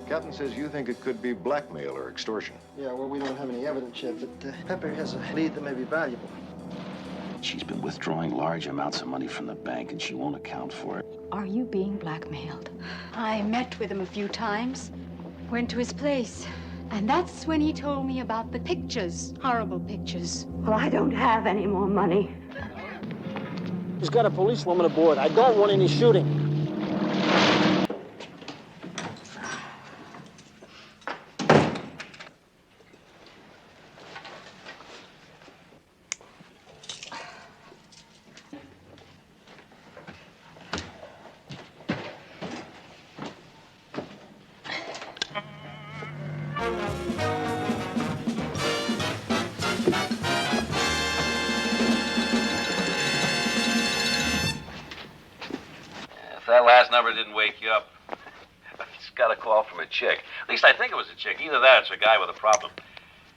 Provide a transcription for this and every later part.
Captain says you think it could be blackmail or extortion. Yeah, well, we don't have any evidence yet, but Pepper has a lead that may be valuable. She's been withdrawing large amounts of money from the bank, and she won't account for it. Are you being blackmailed? I met with him a few times, went to his place, and that's when he told me about the pictures, horrible pictures. Well, I don't have any more money. He's got a policewoman aboard. I don't want any shooting. If that last number didn't wake you up, I just got a call from a chick. At least I think it was a chick. Either that or it's a guy with a problem.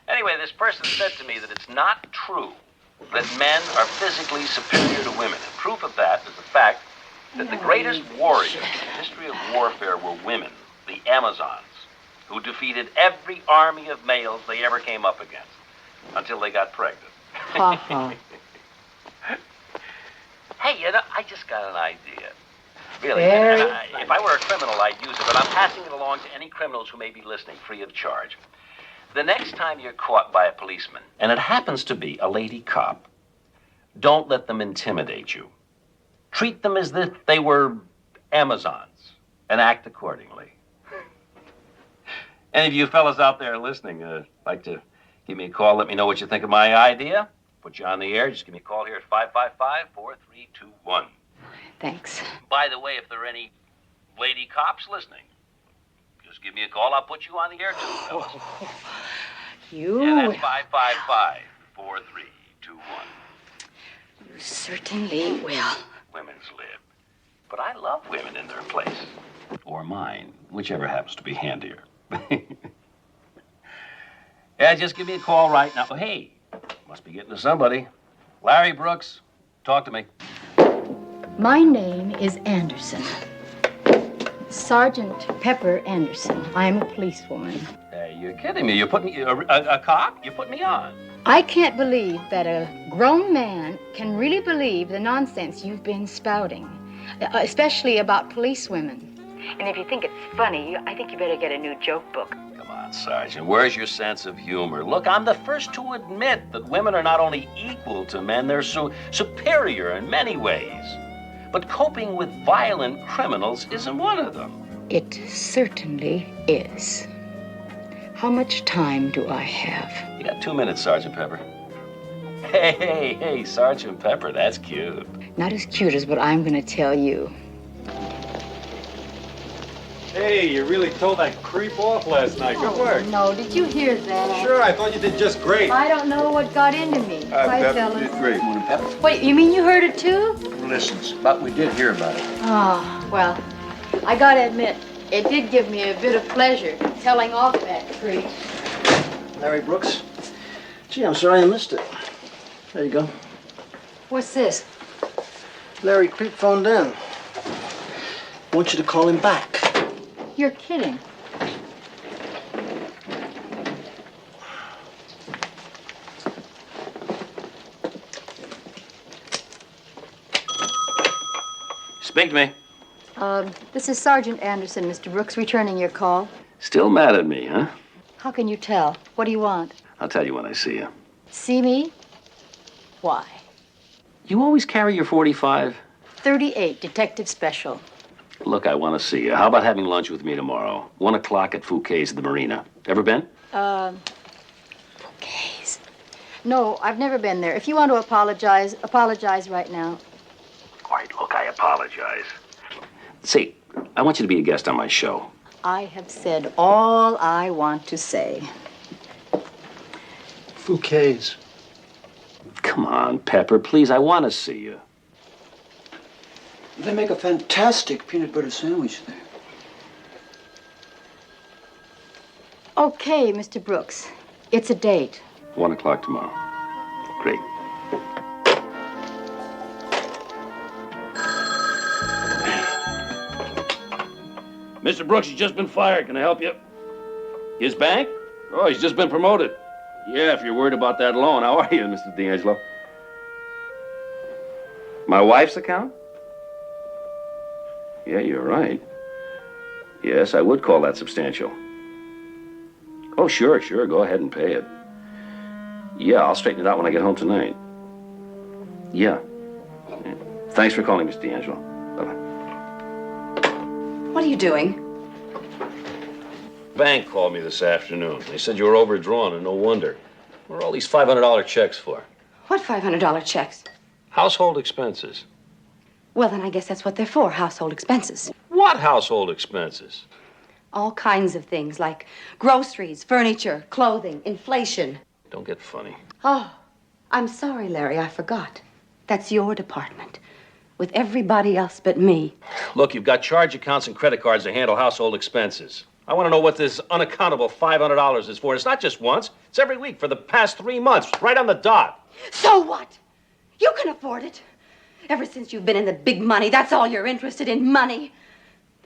Anyway, this person said to me that it's not true that men are physically superior to women. And proof of that is the fact that the greatest warriors in the history of warfare were women, the Amazons, who defeated every army of males they ever came up against until they got pregnant. Hey, you know, I just got an idea. Really, if I were a criminal, I'd use it, but I'm passing it along to any criminals who may be listening, free of charge. The next time you're caught by a policeman, and it happens to be a lady cop, don't let them intimidate you. Treat them as if they were Amazons, and act accordingly. Any of you fellas out there listening, like to give me a call, let me know what you think of my idea. Put you on the air, just give me a call here at 555-4321. Thanks. By the way, if there are any lady cops listening, just give me a call. I'll put you on the air, too, fellas. You... Yeah, that's 555-4321. You certainly will. Women's lib. But I love women in their place. Or mine, whichever happens to be handier. Yeah, just give me a call right now. Hey, must be getting to somebody. Larry Brooks, talk to me. My name is Anderson. Sergeant Pepper Anderson. I'm a policewoman. Hey, you're kidding me. You're putting me, a cop? You put me on. I can't believe that a grown man can really believe the nonsense you've been spouting, especially about policewomen. And if you think it's funny, I think you better get a new joke book. Come on, Sergeant. Where's your sense of humor? Look, I'm the first to admit that women are not only equal to men, they're superior in many ways. But coping with violent criminals isn't one of them. It certainly is. How much time do I have? You got 2 minutes, Sergeant Pepper. Hey, Sergeant Pepper, that's cute. Not as cute as what I'm going to tell you. Hey, you really told that creep off last night. Good work. No, did you hear that? Sure, I thought you did just great. I don't know what got into me. Hi, Pep, fellas. did great. Morning, Pep. Wait, you mean you heard it too? Listens, but we did hear about it. Oh, well, I gotta admit, it did give me a bit of pleasure telling off that creep. Larry Brooks. Gee, I'm sorry I missed it. There you go. What's this? Larry Creep phoned in. Want you to call him back. You're kidding. Speak to me. This is Sergeant Anderson, Mr. Brooks, returning your call. Still mad at me, huh? How can you tell? What do you want? I'll tell you when I see you. See me? Why? You always carry your 45? 38, Detective Special. Look, I want to see you. How about having lunch with me tomorrow? 1 o'clock at Fouquet's at the Marina. Ever been? Fouquet's. No, I've never been there. If you want to apologize right now. All right, look, I apologize. See, I want you to be a guest on my show. I have said all I want to say. Fouquet's. Come on, Pepper, please. I want to see you. They make a fantastic peanut butter sandwich there. Okay, Mr. Brooks. It's a date. 1 o'clock tomorrow. Great. Mr. Brooks, he's just been fired. Can I help you? His bank? Oh, he's just been promoted. Yeah, if you're worried about that loan. How are you, Mr. D'Angelo? My wife's account? Yeah, you're right. Yes, I would call that substantial. Oh, sure. Go ahead and pay it. Yeah, I'll straighten it out when I get home tonight. Yeah. Thanks for calling, Miss D'Angelo. Bye-bye. What are you doing? Bank called me this afternoon. They said you were overdrawn, and no wonder. What are all these $500 checks for? What $500 checks? Household expenses. Well, then I guess that's what they're for, household expenses. What household expenses? All kinds of things like groceries, furniture, clothing, inflation. Don't get funny. Oh, I'm sorry, Larry, I forgot. That's your department. With everybody else but me. Look, you've got charge accounts and credit cards to handle household expenses. I want to know what this unaccountable $500 is for. It's not just once. It's every week for the past 3 months, right on the dot. So what? You can afford it. Ever since you've been in the big money, that's all you're interested in, money.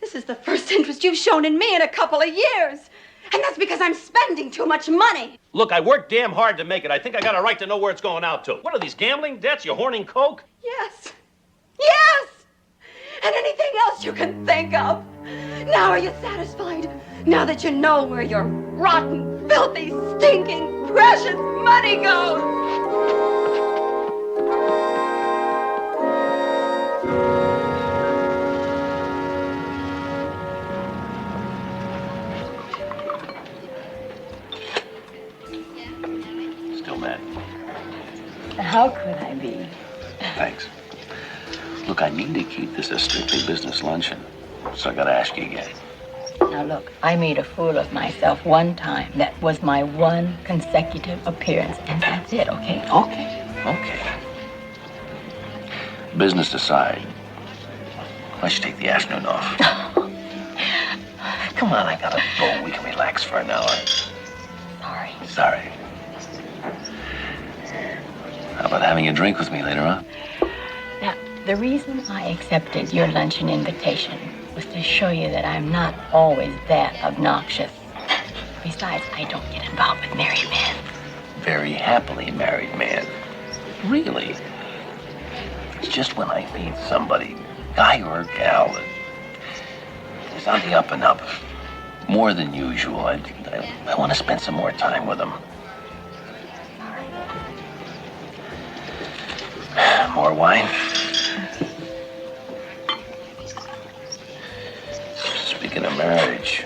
This is the first interest you've shown in me in a couple of years. And that's because I'm spending too much money. Look, I worked damn hard to make it. I think I got a right to know where it's going out to. What are these, gambling debts? You horning coke? Yes. Yes! And anything else you can think of. Now are you satisfied? Now that you know where your rotten, filthy, stinking, precious money goes? Still mad? How could I be? Thanks. Look, I mean to keep this a strictly business luncheon, so I gotta ask you again. Now look, I made a fool of myself one time. That was my one consecutive appearance, and that's it, okay? Okay. Business aside, why don't you take the afternoon off? Come on, I got a boat. We can relax for an hour. Sorry. How about having a drink with me later on? Now, the reason I accepted your luncheon invitation was to show you that I'm not always that obnoxious. Besides, I don't get involved with married men. Very happily married man. Really? It's just when I meet somebody, guy or gal, that is on the up and up, more than usual, I want to spend some more time with them. More wine? Speaking of marriage,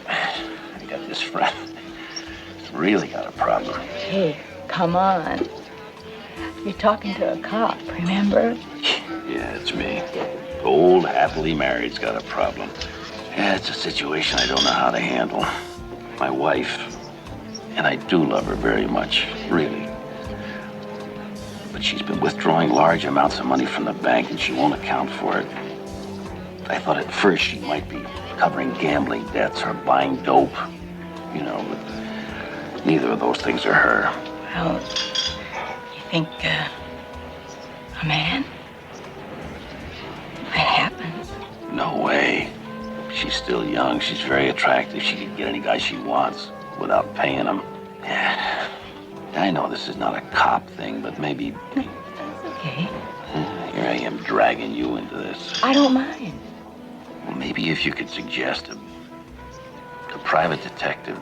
I got this friend. He's really got a problem. Hey, come on. You're talking to a cop, remember? Yeah, it's me. Old, happily married's got a problem. Yeah, it's a situation I don't know how to handle. My wife, and I do love her very much, really. But she's been withdrawing large amounts of money from the bank and she won't account for it. I thought at first she might be covering gambling debts or buying dope, you know, but neither of those things are her. Well, you think, a man? That happens. No way. She's still young. She's very attractive. She can get any guy she wants without paying him. Yeah. I know this is not a cop thing, but maybe... That's okay. Here I am dragging you into this. I don't mind. Well, maybe if you could suggest a private detective,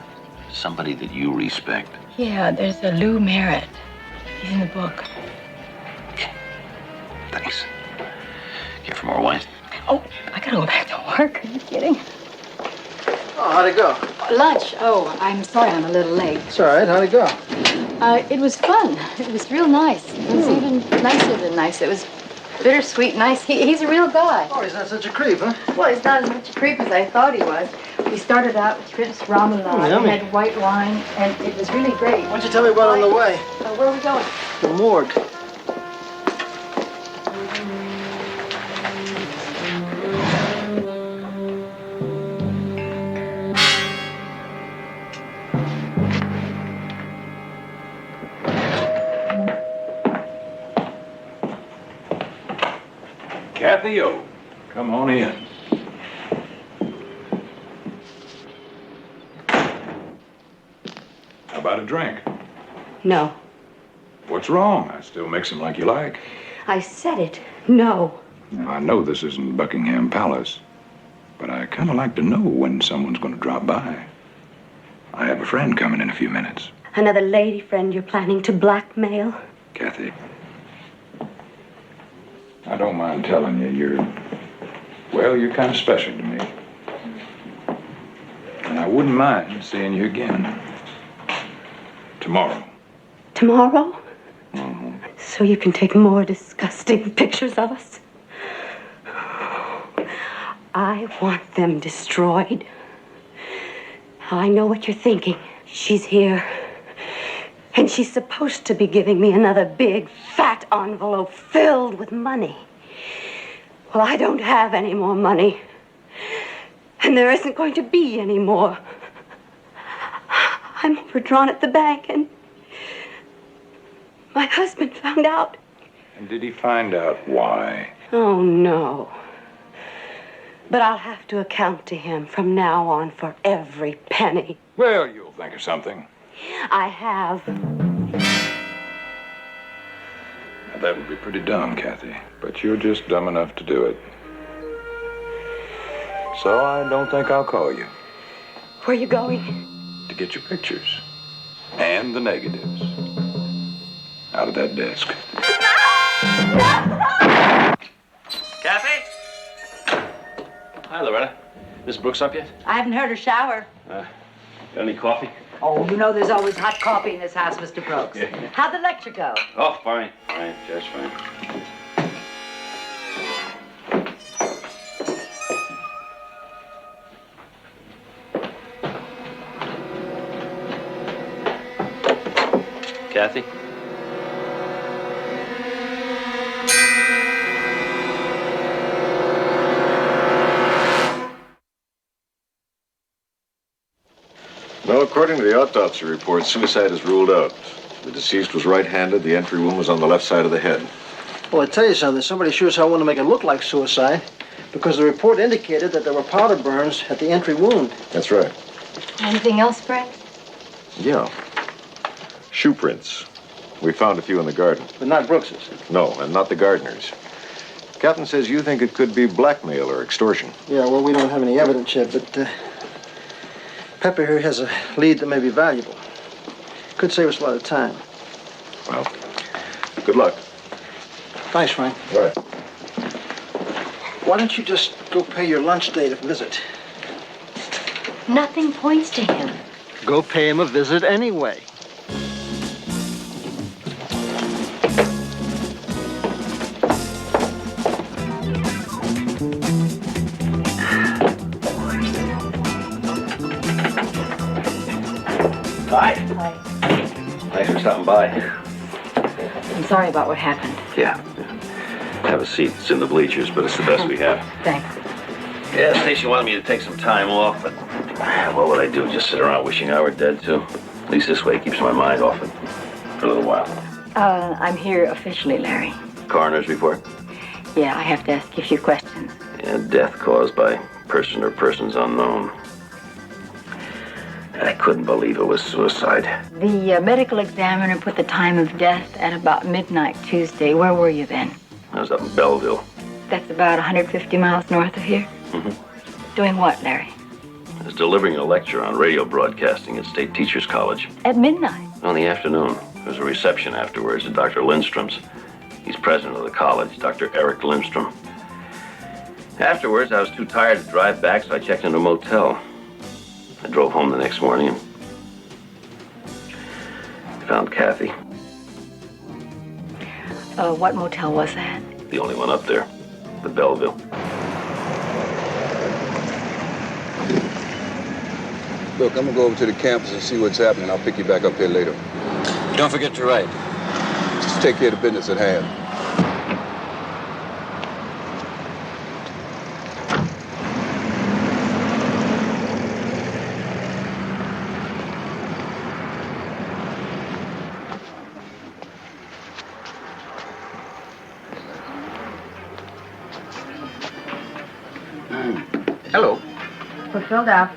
somebody that you respect. Yeah, there's a Lou Merritt. He's in the book. Thanks. Care for more wine? Oh, I gotta go back to work. Are you kidding? Oh, how'd it go? Lunch. Oh, I'm sorry I'm a little late. It's all right. How'd it go? It was fun. It was real nice. It was even nicer than nice. It was bittersweet nice. He's a real guy. Oh, he's not such a creep, huh? Well, he's not as much a creep as I thought he was. We started out with Tris ramen. Yummy. We had white wine, and it was really great. Why don't you tell me about on the way? Where are we going? The morgue. Kathy O, come on in. about a drink? No. What's wrong? I still mix them like you like. I said it. No. Now, I know this isn't Buckingham Palace, but I kind of like to know when someone's going to drop by. I have a friend coming in a few minutes. Another lady friend you're planning to blackmail? Kathy, I don't mind telling you, you're kind of special to me. And I wouldn't mind seeing you again. Tomorrow. Tomorrow? So you can take more disgusting pictures of us? I want them destroyed. I know what you're thinking. She's here. And she's supposed to be giving me another big, fat envelope filled with money. Well, I don't have any more money. And there isn't going to be any more. I'm overdrawn at the bank, and my husband found out. And did he find out why? Oh, no. But I'll have to account to him from now on for every penny. Well, you'll think of something. I have. Now, that would be pretty dumb, Kathy. But you're just dumb enough to do it. So I don't think I'll call you. Where are you going? To get your pictures. And the negatives. Out of that desk. Kathy? Hi, Loretta. Miss Brooks up yet? I haven't heard her shower. Got any coffee? Oh, you know there's always hot coffee in this house, Mr. Brooks. Yeah. How'd the lecture go? Oh, fine. Fine, just fine. Kathy? Well, according to the autopsy report, suicide is ruled out. The deceased was right-handed. The entry wound was on the left side of the head. Well, I tell you something. Somebody sure as hell wanted to make it look like suicide because the report indicated that there were powder burns at the entry wound. That's right. Anything else, Fred? Yeah. Shoe prints. We found a few in the garden. But not Brooks's. No, and not the gardener's. Captain says you think it could be blackmail or extortion. Yeah, well, we don't have any evidence yet, but Pepper here has a lead that may be valuable. Could save us a lot of time. Well, good luck. Thanks, Frank. All right. Why don't you just go pay your lunch date a visit? Nothing points to him. Go pay him a visit anyway. Hi. Hi. Thanks for stopping by. I'm sorry about what happened. Yeah. Have a seat. It's in the bleachers, but it's the best we have. Thanks. Yeah, the station wanted me to take some time off, but what would I do? Just sit around wishing I were dead, too? At least this way it keeps my mind off it for a little while. I'm here officially, Larry. Coroner's report? Yeah, I have to ask you a few questions. Yeah, death caused by person or persons unknown. I couldn't believe it was suicide. The medical examiner put the time of death at about midnight Tuesday. Where were you then? I was up in Belleville. That's about 150 miles north of here. Mm-hmm. Doing what, Larry? I was delivering a lecture on radio broadcasting at State Teachers College. At midnight? On the afternoon. There was a reception afterwards at Dr. Lindstrom's. He's president of the college, Dr. Eric Lindstrom. Afterwards, I was too tired to drive back, so I checked into a motel. I drove home the next morning and found Kathy. What motel was that? The only one up there, the Belleville. Look, I'm gonna go over to the campus and see what's happening. I'll pick you back up here later. Don't forget to write. Just take care of the business at hand. Hello. We're filled up.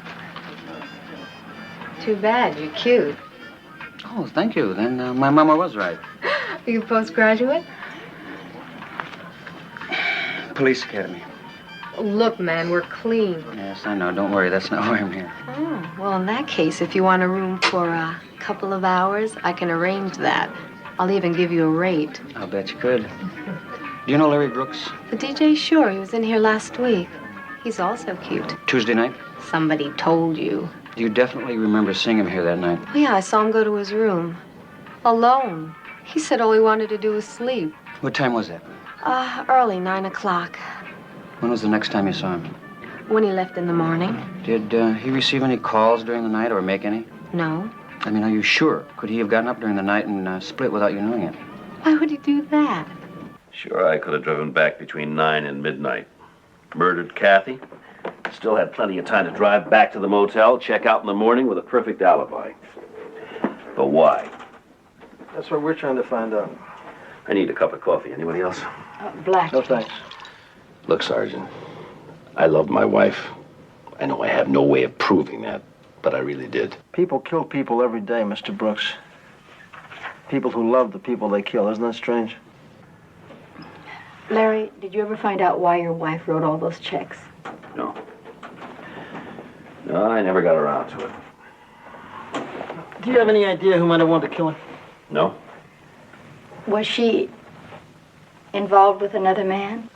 Too bad. You're cute. Oh, thank you. Then my mama was right. Are you a postgraduate? Police Academy. Look, man, we're clean. Yes, I know. Don't worry. That's not why I'm here. Oh, well, in that case, if you want a room for a couple of hours, I can arrange that. I'll even give you a rate. I'll bet you could. Do you know Larry Brooks? The DJ, sure. He was in here last week. He's also cute. Tuesday night? Somebody told you. You definitely remember seeing him here that night. Oh, yeah, I saw him go to his room. Alone. He said all he wanted to do was sleep. What time was that? Early, 9 o'clock. When was the next time you saw him? When he left in the morning. Did he receive any calls during the night or make any? No. I mean, are you sure? Could he have gotten up during the night and split without you knowing it? Why would he do that? Sure, I could have driven back between 9 and midnight. Murdered Kathy. Still had plenty of time to drive back to the motel, check out in the morning with a perfect alibi. But why? That's what we're trying to find out. I need a cup of coffee. Anybody else? Black. No, thanks. Look, Sergeant, I love my wife. I know I have no way of proving that, but I really did. People kill people every day, Mr. Brooks. People who love the people they kill. Isn't that strange? Larry, did you ever find out why your wife wrote all those checks? No. No, I never got around to it. Do you have any idea who might have wanted to kill her? No? Was she involved with another man?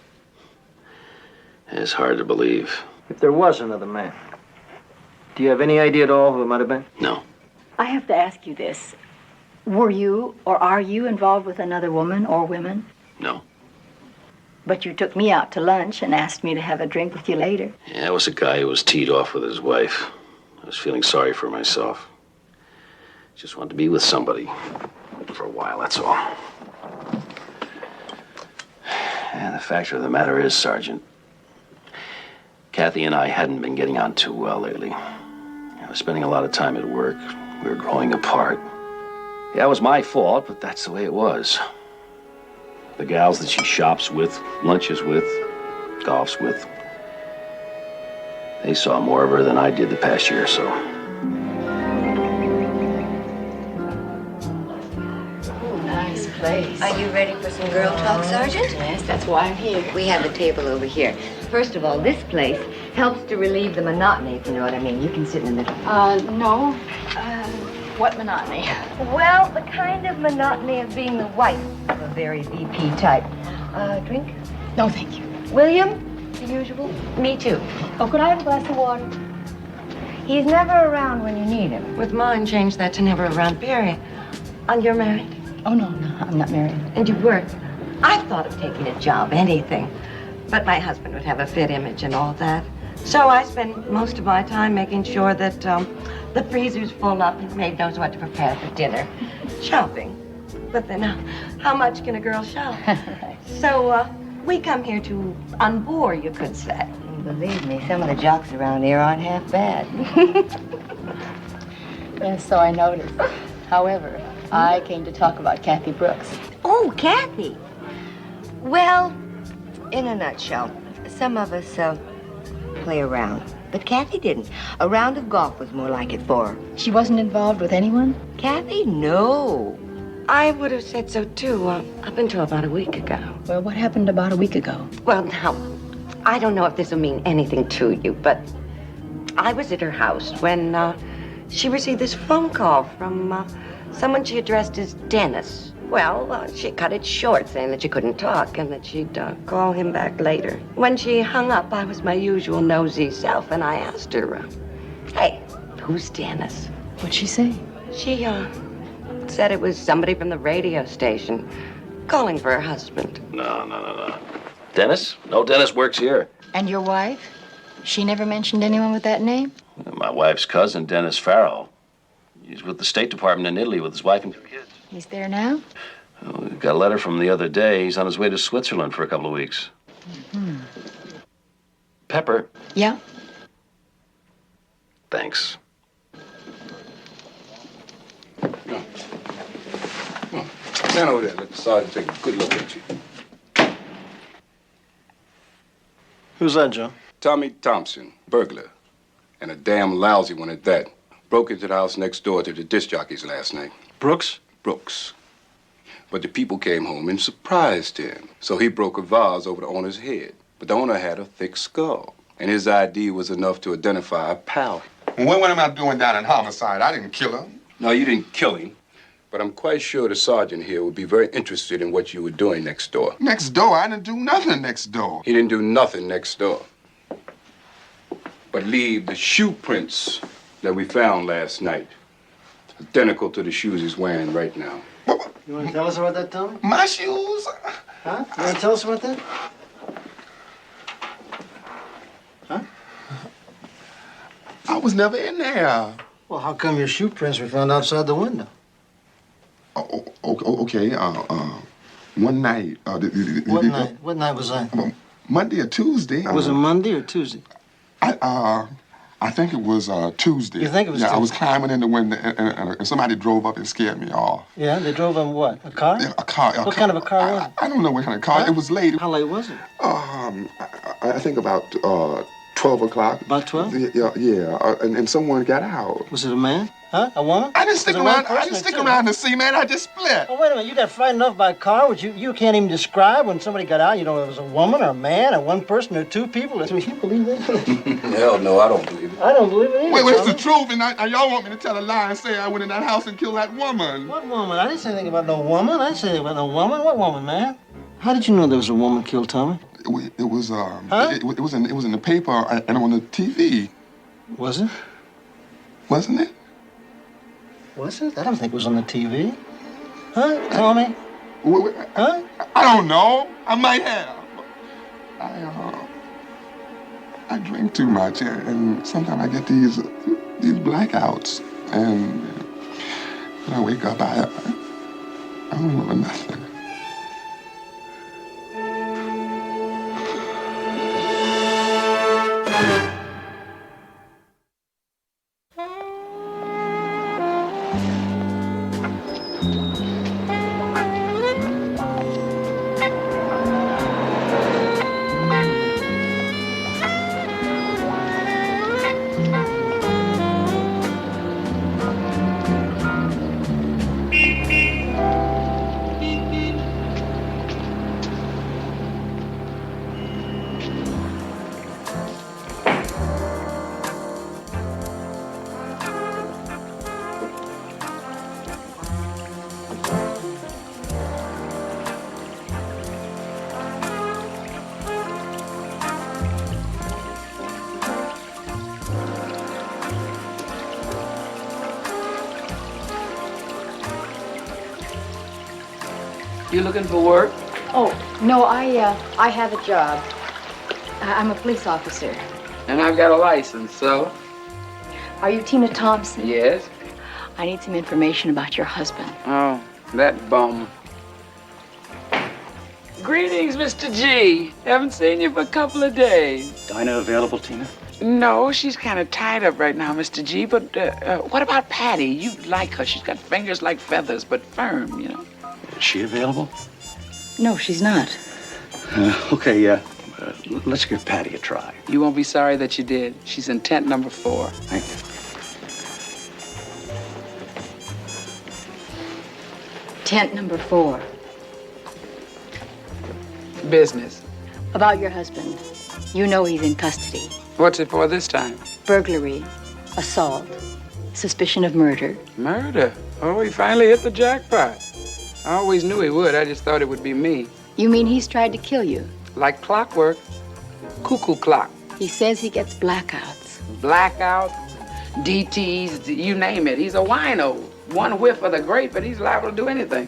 It's hard to believe. If there was another man, do you have any idea at all who it might have been? No. I have to ask you this. Were you or are you involved with another woman or women? No. But you took me out to lunch and asked me to have a drink with you later. Yeah, it was a guy who was teed off with his wife. I was feeling sorry for myself. Just wanted to be with somebody for a while, that's all. And the fact of the matter is, Sergeant, Kathy and I hadn't been getting on too well lately. I was spending a lot of time at work. We were growing apart. Yeah, it was my fault, but that's the way it was. The gals that she shops with, lunches with, golfs with, they saw more of her than I did the past year or so. Nice place. Are you ready for some girl talk, Sergeant? Yes, that's why I'm here. We have a table over here. First of all, this place helps to relieve the monotony, if you know what I mean. You can sit in the middle. No. What monotony? Well, the kind of monotony of being the wife of a very VP type. Drink? No, thank you. William, the usual? Me too. Oh, could I have a glass of water? He's never around when you need him. With mine, change that to never around, period. And you're married? Oh, no, I'm not married. And you work? I've thought of taking a job, anything. But my husband would have a fit image and all that. So I spend most of my time making sure that the freezer's full up and the maid knows what to prepare for dinner. Shopping. But then how much can a girl shop? Right. So we come here to unbore, you could say. And believe me, some of the jocks around here aren't half bad. Yes, so I noticed. However, I came to talk about Kathy Brooks. Oh, Kathy. Well, in a nutshell, some of us play around. But Kathy didn't. A round of golf was more like it for her. She wasn't involved with anyone? Kathy? No. I would have said so, too, up until about a week ago. Well, what happened about a week ago? Well, now, I don't know if this will mean anything to you, but I was at her house when she received this phone call from someone she addressed as Dennis. Well, she cut it short, saying that she couldn't talk and that she'd call him back later. When she hung up, I was my usual nosy self, and I asked her, hey, who's Dennis? What'd she say? She said it was somebody from the radio station calling for her husband. No. Dennis? No, Dennis works here. And your wife? She never mentioned anyone with that name? My wife's cousin, Dennis Farrell. He's with the State Department in Italy with his wife and 2 kids. He's there now? Oh, we got a letter from the other day. He's on his way to Switzerland for a couple of weeks. Hmm. Pepper. Yeah? Thanks. Stand over there. Let the sergeant take a good look at you. Who's that, Joe? Tommy Thompson, burglar. And a damn lousy one at that. Broke into the house next door to the disc jockeys last night. Brooks? Brooks. But the people came home and surprised him. So he broke a vase over the owner's head. But the owner had a thick skull. And his ID was enough to identify a pal. What am I doing down in homicide? I didn't kill him. No, you didn't kill him. But I'm quite sure the sergeant here would be very interested in what you were doing next door. Next door? I didn't do nothing next door. He didn't do nothing next door. But leave the shoe prints that we found last night. Identical to the shoes he's wearing right now. You want to tell us about that, Tommy? My shoes? Huh? You want to tell us about that? Huh? I was never in there. Well, how come your shoe prints were found outside the window? Okay. One night. What night? What night was that? Monday or Tuesday. Was it Monday or Tuesday? I think it was Tuesday. You think it was Tuesday? Tuesday? I was climbing in the window and somebody drove up and scared me off. Yeah, they drove in what? A car? Yeah, a car. What kind of a car was it? I don't know what kind of car. Huh? It was late. How late was it? I think about 12 o'clock. About 12? Yeah. And someone got out. Was it a man? Huh? A woman? I didn't stick around. I didn't stick around to see, man. I just split. Oh, wait a minute. You got frightened enough by a car, which you can't even describe when somebody got out. You know, it was a woman or a man or one person or two people. That's what you believe that? Hell no, I don't believe it. I don't believe it either. Wait, it's Tommy. the truth, and y'all want me to tell a lie and say I went in that house and killed that woman. What woman? I didn't say anything about no woman. I didn't say anything about no woman. What woman, man? How did you know there was a woman killed, Tommy? It was Huh? it was in the paper and on the TV. Was it? Wasn't it? Was it? I don't think it was on the TV. Huh, Tommy? Huh? I don't know. I might have. I drink too much, and sometimes I get these blackouts, and when I wake up, I don't remember nothing. You looking for work? Oh, no, I have a job. I'm a police officer. And I've got a license, so? Are you Tina Thompson? Yes. I need some information about your husband. Oh, that bum. Greetings, Mr. G. Haven't seen you for a couple of days. Dinah available, Tina? No, she's kind of tied up right now, Mr. G. But what about Patty? You'd like her. She's got fingers like feathers, but firm, you know. Is she available? No, she's not. Okay, let's give Patty a try. You won't be sorry that you did. She's in tent number 4. Thank you. Tent number 4. Business. About your husband. You know he's in custody. What's it for this time? Burglary, assault, suspicion of murder. Murder? Oh, he finally hit the jackpot. I always knew he would. I just thought it would be me. You mean he's tried to kill you? Like clockwork. Cuckoo clock. He says he gets blackouts. Blackout, DTs, you name it. He's a wino. One whiff of the grape and he's liable to do anything.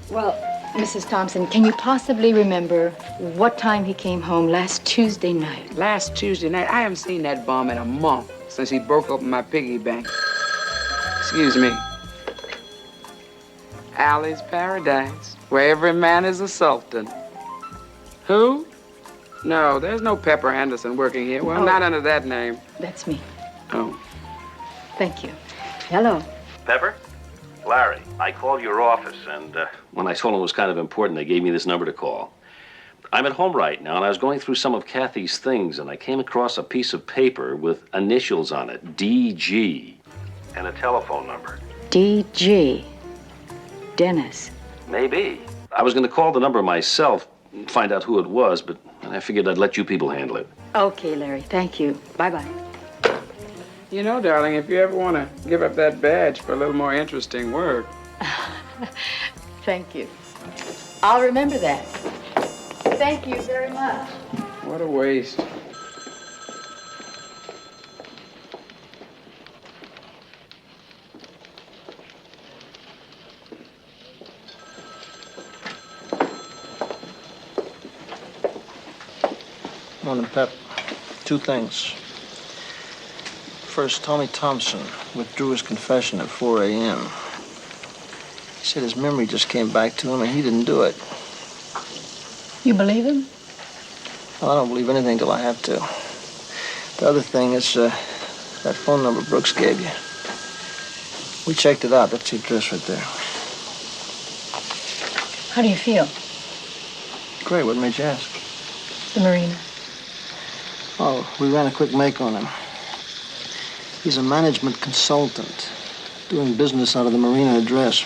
Well, Mrs. Thompson, can you possibly remember what time he came home last Tuesday night? Last Tuesday night? I haven't seen that bum in a month since he broke open my piggy bank. Excuse me. Alley's Paradise, where every man is a sultan. Who? No, there's no Pepper Anderson working here. Well, not under that name. That's me. Oh. Thank you. Hello. Pepper? Larry, I called your office, and when I told them it was kind of important, they gave me this number to call. I'm at home right now, and I was going through some of Kathy's things, and I came across a piece of paper with initials on it, DG, and a telephone number. DG. Dennis. Maybe. I was going to call the number myself and find out who it was, but I figured I'd let you people handle it. Okay, Larry. Thank you. Bye-bye. You know, darling, if you ever want to give up that badge for a little more interesting work. Thank you. I'll remember that. Thank you very much. What a waste. Morning, Pep. Two things. First, Tommy Thompson withdrew his confession at 4 a.m. He said his memory just came back to him and he didn't do it. You believe him? Well, I don't believe anything till I have to. The other thing is that phone number Brooks gave you. We checked it out. That's the address right there. How do you feel? Great. What made you ask? The marina. Oh, we ran a quick make on him. He's a management consultant doing business out of the marina address,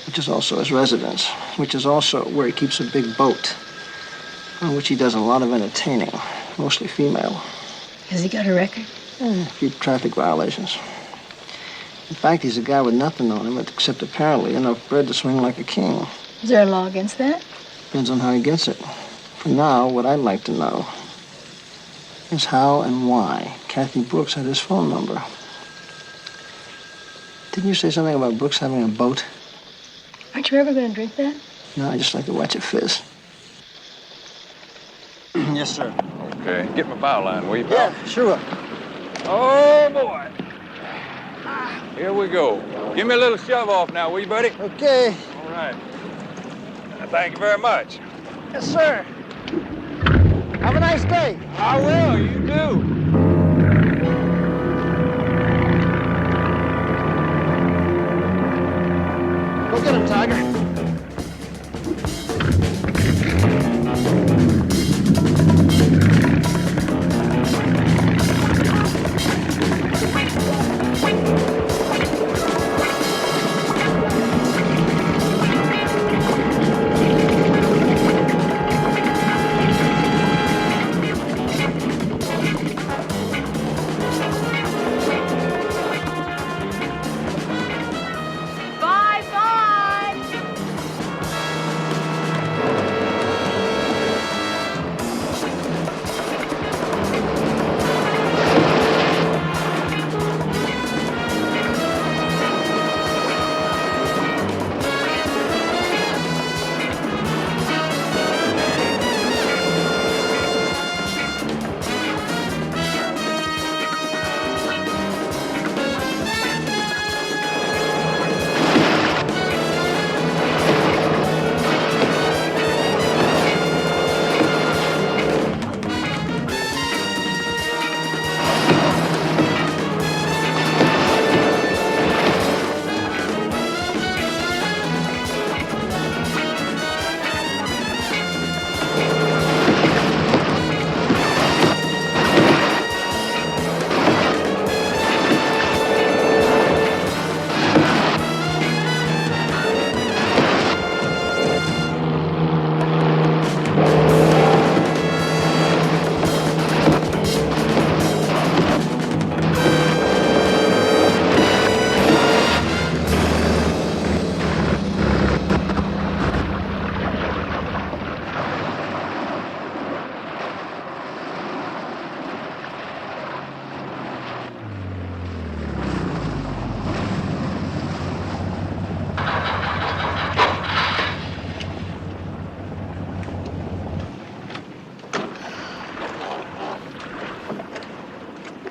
which is also his residence, which is also where he keeps a big boat, on which he does a lot of entertaining, mostly female. Has he got a record? A few traffic violations. In fact, he's a guy with nothing on him, except apparently enough bread to swing like a king. Is there a law against that? Depends on how he gets it. For now, what I'd like to know is how and why Kathy Brooks had his phone number. Didn't you say something about Brooks having a boat? Aren't you ever going to drink that? No, I just like to watch it fizz. Yes, sir. Okay, get my bow line, will you, pal? Yeah, sure. Oh, boy. Here we go. Give me a little shove off now, will you, buddy? Okay. All right. Thank you very much. Yes, sir. Have a nice day. I will, you too. Go get him, Tiger.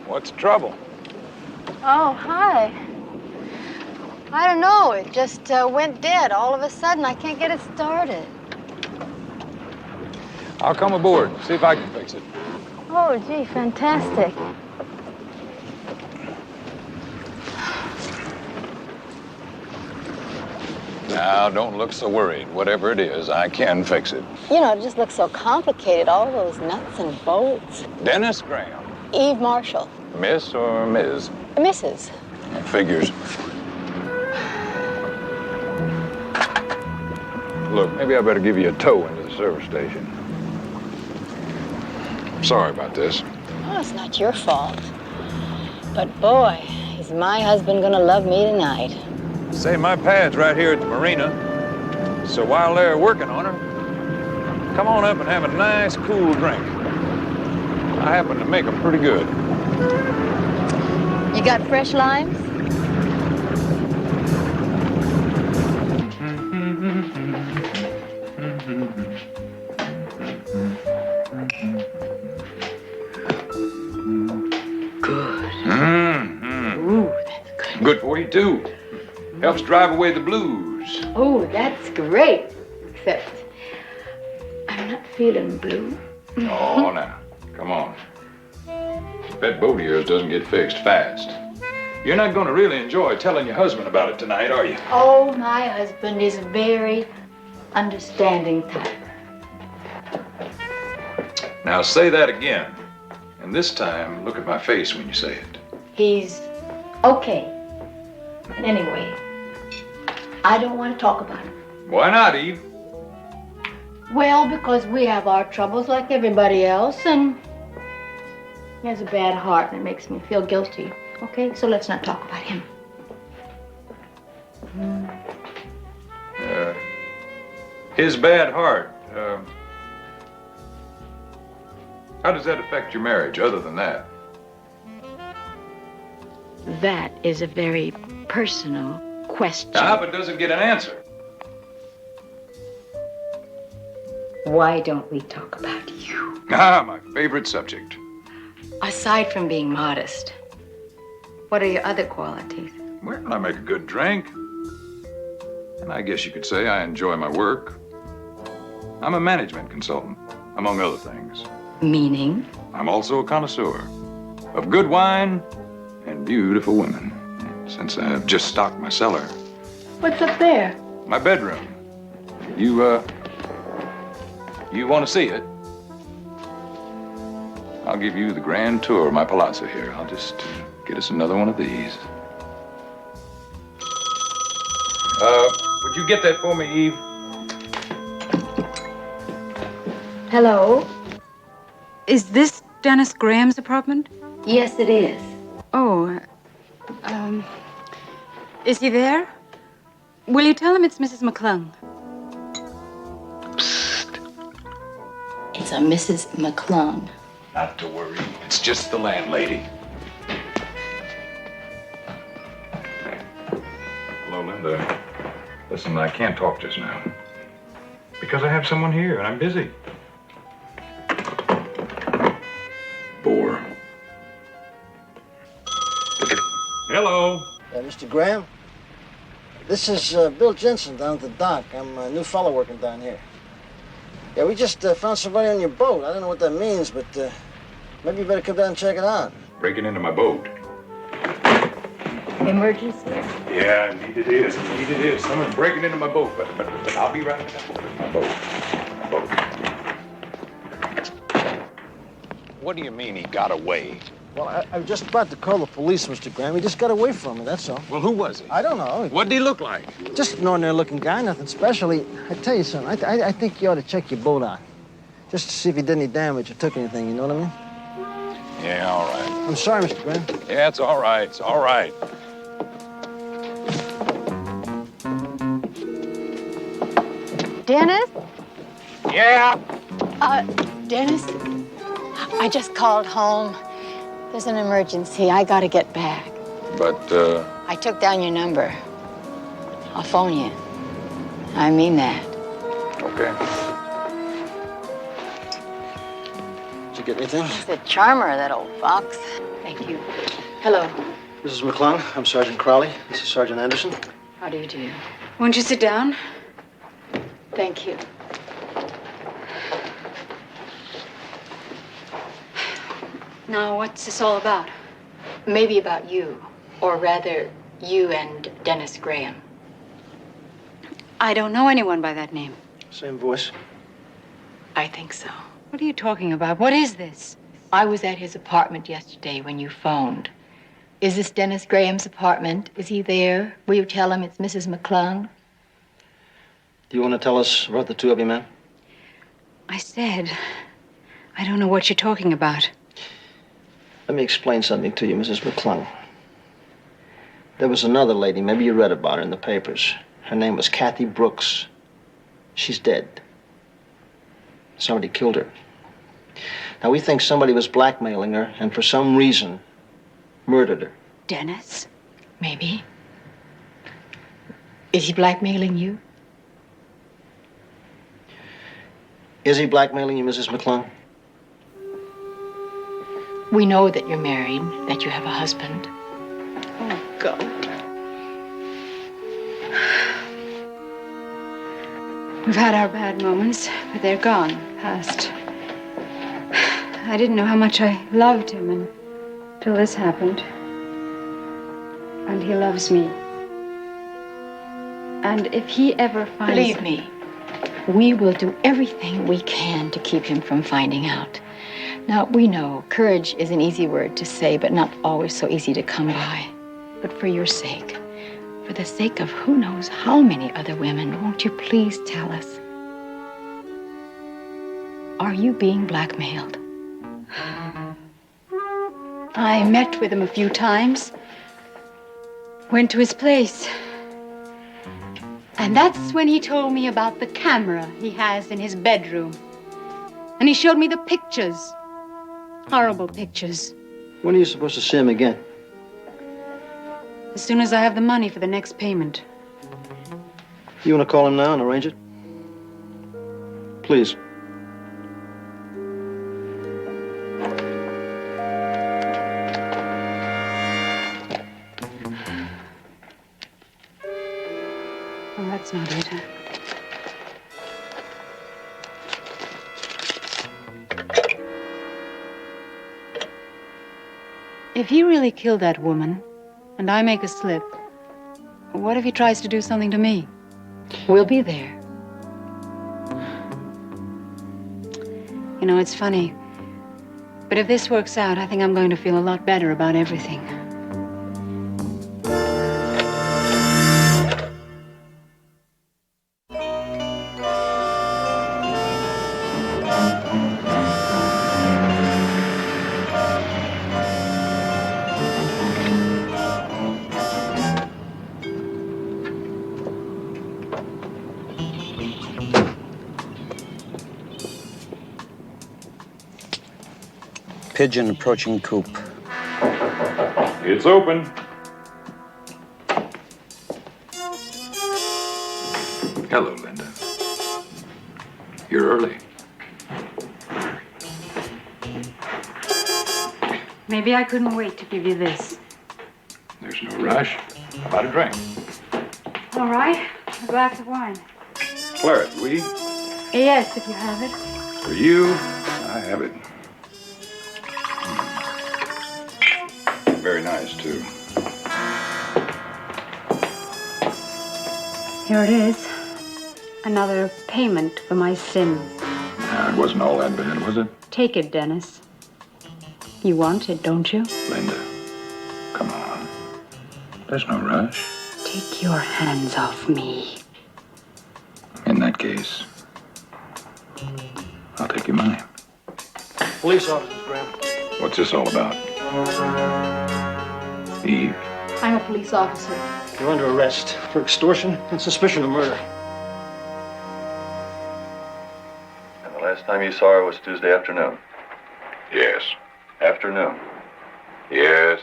What's the trouble? Oh, hi. I don't know. It just went dead all of a sudden. I can't get it started. I'll come aboard, see if I can fix it. Oh, gee, fantastic. Now, don't look so worried. Whatever it is, I can fix it. You know, it just looks so complicated, all those nuts and bolts. Dennis Graham. Eve Marshall. Miss or Ms.? Mrs. Figures. Look, maybe I better give you a tow into the service station. I'm sorry about this. Oh, it's not your fault. But boy, is my husband gonna love me tonight. Say, my pad's right here at the marina. So while they're working on her, come on up and have a nice, cool drink. I happen to make them pretty good. You got fresh limes? Ooh, that's good. Good for you, too. Helps drive away the blues. Oh, that's great. Except I'm not feeling blue. Oh, now, come on. That boat of yours doesn't get fixed fast. You're not going to really enjoy telling your husband about it tonight, are you? Oh, my husband is a very understanding type. Now say that again. And this time, look at my face when you say it. He's okay. And anyway, I don't want to talk about it. Why not, Eve? Well, because we have our troubles like everybody else, and he has a bad heart, and it makes me feel guilty. Okay, so let's not talk about him. His bad heart. How does that affect your marriage, other than that? That is a very personal question. I hope it doesn't get an answer. Why don't we talk about you? Ah, my favorite subject. Aside from being modest, what are your other qualities? Well, I make a good drink. And I guess you could say I enjoy my work. I'm a management consultant, among other things. Meaning? I'm also a connoisseur of good wine and beautiful women. Since I've just stocked my cellar. What's up there? My bedroom. You want to see it? I'll give you the grand tour of my palazzo here. I'll just get us another one of these. Would you get that for me, Eve? Hello? Is this Dennis Graham's apartment? Yes, it is. Oh, is he there? Will you tell him it's Mrs. McClung? It's a Mrs. McClung. Not to worry. It's just the landlady. Hello, Linda. Listen, I can't talk just now. Because I have someone here and I'm busy. Bore. Hello. Mr. Graham? This is Bill Jensen down at the dock. I'm a new fellow working down here. Yeah, we just found somebody on your boat. I don't know what that means, but maybe you better come down and check it out. Breaking into my boat. Emergency? Yeah, indeed it is. Indeed it is. Someone's breaking into my boat, but I'll be right back. My boat. What do you mean he got away? Well, I was just about to call the police, Mr. Graham. He just got away from me, that's all. Well, who was he? I don't know. What did he look like? Just an ordinary-looking guy, nothing special. I tell you something, I think you ought to check your boat out. Just to see if he did any damage or took anything, you know what I mean? Yeah, all right. I'm sorry, Mr. Graham. Yeah, it's all right. It's all right. Dennis? Yeah? Dennis? I just called home. There's an emergency. I gotta get back. But, I took down your number. I'll phone you. I mean that. Okay. Did you get anything? He's a charmer, that old fox. Thank you. Hello. Mrs. McClung, I'm Sergeant Crowley. This is Sergeant Anderson. How do you do? Won't you sit down? Thank you. Now, what's this all about? Maybe about you, or rather, you and Dennis Graham. I don't know anyone by that name. Same voice. I think so. What are you talking about? What is this? I was at his apartment yesterday when you phoned. Is this Dennis Graham's apartment? Is he there? Will you tell him it's Mrs. McClung? Do you want to tell us about the two of you men? I said, I don't know what you're talking about. Let me explain something to you, Mrs. McClung. There was another lady, maybe you read about her in the papers. Her name was Kathy Brooks. She's dead. Somebody killed her. Now, we think somebody was blackmailing her and for some reason murdered her. Dennis? Maybe. Is he blackmailing you? Is he blackmailing you, Mrs. McClung? We know that you're married, that you have a husband. Oh, go. We've had our bad moments, but they're gone, past. I didn't know how much I loved him until this happened. And he loves me. And if he ever finds... Believe me, we will do everything we can to keep him from finding out. Now, we know courage is an easy word to say, but not always so easy to come by. But for your sake, for the sake of who knows how many other women, won't you please tell us? Are you being blackmailed? I met with him a few times. Went to his place. And that's when he told me about the camera he has in his bedroom. And he showed me the pictures. Horrible pictures. When are you supposed to see him again? As soon as I have the money for the next payment. You want to call him now and arrange it? Please. Oh, that's not it. If he really killed that woman, and I make a slip, what if he tries to do something to me? We'll be there. You know, it's funny, but if this works out, I think I'm going to feel a lot better about everything. Pigeon approaching coop. It's open. Hello, Linda. You're early. Maybe I couldn't wait to give you this. There's no rush. How about a drink? All right, a glass of wine. Claret, we? Yes, if you have it. For you, I have it. Very nice, too. Here it is. Another payment for my sins. It wasn't all that bad, was it? Take it, Dennis. You want it, don't you? Linda, come on. There's no rush. Take your hands off me. In that case, I'll take your money. Police officers, Graham. What's this all about? Eve? I'm a police officer. You're under arrest for extortion and suspicion of murder. And the last time you saw her was Tuesday afternoon? Yes. Afternoon? Yes.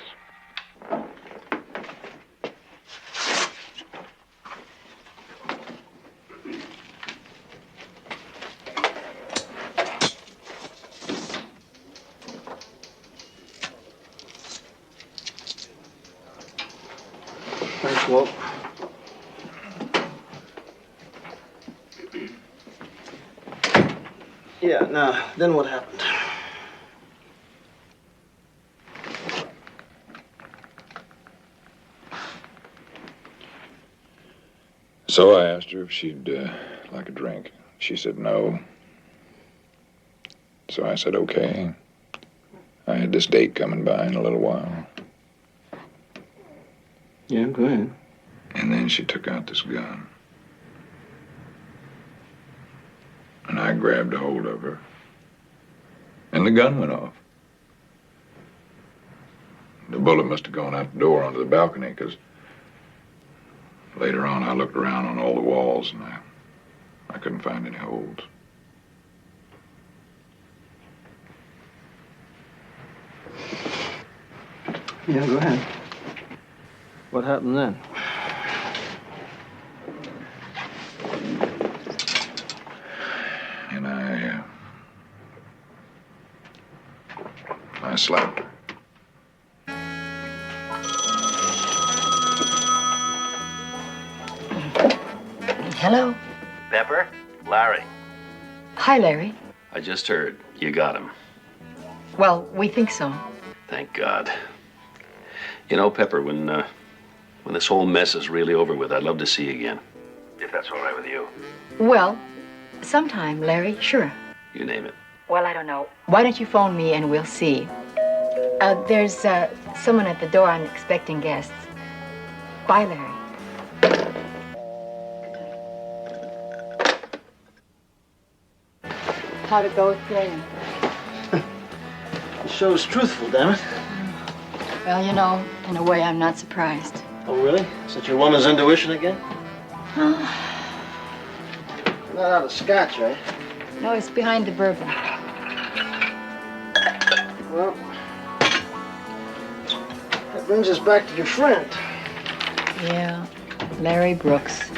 Thanks, Walt. Yeah, now, then what happened? So I asked her if she'd like a drink. She said no. So I said, okay. I had this date coming by in a little while. Yeah, go ahead. And then she took out this gun. grabbed a hold of her. And the gun went off. The bullet must have gone out the door onto the balcony, because later on I looked around on all the walls and I couldn't find any holes. Yeah, go ahead. What happened then? And I slapped her. Hello. Pepper? Larry. Hi, Larry. I just heard. You got him. Well, we think so. Thank God. You know, Pepper, when this whole mess is really over with, I'd love to see you again. If that's all right with you. Well, sometime, Larry, sure. You name it. Well, I don't know. Why don't you phone me and we'll see? There's someone at the door. I'm expecting guests. Bye, Larry. How'd it go with Graham? The show's truthful, damn it. Well, you know, in a way, I'm not surprised. Oh, really? Is that your woman's intuition again? Oh, Not out of scotch, right? no, it's behind the bourbon. Well, that brings us back to your friend. Yeah, Larry Brooks.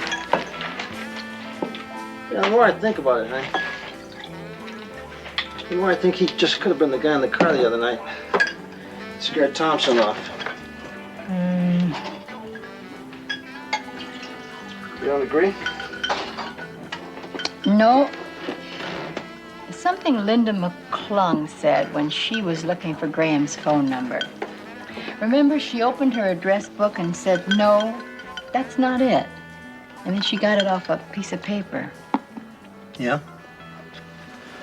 Yeah, the more I think about it, honey, the more I think he just could have been the guy in the car the other night. Scared Thompson off. You don't agree? No. Something Linda McClung said when she was looking for Graham's phone number. Remember, she opened her address book and said, no, that's not it. And then she got it off a piece of paper. Yeah?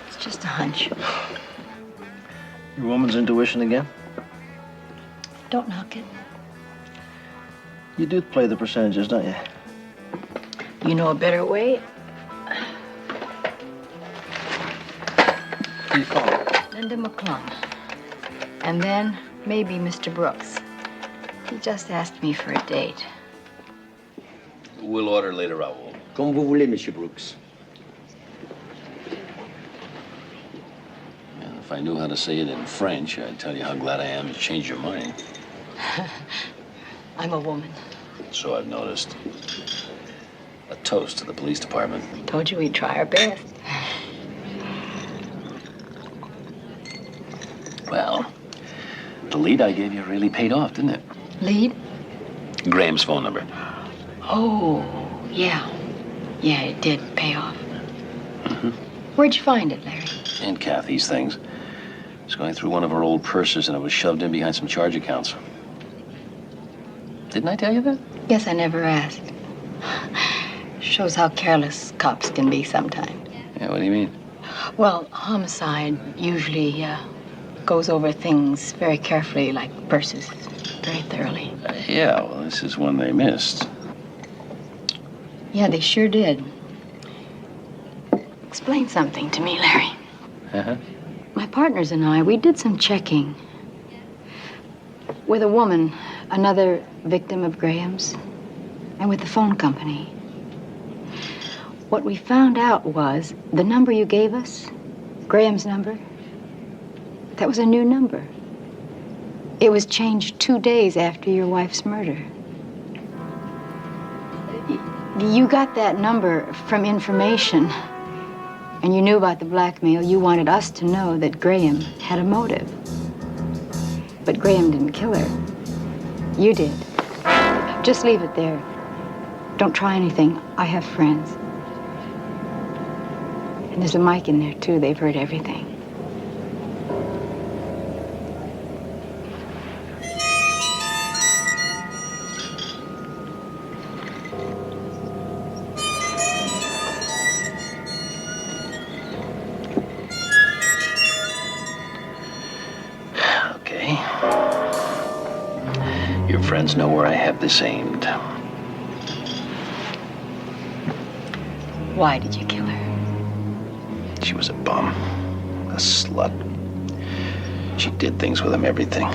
It's just a hunch. Your woman's intuition again? Don't knock it. You do play the percentages, don't you? You know a better way? Who you calling? Linda McClung. And then maybe Mr. Brooks. He just asked me for a date. We'll order later, Raoul. Comme vous voulez, Monsieur Brooks. And if I knew how to say it in French, I'd tell you how glad I am to change your mind. I'm a woman. So I've noticed. A toast to the police department. Told you we'd try our best. Well, the lead I gave you really paid off, didn't it? Lead? Graham's phone number. Oh, yeah. Yeah, it did pay off. Where'd you find it, Larry? And Kathy's things. I was going through one of her old purses and it was shoved in behind some charge accounts. Didn't I tell you that? Guess I never asked. Shows how careless cops can be sometimes. Yeah, what do you mean? Well, homicide usually goes over things very carefully, like purses, very thoroughly. Yeah, well, this is one they missed. Yeah, they sure did. Explain something to me, Larry. Uh-huh. My partners and I, we did some checking with a woman, another victim of Graham's, and with the phone company. What we found out was the number you gave us, Graham's number, that was a new number. It was changed 2 days after your wife's murder. You got that number from information, and you knew about the blackmail. You wanted us to know that Graham had a motive. But Graham didn't kill her. You did. Just leave it there. Don't try anything. I have friends. And there's a mic in there, too. They've heard everything. Okay. Your friends know where I have this aimed. Why did you kill her? She was a bum, a slut. She did things with him, everything.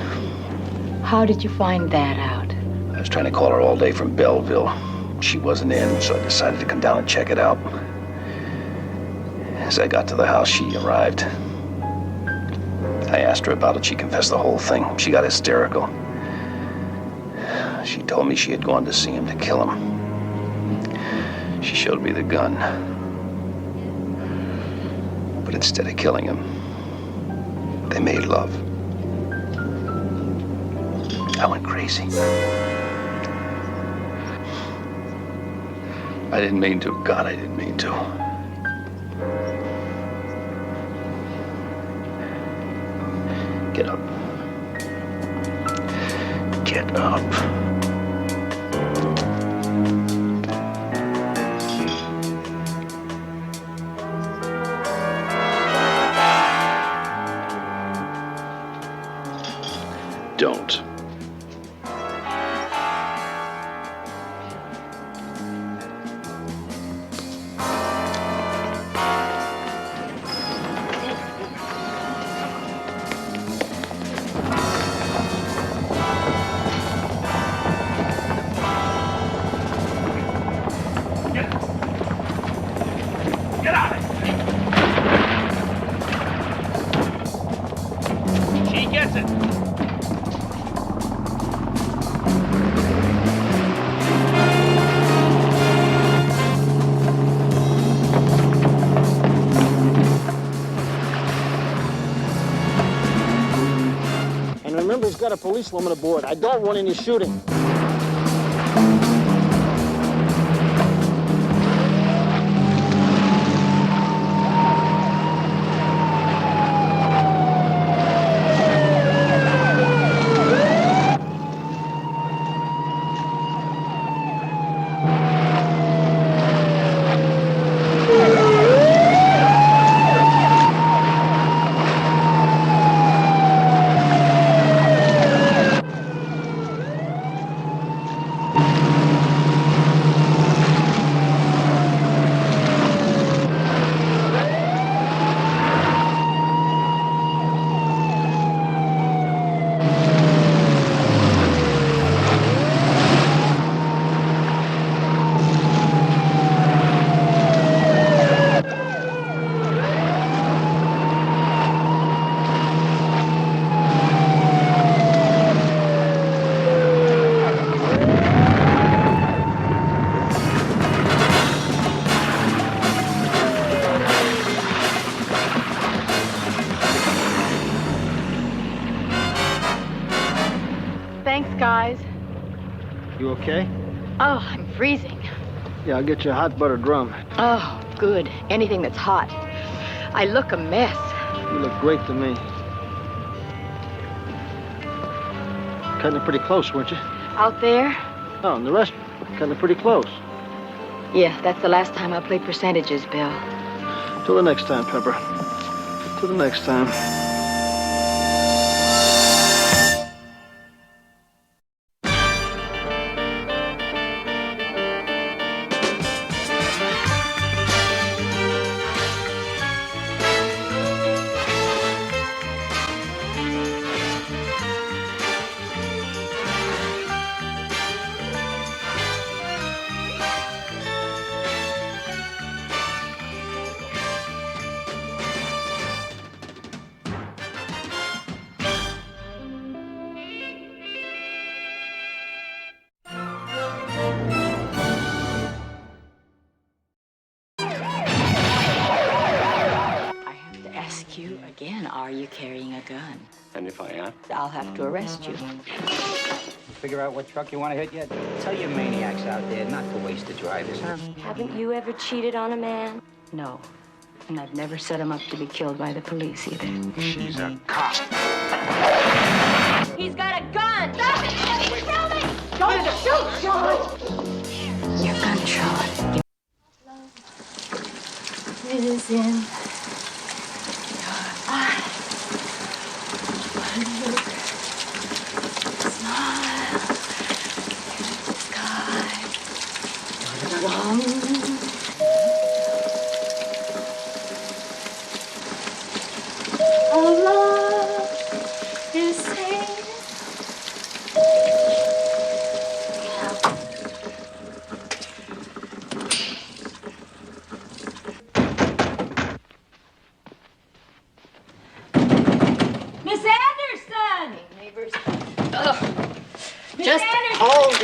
How did you find that out? I was trying to call her all day from Belleville. She wasn't in, so I decided to come down and check it out. As I got to the house, she arrived. I asked her about it. She confessed the whole thing. She got hysterical. She told me she had gone to see him to kill him. She showed me the gun. But instead of killing him, they made love. I went crazy. I didn't mean to. God, I didn't mean to. Get up. Get up. Don't. Get out of here! She gets it! And remember, he's got a policewoman aboard. I don't want any shooting. Thanks, guys. You okay? Oh, I'm freezing. Yeah, I'll get you a hot buttered rum. Oh, good. Anything that's hot. I look a mess. You look great to me. Cutting it pretty close, weren't you? Out there? Oh, in the restaurant. Cutting it pretty close. Yeah, that's the last time I'll play percentages, Bill. Till the next time, Pepper. Till the next time. Ask you again, are you carrying a gun? And if I am? I'll have to arrest you. Figure out what truck you want to hit yet? Tell your maniacs out there not to waste the drivers, huh? Haven't you ever cheated on a man? No. And I've never set him up to be killed by the police either. She's a cop. He's got a gun! Stop it! Kill me! Don't shoot, Sean! Your gun, Sean. Is in your eyes. One look, smile, the sky. One.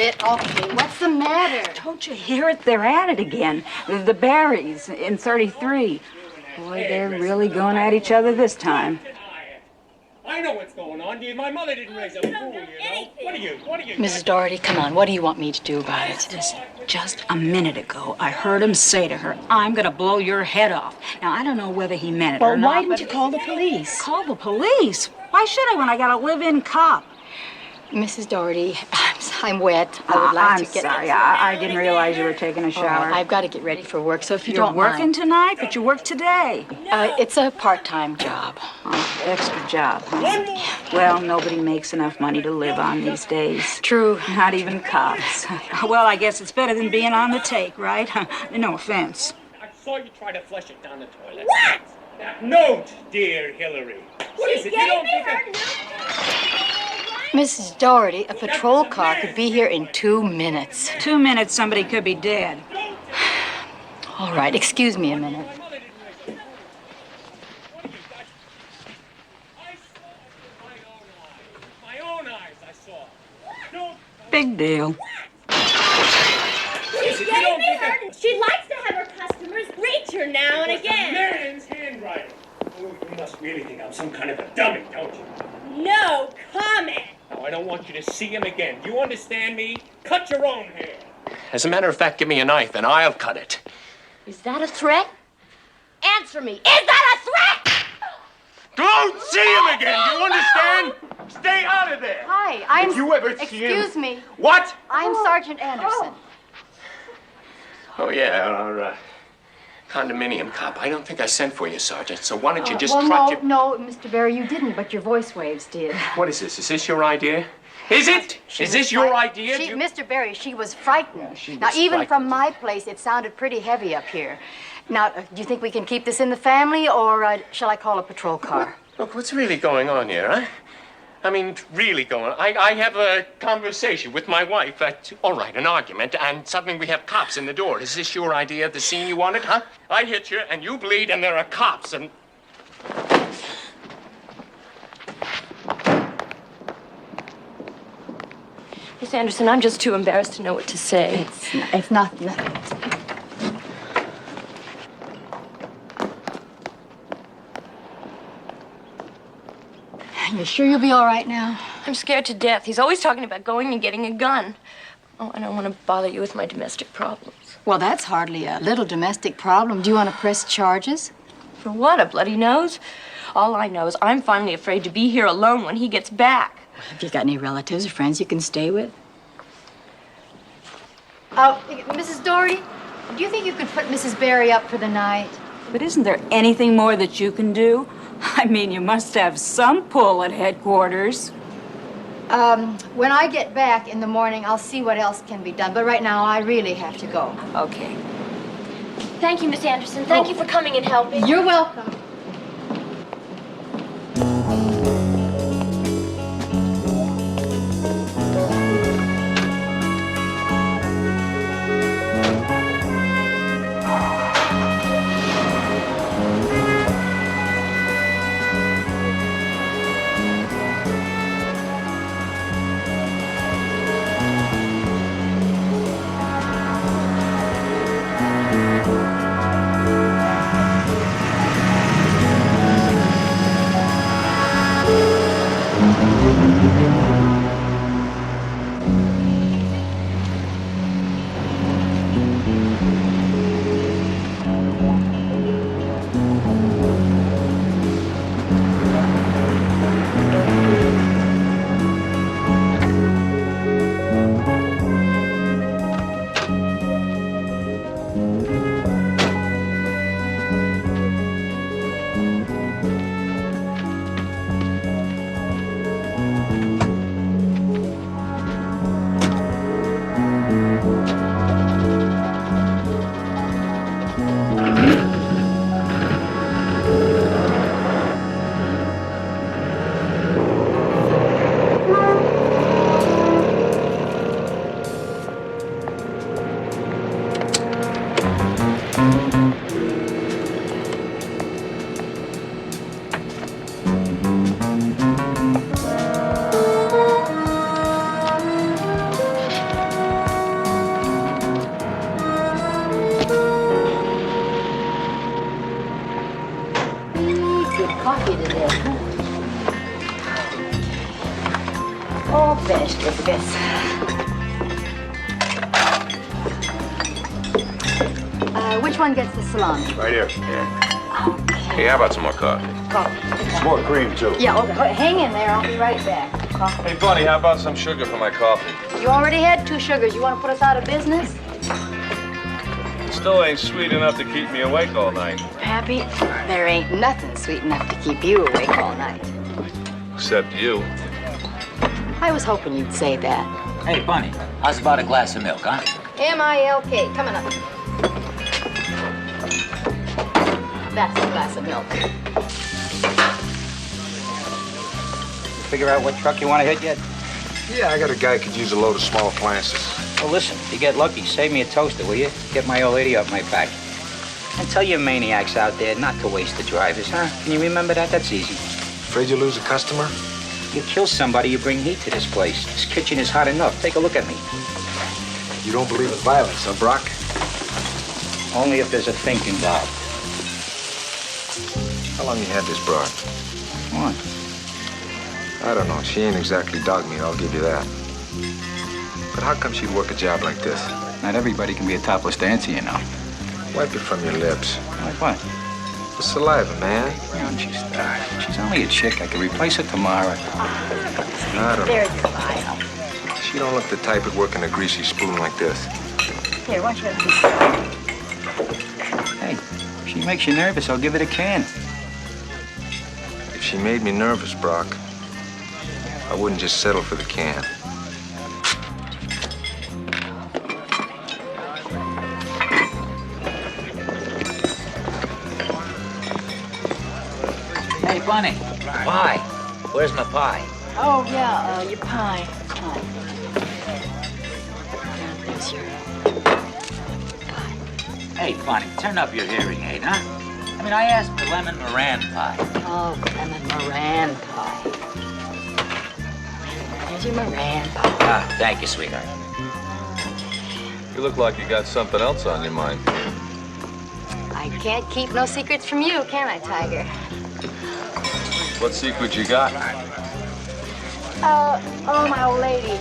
it off me. What's the matter? Don't you hear it? They're at it again. The Barrys in 33. Boy, they're really going at each other this time. I know what's going on. My mother didn't raise a fool, you know. What are you? Mrs. Doherty, come on. What do you want me to do about it? Listen, just a minute ago, I heard him say to her, I'm going to blow your head off. Now, I don't know whether he meant it or not. Well, why didn't you call the police? Call the police? Why should I when I got a live-in cop? Mrs. Doherty, I'm wet. I would like to get... I'm sorry. I didn't realize you were taking a shower. I've got to get ready for work, so if you You're don't working mind... tonight, but you work today. It's a part-time job. Oh, extra job, huh? Well, nobody makes enough money to live on these days. True. Not even cops. Well, I guess it's better than being on the take, right? No offense. I saw you try to flush it down the toilet. What? That note, dear Hillary. What is it? You don't think Mrs. Doherty, a patrol car could be here in 2 minutes. 2 minutes, somebody could be dead. All right, excuse me a minute. my own eyes I saw. Big deal. She's getting me hurt. She likes to have her customers reach her now and again. Marion's handwriting. Oh, you must really think I'm some kind of a dummy, don't you? No comment. Now, I don't want you to see him again. Do you understand me? Cut your own hair. As a matter of fact, give me a knife and I'll cut it. Is that a threat? Answer me. Is that a threat? Don't see him again, do you understand? Stay out of there. Hi, I'm... If you ever see him... Excuse me. What? I'm Sergeant Anderson. Oh, yeah, our condominium cop. I don't think I sent for you, Sergeant, so why don't you just well, trot your... no, Mr. Barry, you didn't, but your voice waves did. What is this? Is this your idea? Is it? Is this your idea? Mr. Barry, she was frightened. Now, was even frightened. from my place, it sounded pretty heavy up here. Now, do you think we can keep this in the family, or shall I call a patrol car? Look, what's really going on here, huh? I mean, really going on. I have a conversation with my wife, all right, an argument, and suddenly we have cops in the door. Is this your idea of the scene you wanted, huh? I hit you, and you bleed, and there are cops, and... Miss Anderson, I'm just too embarrassed to know what to say. It's not... You sure you'll be all right now? I'm scared to death. He's always talking about going and getting a gun. Oh, I don't want to bother you with my domestic problems. Well, that's hardly a little domestic problem. Do you want to press charges? For what, a bloody nose? All I know is I'm finally afraid to be here alone when he gets back. Have you got any relatives or friends you can stay with? Mrs. Doherty, do you think you could put Mrs. Barry up for the night? But isn't there anything more that you can do? I mean, you must have some pull at headquarters. When I get back in the morning, I'll see what else can be done. But right now, I really have to go. Okay. Thank you, Miss Anderson. Thank you for coming and helping. You're welcome. this. Which one gets the salami? Right here. Hey, how about some more coffee? Coffee. Some more cream, too. Yeah, okay. Hang in there. I'll be right back. Coffee. Hey, Bunny, how about some sugar for my coffee? You already had 2 sugars. You want to put us out of business? It still ain't sweet enough to keep me awake all night. Pappy, there ain't nothing sweet enough to keep you awake all night. Except you. I was hoping you'd say that. Hey, Bunny, how's about a glass of milk, huh? M-I-L-K. Coming up. That's a glass of milk. Figure out what truck you want to hit yet? Yeah, I got a guy who could use a load of small appliances. Well, listen, if you get lucky, save me a toaster, will you? Get my old lady off my back. And tell your maniacs out there not to waste the drivers, huh? Can you remember that? That's easy. Afraid you lose a customer? You kill somebody, you bring heat to this place. This kitchen is hot enough. Take a look at me. You don't believe in violence, huh, Brock? Only if there's a think involved. How long you had this broad? What? I don't know. She ain't exactly dog meat, I'll give you that. But how come she'd work a job like this? Not everybody can be a topless dancer, you know. Wipe it from your lips. Like what? The saliva, man. She's only a chick. I could replace her tomorrow. I don't There's know. your file. She don't look the type that'd work in a greasy spoon like this. Here, why don't you have this? Hey, if she makes you nervous, I'll give it a can. If she made me nervous, Brock, I wouldn't just settle for the can. Hey, Bunny. Pie. Where's my pie? Oh, yeah, your pie. Pie. There's your Hey, Bunny, turn up your hearing aid, huh? I mean, I asked for lemon meringue pie. Oh, lemon meringue pie. There's your meringue pie. Ah, thank you, sweetheart. You look like you got something else on your mind. I can't keep no secrets from you, can I, Tiger? What secret you got? Oh, my old lady.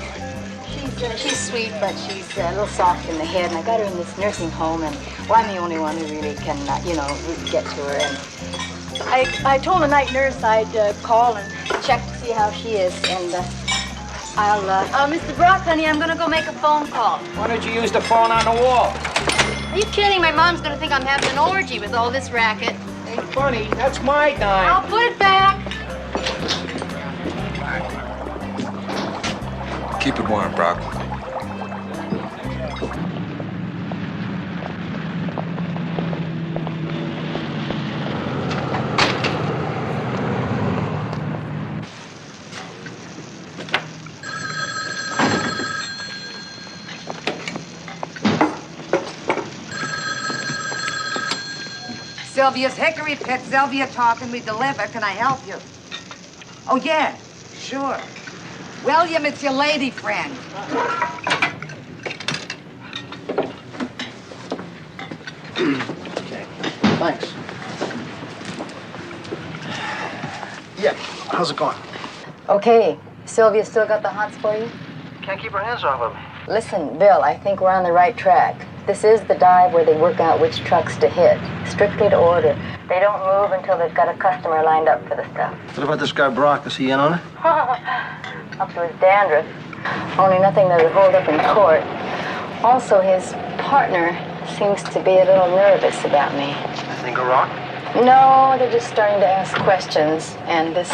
She's sweet, but she's a little soft in the head, and I got her in this nursing home, and well, I'm the only one who really can, get to her. And I told the night nurse I'd call and check to see how she is, and Mr. Brock, honey, I'm gonna go make a phone call. Why don't you use the phone on the wall? Are you kidding? My mom's gonna think I'm having an orgy with all this racket. Hey, Bunny, that's my dime. I'll put it back. Keep it warm, Brock. Sylvia's Hickory Pit. Sylvia talking. We deliver. Can I help you? Oh, yeah. Sure. William, it's your lady friend. Okay. Thanks. Yeah. How's it going? Okay. Sylvia still got the hots for you? Can't keep her hands off of me. Listen, Bill, I think we're on the right track. This is the dive where they work out which trucks to hit, strictly to order. They don't move until they've got a customer lined up for the stuff. What about this guy Brock? Is he in on it? Up to his dandruff. Only nothing that would hold up in court. Also, his partner seems to be a little nervous about me. Think of Rock? No, they're just starting to ask questions. And this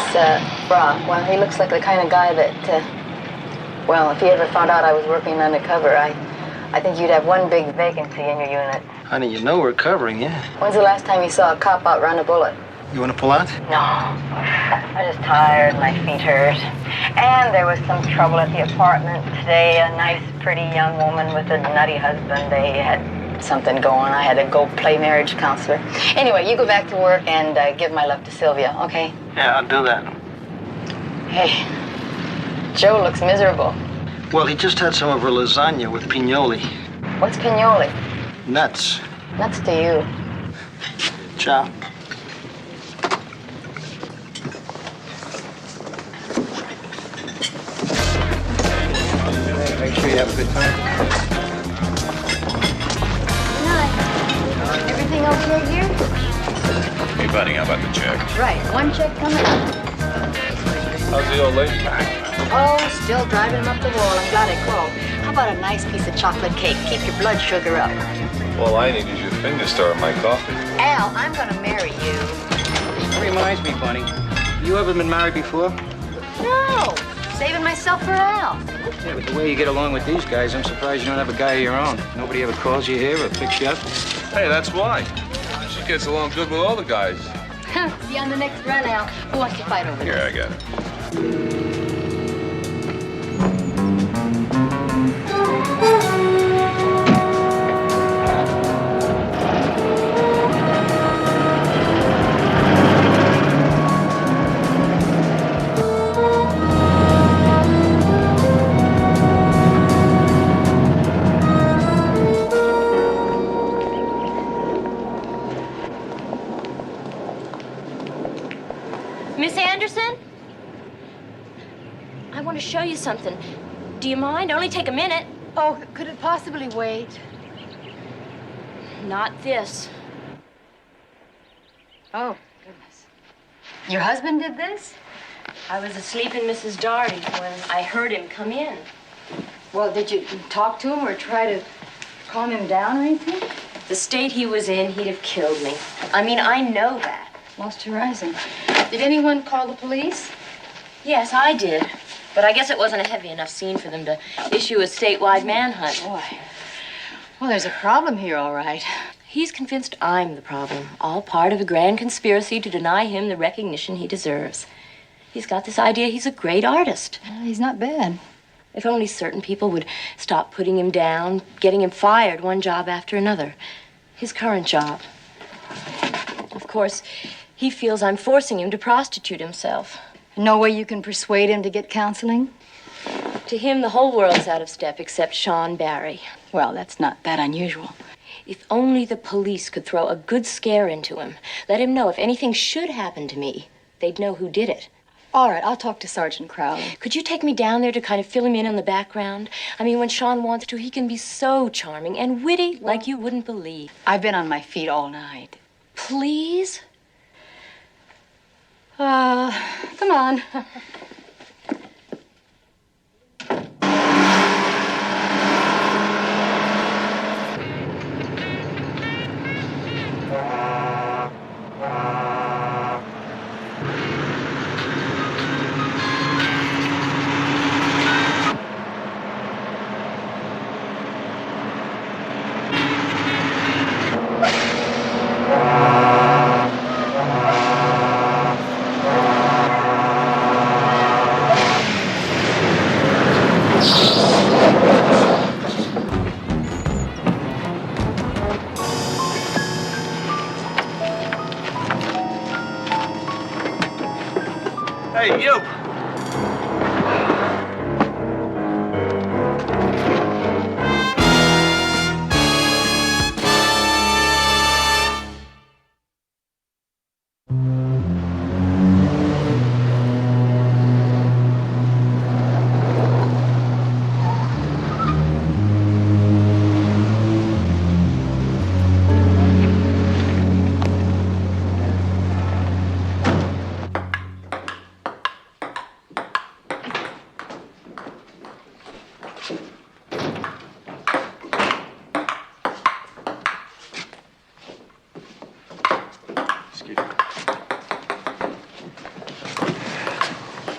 Brock, well, he looks like the kind of guy that, well, if he ever found out I was working undercover, I think you'd have one big vacancy in your unit. Honey, you know we're covering you. When's the last time you saw a cop outrun a bullet? You want to pull out? No. I'm just tired, my feet hurt. And there was some trouble at the apartment today. A nice, pretty young woman with a nutty husband. They had something going. I had to go play marriage counselor. Anyway, you go back to work and give my love to Sylvia, okay? Yeah, I'll do that. Hey, Joe looks miserable. Well, he just had some of her lasagna with pignoli. What's pignoli? Nuts. Nuts to you. Ciao. you have a good time. Good night. Everything okay here? Hey, buddy, how about the check? Right. One check coming up. How's the old lady? Oh, still driving him up the wall. I'm glad I called. How about a nice piece of chocolate cake? Keep your blood sugar up. Well, I need is your finger star in my coffee. Al, I'm gonna marry you. That reminds me, Bunny. You ever been married before? No. Saving myself for Al. Yeah, but the way you get along with these guys, I'm surprised you don't have a guy of your own. Nobody ever calls you here or picks you up. Hey, that's why. She gets along good with all the guys. See you on the next run, Al. Who wants to fight over Here, this? I got it. Miss Anderson? I want to show you something. Do you mind? Only take a minute. Oh, could it possibly wait? Not this. Oh, goodness. Your husband did this? I was asleep in Mrs. Doherty when I heard him come in. Well, did you talk to him or try to calm him down or anything? The state he was in, he'd have killed me. I mean, I know that. Lost horizon. Did anyone call the police? Yes, I did. But I guess it wasn't a heavy enough scene for them to issue a statewide manhunt. Boy. Well, there's a problem here, all right. He's convinced I'm the problem, all part of a grand conspiracy to deny him the recognition he deserves. He's got this idea he's a great artist. He's not bad. If only certain people would stop putting him down, getting him fired one job after another. His current job. Of course, he feels I'm forcing him to prostitute himself. No way you can persuade him to get counseling? To him, the whole world's out of step except Sean Barry. Well, that's not that unusual. If only the police could throw a good scare into him, let him know if anything should happen to me, they'd know who did it. All right, I'll talk to Sergeant Crowley. Could you take me down there to kind of fill him in on the background? I mean, when Sean wants to, he can be so charming and witty like you wouldn't believe. I've been on my feet all night. Please? Come on. Hey, you!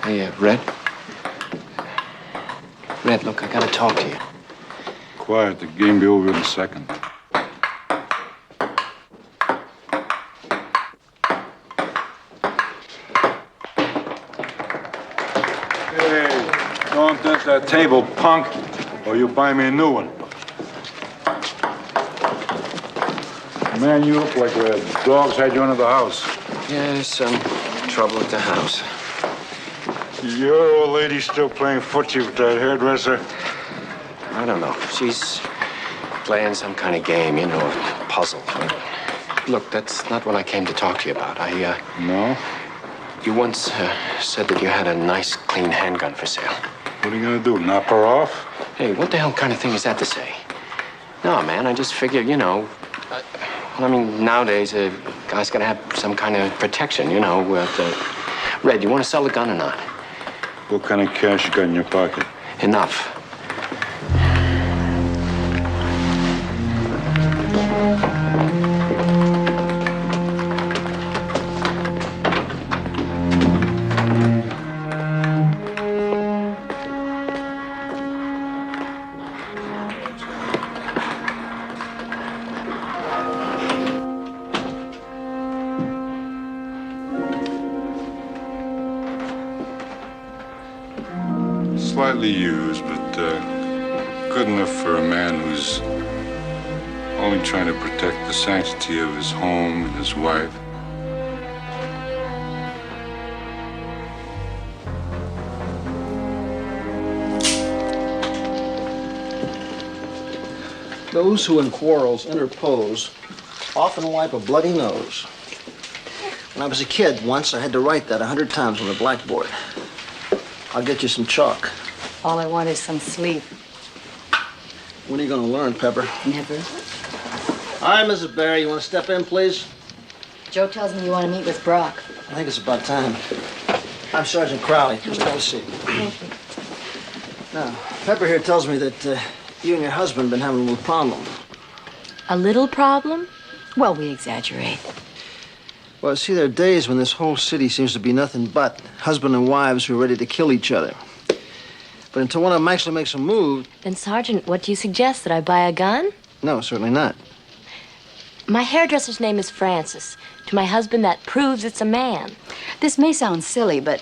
Hey, Red? Red, look, I gotta talk to you. Quiet, the game be over in a second. Hey, don't touch that table, punk, or you buy me a new one. Man, you look like the dogs had you under the house. Yeah, some trouble at the house. Your old lady still playing footsie with that hairdresser? I don't know. She's playing some kind of game, you know, a puzzle. Look, that's not what I came to talk to you about. No? You once said that you had a nice, clean handgun for sale. What are you gonna do, knock her off? Hey, what the hell kind of thing is that to say? No, man, I just figure, well, I mean, nowadays, a guy's got to have some kind of protection, Red, you want to sell the gun or not? What kind of cash you got in your pocket? Enough. Slightly used, but good enough for a man who's only trying to protect the sanctity of his home and his wife. Those who in quarrels interpose often wipe a bloody nose. When I was a kid, once I had to write that 100 times on the blackboard. I'll get you some chalk. All I want is some sleep. When are you going to learn, Pepper? Never. Hi, Mrs. Barry. You want to step in, please? Joe tells me you want to meet with Brock. I think it's about time. I'm Sergeant Crowley. Just have a seat. Thank you. Now, Pepper here tells me that you and your husband have been having a little problem. A little problem? Well, we exaggerate. Well, see, there are days when this whole city seems to be nothing but husband and wives who are ready to kill each other. But until one of them actually makes a move... Then, Sergeant, what do you suggest? That I buy a gun? No, certainly not. My hairdresser's name is Francis. To my husband, that proves it's a man. This may sound silly, but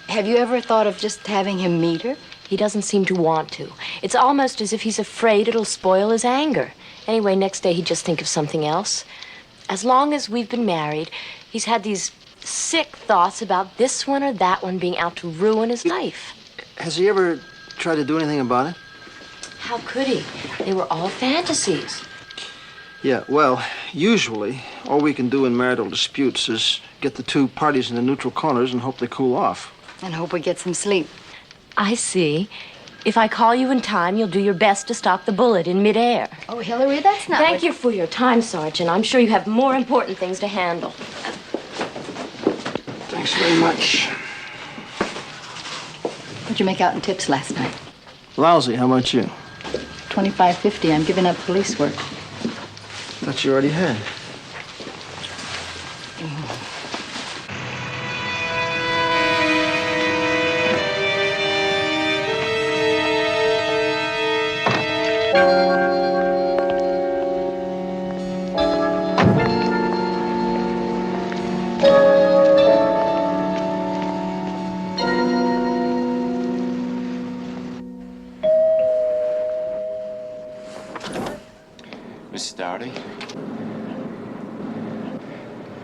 have you ever thought of just having him meet her? He doesn't seem to want to. It's almost as if he's afraid it'll spoil his anger. Anyway, next day he'd just think of something else. As long as we've been married, he's had these sick thoughts about this one or that one being out to ruin his life. Has he ever tried to do anything about it? How could he? They were all fantasies. Yeah, well, usually, all we can do in marital disputes is get the two parties in the neutral corners and hope they cool off. And hope we get some sleep. I see. If I call you in time, you'll do your best to stop the bullet in midair. Oh, Hillary, that's not... Thank you for your time, Sergeant. I'm sure you have more important things to handle. Thanks very much. What'd you make out in tips last night? Lousy. How about you? $25.50. I'm giving up police work. Thought you already had. Miss Dougherty?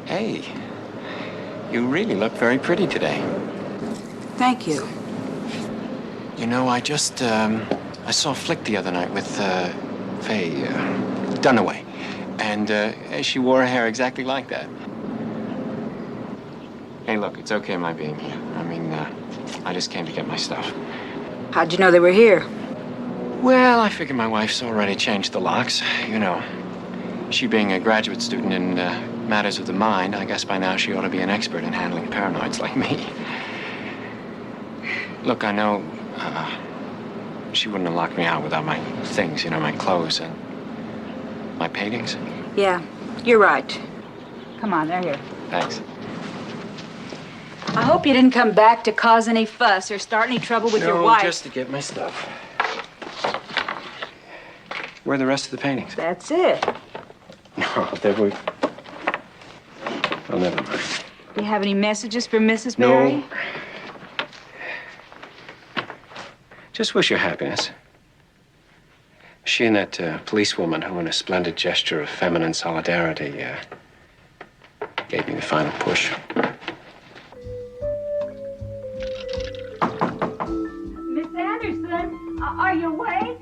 Hey, you really look very pretty today. Thank you. You know, I just, I saw a flick the other night with, Faye, Dunaway. And, she wore her hair exactly like that. Hey, look, it's okay my being here. I mean, I just came to get my stuff. How'd you know they were here? Well, I figured my wife's already changed the locks. You know, she being a graduate student in matters of the mind, I guess by now she ought to be an expert in handling paranoids like me. Look, I know she wouldn't have locked me out without my things, you know, my clothes and my paintings. Yeah, you're right. Come on, they're here. Thanks. I hope you didn't come back to cause any fuss or start any trouble with your wife. No, just to get my stuff. Where are the rest of the paintings? That's it. No, there we... Oh, never mind. Do you have any messages for Mrs. Barry? No. Just wish her happiness. She and that policewoman who, in a splendid gesture of feminine solidarity, gave me the final push. Miss Anderson, are you awake?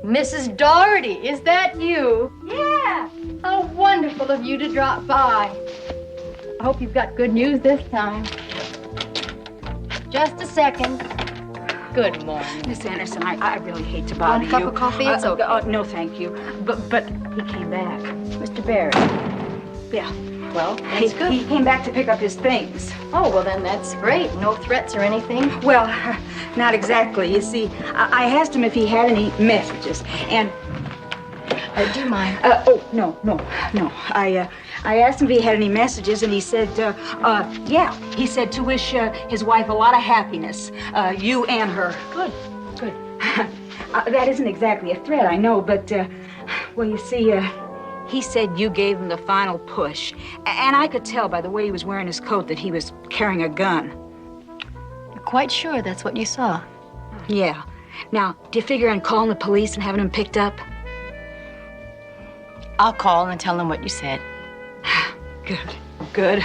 Mrs. Dougherty, is that you? Yeah. How wonderful of you to drop by. I hope you've got good news this time. Just a second. Good morning. Miss Anderson, I really hate to bother you. Want a cup of coffee? It's okay. No, thank you. But he came back. Mr. Barry. Yeah. Well, that's good. He came back to pick up his things. Oh, well, then that's great. No threats or anything? Well, not exactly. You see, I asked him if he had any messages, and... do you mind? No. I asked him if he had any messages, and he said, yeah. He said to wish his wife a lot of happiness, you and her. Good. That isn't exactly a threat, I know, but, well, you see, he said you gave him the final push. And I could tell by the way he was wearing his coat that he was carrying a gun. You're quite sure that's what you saw? Yeah. Now, do you figure on calling the police and having him picked up? I'll call and tell them what you said. Good.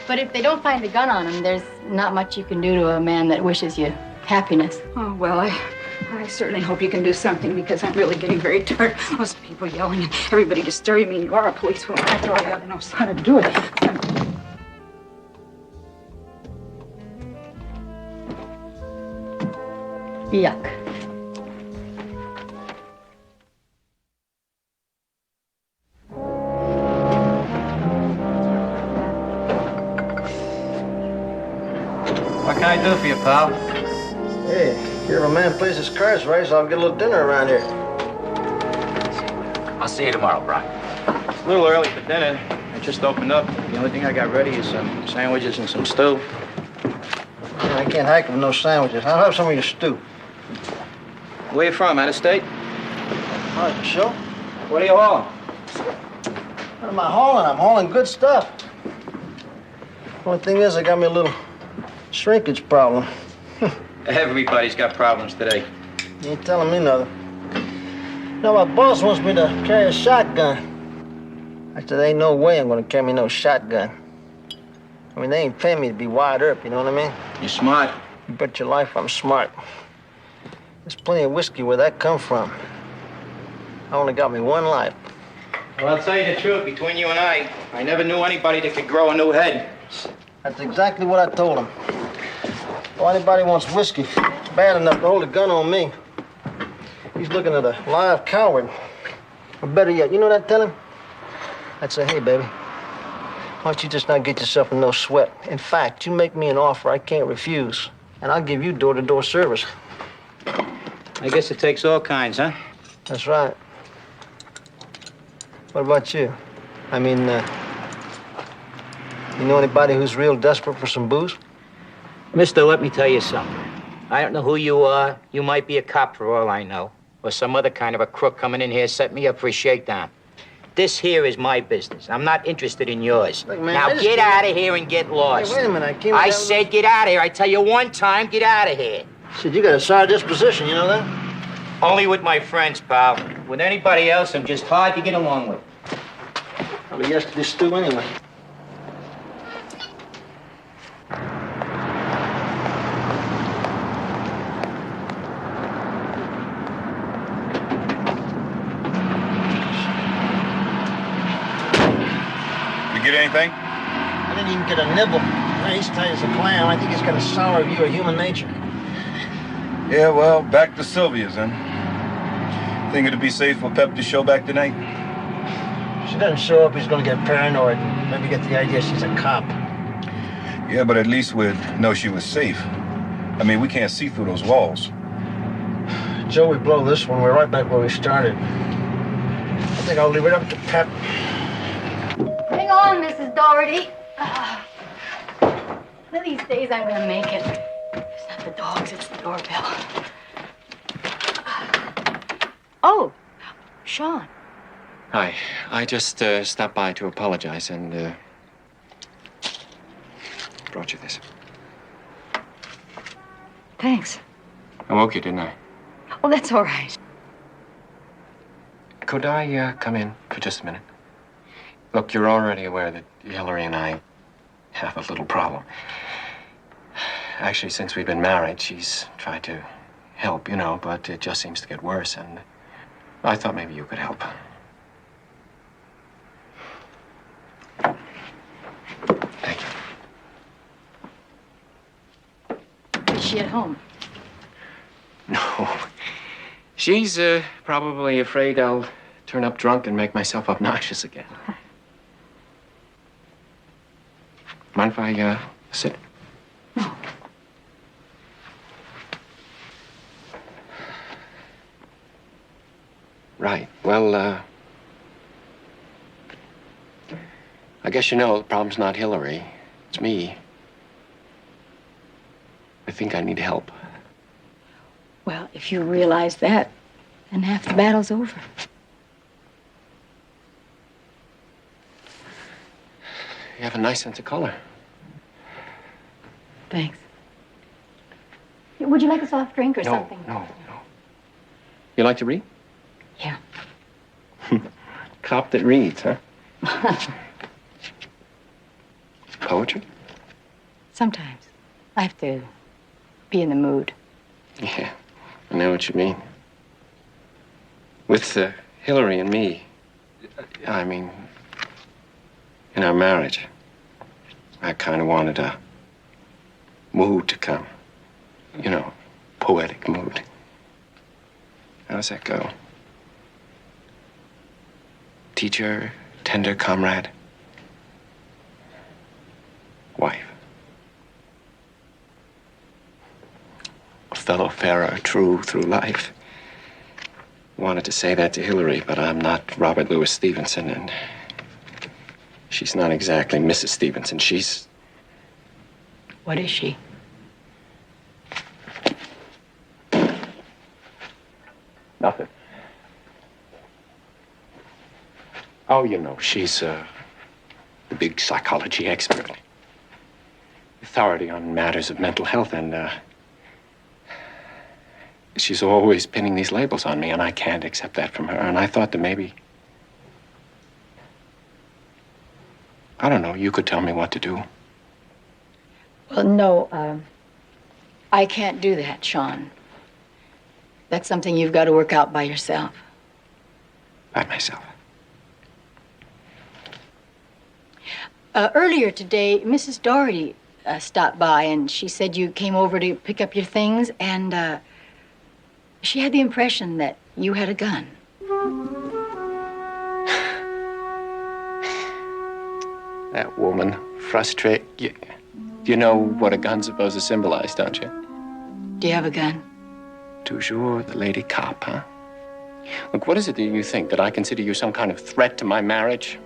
But if they don't find a gun on him, there's not much you can do to a man that wishes you happiness. Oh, well, I certainly hope you can do something, because I'm really getting very tired. Those people yelling and everybody disturbing me. You are a policewoman. After all, you ought to know how to do it. Yuck. What can I do for you, pal? Hey, if a man plays his cards right, so I'll get a little dinner around here. I'll see you tomorrow, Brian. It's a little early for dinner. I just opened up. The only thing I got ready is some sandwiches and some stew. Yeah, I can't hack with no sandwiches. I'll have some of your stew. Where you from? Out of state? All right, sure. What are you hauling? What am I hauling? I'm hauling good stuff. Only thing is, I got me a little shrinkage problem. Everybody's got problems today. You ain't telling me nothing. Now, my boss wants me to carry a shotgun. I said, there ain't no way I'm gonna carry no shotgun. I mean, they ain't paying me to be wired up, you know what I mean? You're smart. You bet your life I'm smart. There's plenty of whiskey where that come from. I only got me one life. Well, I'll tell you the truth, between you and I never knew anybody that could grow a new head. That's exactly what I told him. If anybody wants whiskey, it's bad enough to hold a gun on me. He's looking at a live coward. Or better yet, you know what I'd tell him? I'd say, hey, baby, why don't you just not get yourself in no sweat? In fact, you make me an offer I can't refuse, and I'll give you door-to-door service. I guess it takes all kinds, huh? That's right. What about you? I mean, you know anybody who's real desperate for some booze? Mister, let me tell you something. I don't know who you are. You might be a cop for all I know. Or some other kind of a crook coming in here set me up for a shakedown. This here is my business. I'm not interested in yours. Look, man, now get out of here and get lost. Hey, wait a minute. I said get out of here. I tell you one time, get out of here. Said you got a sour disposition, you know that? Only with my friends, pal. With anybody else, I'm just hard to get along with. Probably yesterday's stew anyway. Get anything? I didn't even get a nibble. He's tight as a clam. I think he's got a sour view of human nature. Yeah, well, back to Sylvia's then. Think it'd be safe for Pep to show back tonight? If she doesn't show up, he's gonna get paranoid and maybe get the idea she's a cop. Yeah, but at least we'd know she was safe. I mean, we can't see through those walls. Joe, we blow this one. We're right back where we started. I think I'll leave it up to Pep. Hang on, Mrs. Doherty. One of these days I'm gonna make it. It's not the dogs, it's the doorbell. Oh, Sean. Hi. I just stopped by to apologize and brought you this. Thanks. I woke you, didn't I? Oh, that's all right. Could I come in for just a minute? Look, you're already aware that Hillary and I have a little problem. Actually, since we've been married, she's tried to help, you know, but it just seems to get worse, and I thought maybe you could help. Thank you. Is she at home? She's probably afraid I'll turn up drunk and make myself obnoxious again. Mind if I sit? Right. Well, I guess you know the problem's not Hillary. It's me. I think I need help. Well, if you realize that, then half the battle's over. You have a nice sense of color. Thanks. Would you like a soft drink or No, something? no. You like to read? Yeah. Cop that reads, huh? Poetry? Sometimes. I have to be in the mood. Yeah, I know what you mean. With Hillary and me, I mean, in our marriage, I kind of wanted a mood to come. You know, poetic mood. How does that go? Teacher, tender comrade, wife. A fellow farer, true through life. Wanted to say that to Hillary, but I'm not Robert Louis Stevenson, and she's not exactly Mrs. Stevenson. She's... What is she? Nothing. Oh, you know, she's the big psychology expert. Authority on matters of mental health, and she's always pinning these labels on me, and I can't accept that from her. And I thought that maybe, I don't know, you could tell me what to do. Well, no, I can't do that, Sean. That's something you've got to work out by yourself. By myself. Earlier today, Mrs. Doherty stopped by, and she said you came over to pick up your things, and she had the impression that you had a gun. That woman, frustrate. You know what a gun's supposed to symbolize, don't you? Do you have a gun? Toujours the lady cop, huh? Look, what is it that you think? That I consider you some kind of threat to my marriage?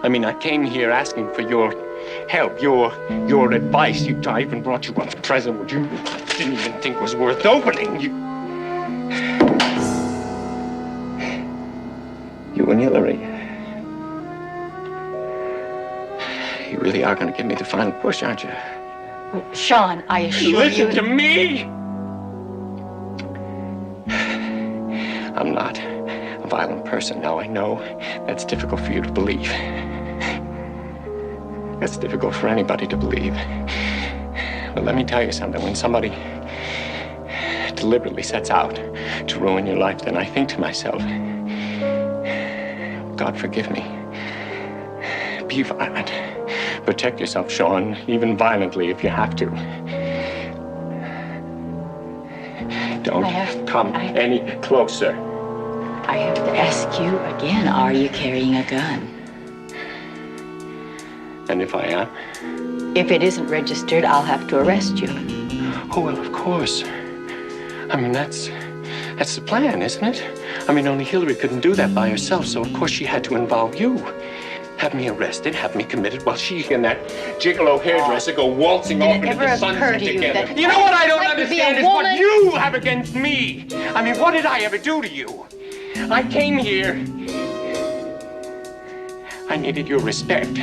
I mean, I came here asking for your help, your advice. I even brought you a present which you didn't even think was worth opening. You and Hillary. You really are going to give me the final push, aren't you? Sean, I assure you... Listen to me! I'm not a violent person. Now, I know that's difficult for you to believe. That's difficult for anybody to believe. But let me tell you something. When somebody deliberately sets out to ruin your life, then I think to myself, God forgive me. Be violent. Protect yourself, Sean, even violently if you have to. Don't come any closer. I have to ask you again, are you carrying a gun? And if I am? If it isn't registered, I'll have to arrest you. Oh, well, of course. I mean, that's the plan, isn't it? I mean, only Hillary couldn't do that by herself, so of course she had to involve you. Have me arrested, have me committed, while she and that gigolo hairdresser go waltzing off into the sunset together. You know what I don't understand is what you have against me. I mean, what did I ever do to you? I came here. I needed your respect.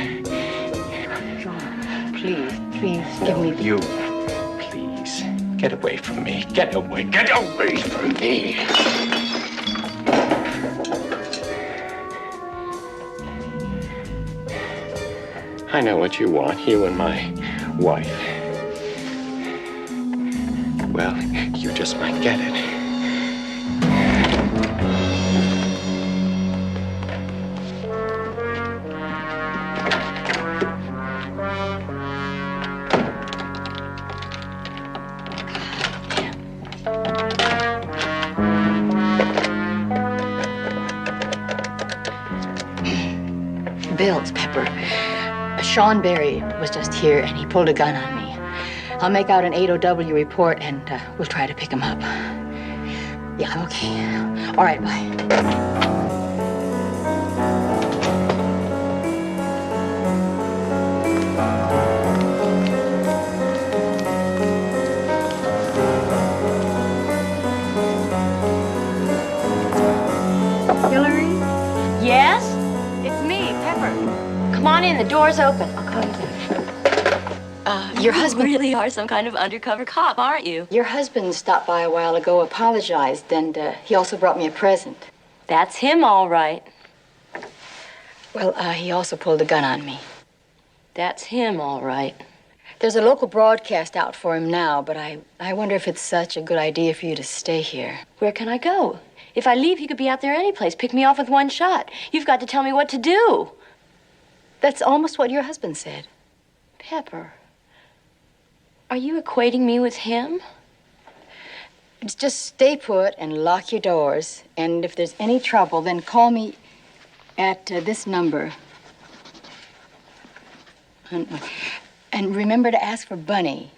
Please give me the... You, please, get away from me. Get away from me. I know what you want, you and my wife. Well, you just might get it. Bills, Pepper. Sean Berry was just here, and he pulled a gun on me. I'll make out an 8OW report, and we'll try to pick him up. Yeah, okay. All right, bye. Hillary? Yes? It's me, Pepper. Come on in, the door's open. I'll call you back. Your husband really are some kind of undercover cop, aren't you? Your husband stopped by a while ago, apologized, and he also brought me a present. That's him, all right. Well, he also pulled a gun on me. That's him, all right. There's a local broadcast out for him now, but I wonder if it's such a good idea for you to stay here. Where can I go? If I leave, he could be out there any place. Pick me off with one shot. You've got to tell me what to do. That's almost what your husband said. Pepper, are you equating me with him? Just stay put and lock your doors. And if there's any trouble, then call me at this number. And remember to ask for Bunny.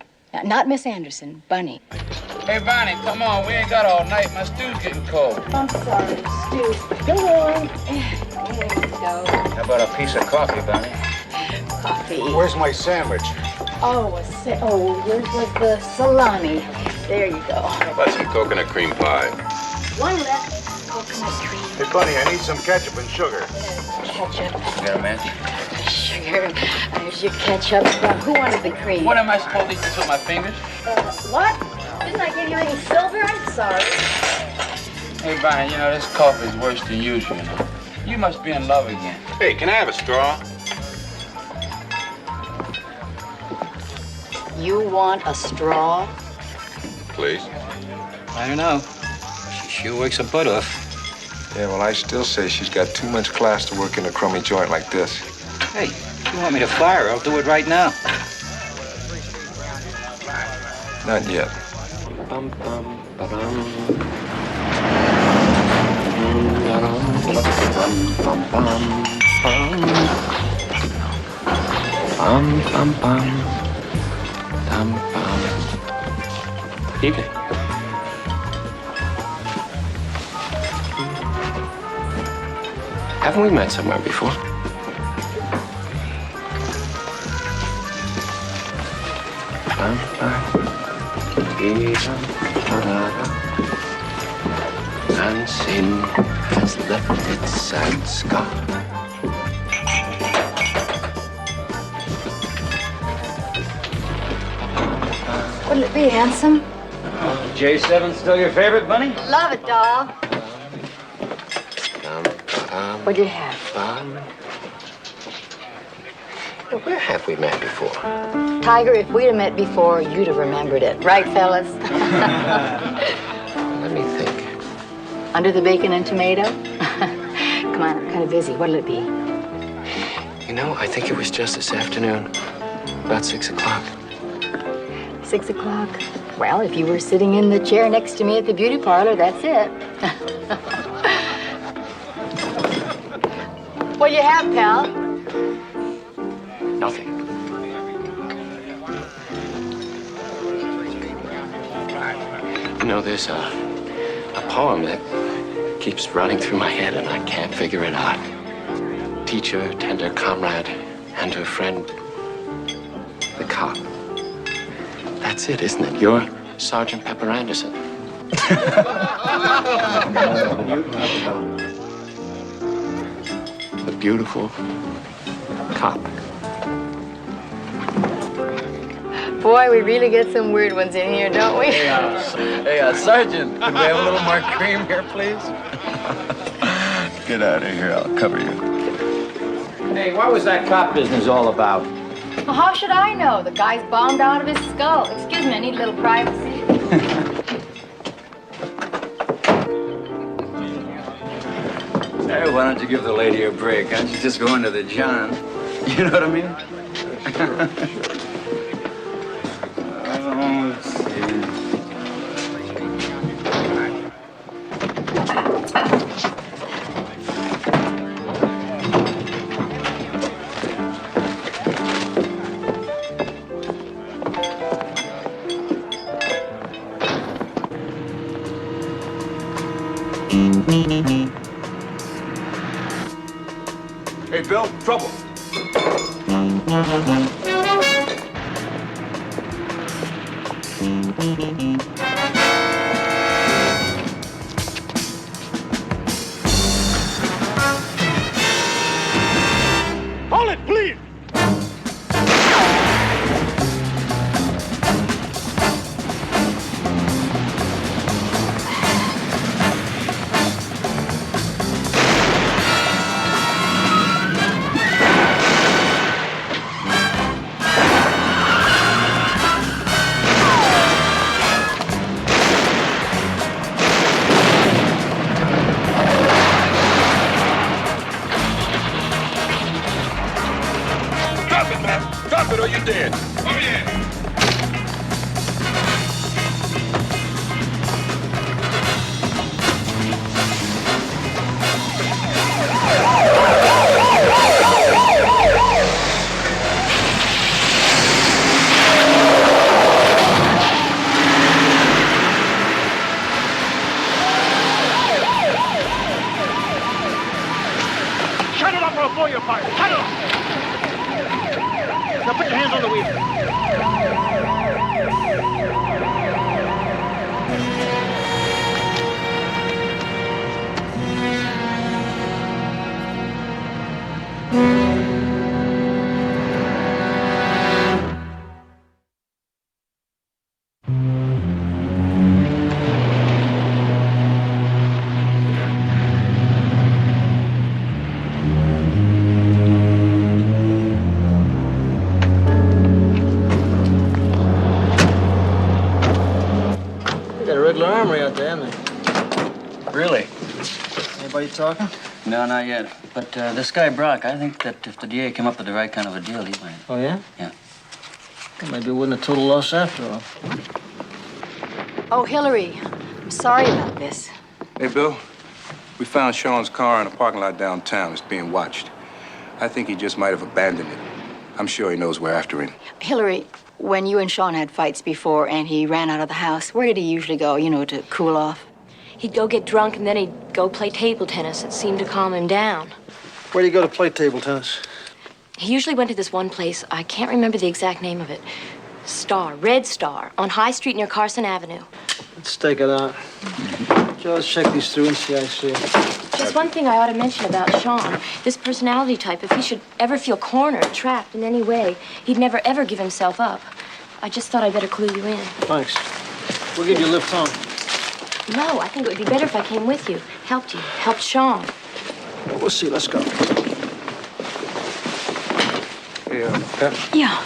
Not Miss Anderson, Bunny. Hey, Bonnie, come on. We ain't got all night. My stew's getting cold. I'm sorry, Stu. Go on. There you go. How about a piece of coffee, Bonnie? Coffee. Where's my sandwich? Yours was the salami. There you go. How about some coconut cream pie? One left. Coconut cream. Hey, Bunny, I need some ketchup and sugar. Ketchup. You got a match? Sugar. There's your ketchup. Who wanted the cream? What am I supposed to do with my fingers? What? Didn't I give you any silver? I'm sorry. Hey, Bonnie, you know, this coffee's worse than usual. You must be in love again. Hey, can I have a straw? You want a straw? Please. I don't know. She sure works her butt off. Yeah, well, I still say she's got too much class to work in a crummy joint like this. Hey, if you want me to fire her, I'll do it right now. Not yet. Bum, bum, ba-dum. Bum, bum, bum, bum. Evening. Haven't we met somewhere before? And sin has left its sad scar. What'll it be, handsome? J7 still your favorite, Bunny? Love it, doll. What'd you have? Where have we met before? Tiger, if we'd have met before, you'd have remembered it. Right, fellas? Let me think. Under the bacon and tomato? Come on, I'm kind of busy. What'll it be? You know, I think it was just this afternoon. About 6 o'clock. 6 o'clock? Well, if you were sitting in the chair next to me at the beauty parlor, that's it. What'd you have, pal? Nothing. You know, there's a poem that keeps running through my head and I can't figure it out. Teacher, tender comrade, and her friend, the cop. That's it, isn't it? You're Sergeant Pepper Anderson. The beautiful cop. Boy, we really get some weird ones in here, don't we? Hey, Sergeant, could we have a little more cream here, please? Get out of here, I'll cover you. Hey, what was that cop business all about? Well, how should I know? The guy's bombed out of his skull. Excuse me, I need a little privacy. Hey, why don't you give the lady a break? Can't you just go into the John? You know what I mean? Oh, let's see. Hey, Bill, trouble. Hold it, please! Drop it, man. Drop it or you're dead. Oh, yeah. Shut it up or I'll blow you apart. Shut it up. Now put your hands on the wheel. They got a regular armory out there, haven't they? Really? Anybody talking? No, not yet. But this guy Brock, I think that if the DA came up with the right kind of a deal, he might. Oh, yeah? Yeah. Well, maybe it wasn't a total loss after all. Oh, Hillary, I'm sorry about this. Hey, Bill, we found Sean's car in a parking lot downtown. It's being watched. I think he just might have abandoned it. I'm sure he knows we're after him. Hillary, when you and Sean had fights before and he ran out of the house, where did he usually go, you know, to cool off? He'd go get drunk and then he'd go play table tennis. It seemed to calm him down. Where do you go to play table tennis? He usually went to this one place. I can't remember the exact name of it. Red Star, on High Street near Carson Avenue. Let's stake it out. Joe, let's check these through and see I see it. Just one thing I ought to mention about Sean. This personality type, if he should ever feel cornered, trapped in any way, he'd never, ever give himself up. I just thought I'd better clue you in. Thanks. We'll give you a lift home. No, I think it would be better if I came with you. Helped Sean. Well, we'll see. Let's go. Hey, Pep? Yeah.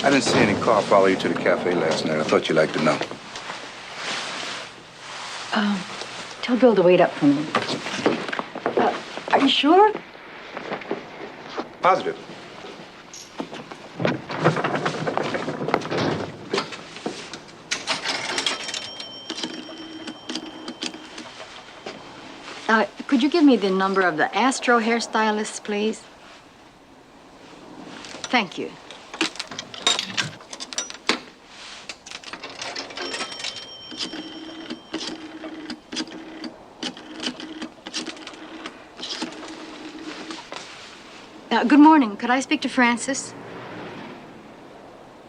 I didn't see any car follow you to the cafe last night. I thought you'd like to know. Tell Bill to wait up for me. Are you sure? Positive. Could you give me the number of the Astro hairstylist, please? Thank you. Good morning. Could I speak to Francis?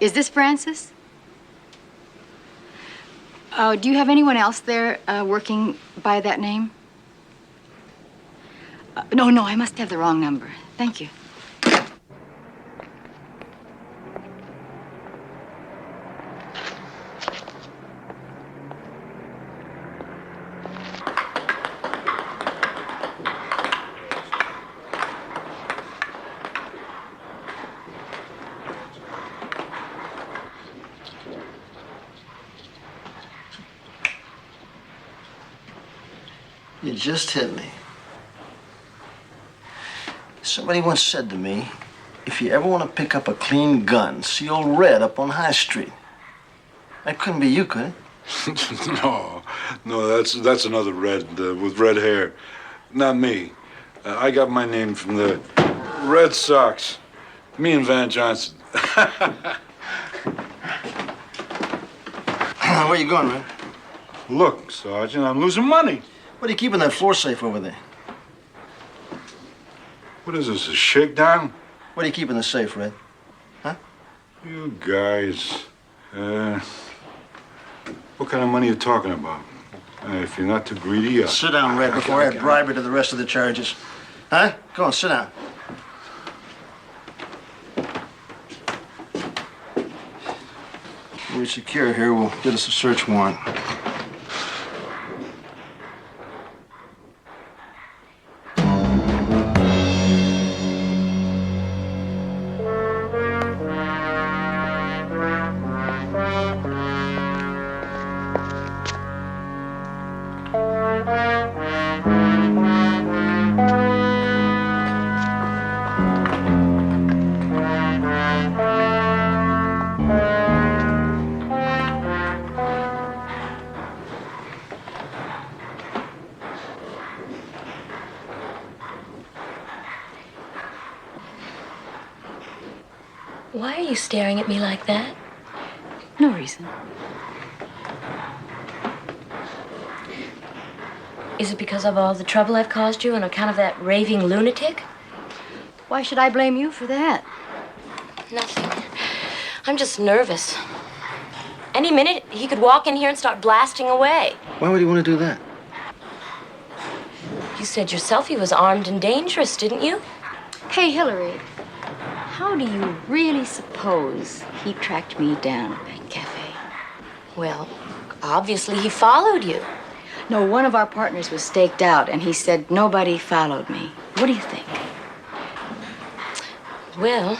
Is this Francis? Do you have anyone else there working by that name? No, I must have the wrong number. Thank you. You just hit me. Somebody once said to me, if you ever want to pick up a clean gun, see old Red up on High Street. That couldn't be you, could it? No, that's another Red with red hair. Not me. I got my name from the Red Sox. Me and Van Johnson. Where you going, Red? Look, Sergeant, I'm losing money. What are you keeping that floor safe over there? What is this, a shakedown? What do you keep in the safe, Red? Huh? You guys, what kind of money are you talking about? If you're not too greedy, Sit down, Red, before I bribe her to the rest of the charges. Huh? Go on, sit down. We're secure here. We'll get us a search warrant. Why are you staring at me like that? No reason. Is it because of all the trouble I've caused you on account of that raving lunatic? Why should I blame you for that? Nothing. I'm just nervous. Any minute, he could walk in here and start blasting away. Why would he want to do that? You said yourself he was armed and dangerous, didn't you? Hey, Hillary, how do you really suppose he tracked me down at that cafe? Well, obviously he followed you. No, one of our partners was staked out, and he said nobody followed me. What do you think? Well,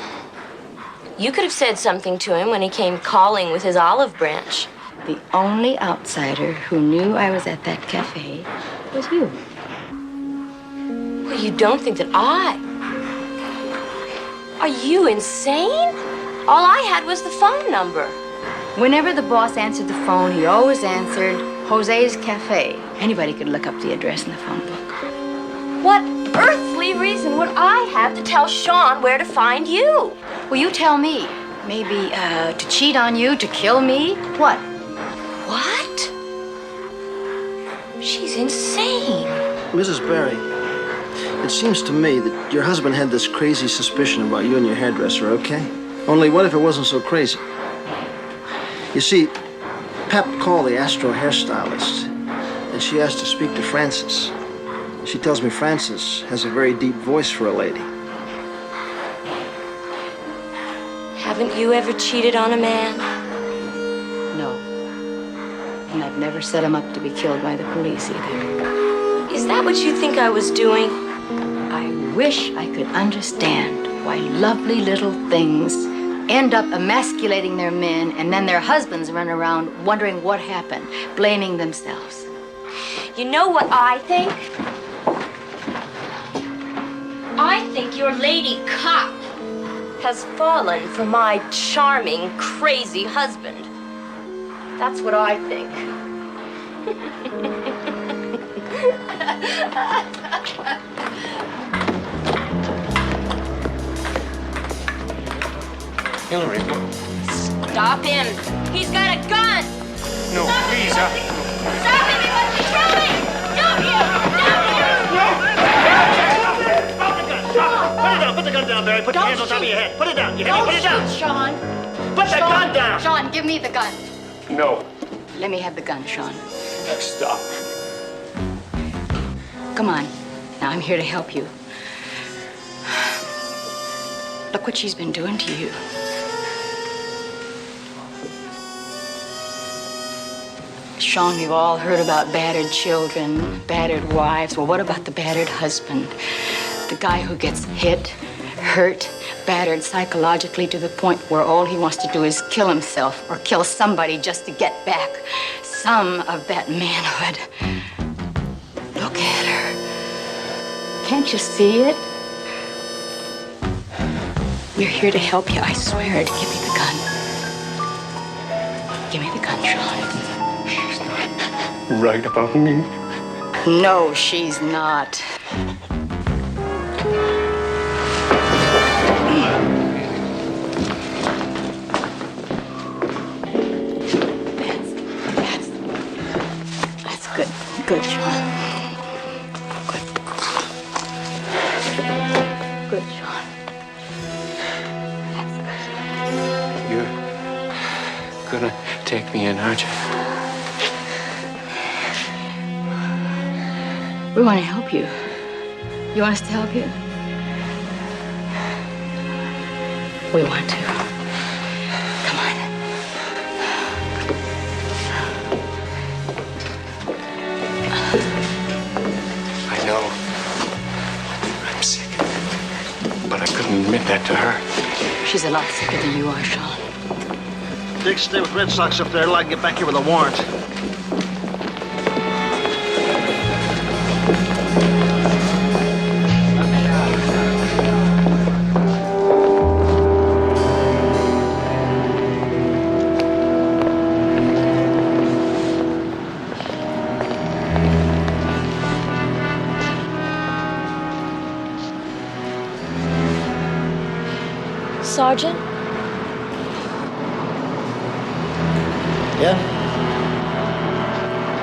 you could have said something to him when he came calling with his olive branch. The only outsider who knew I was at that cafe was you. Well, you don't think that Are you insane? All I had was the phone number. Whenever the boss answered the phone, he always answered Jose's Cafe. Anybody could look up the address in the phone book. What earthly reason would I have to tell Sean where to find you? Well, you tell me. Maybe to cheat on you, to kill me? What? What? She's insane. Mrs. Barry, it seems to me that your husband had this crazy suspicion about you and your hairdresser, okay? Only what if it wasn't so crazy? You see, Pep called the Astro hairstylist, and she asked to speak to Frances. She tells me Frances has a very deep voice for a lady. Haven't you ever cheated on a man? No. And I've never set him up to be killed by the police either. Is that what you think I was doing? I wish I could understand why lovely little things end up emasculating their men, and then their husbands run around wondering what happened, blaming themselves. You know what I think? I think your lady cop has fallen for my charming, crazy husband. That's what I think. Hillary, Stop him! He's got a gun! no, please, Stop him! He must be trying! Stop him! Put the gun down, Barry. Put your hands on top of your head. Put it down. You hear me? Put it down. Sean. Put the gun down. Sean, give me the gun. No. Let me have the gun, Sean. Stop. Come on. Now, I'm here to help you. Look what she's been doing to you. Sean, we've all heard about battered children, battered wives. Well, what about the battered husband? The guy who gets hit, hurt, battered psychologically to the point where all he wants to do is kill himself or kill somebody just to get back some of that manhood. Look at her. Can't you see it? We're here to help you, I swear it. Give me the gun. Give me the gun, Sean. Right about me? No, she's not. That's good. Good, Sean. Good. good, Sean. You're gonna take me in, aren't you? We want to help you. You want us to help you? We want to. Come on. I know I'm sick, but I couldn't admit that to her. She's a lot sicker than you are, Sean. Dick, stay with Red Sox up there till I can get back here with a warrant. Sergeant? Yeah?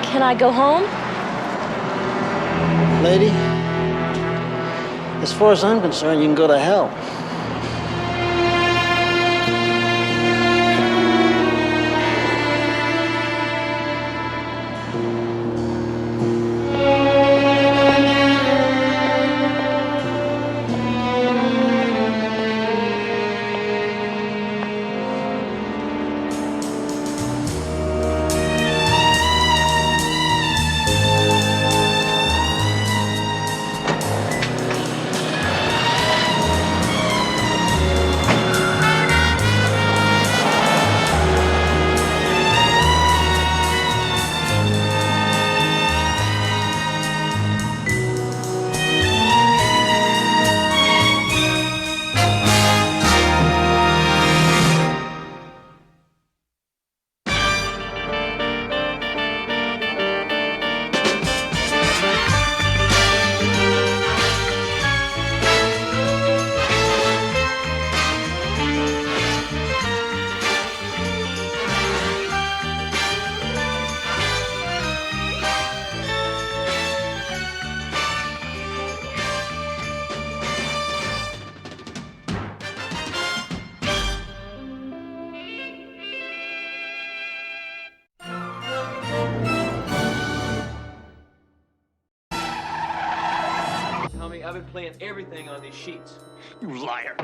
Can I go home? Lady, as far as I'm concerned, you can go to hell. Tommy, I've been playing everything on these sheets. You liar.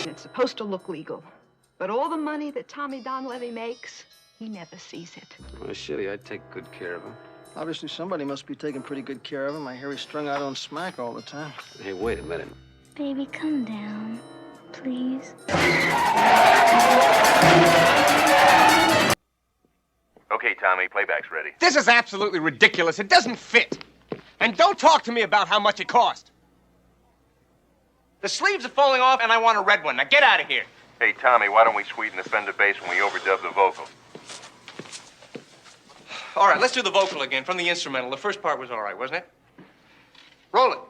It's supposed to look legal, but all the money that Tommy Donlevy makes, he never sees it. Well, Shilly, I'd take good care of him. Obviously, somebody must be taking pretty good care of him. I hear he's strung out on smack all the time. Hey, wait a minute. Baby, come down, please. Okay, Tommy, playback's ready. This is absolutely ridiculous. It doesn't fit. And don't talk to me about how much it cost. The sleeves are falling off, and I want a red one. Now get out of here. Hey, Tommy, why don't we sweeten the Fender bass when we overdub the vocal? All right, let's do the vocal again from the instrumental. The first part was all right, wasn't it? Roll it.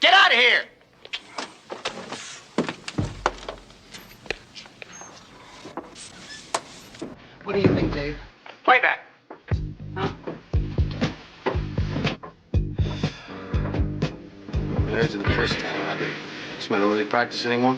Get out of here! What do you think, Dave? Playback. There's the first time. I did. This man don't really practice anymore.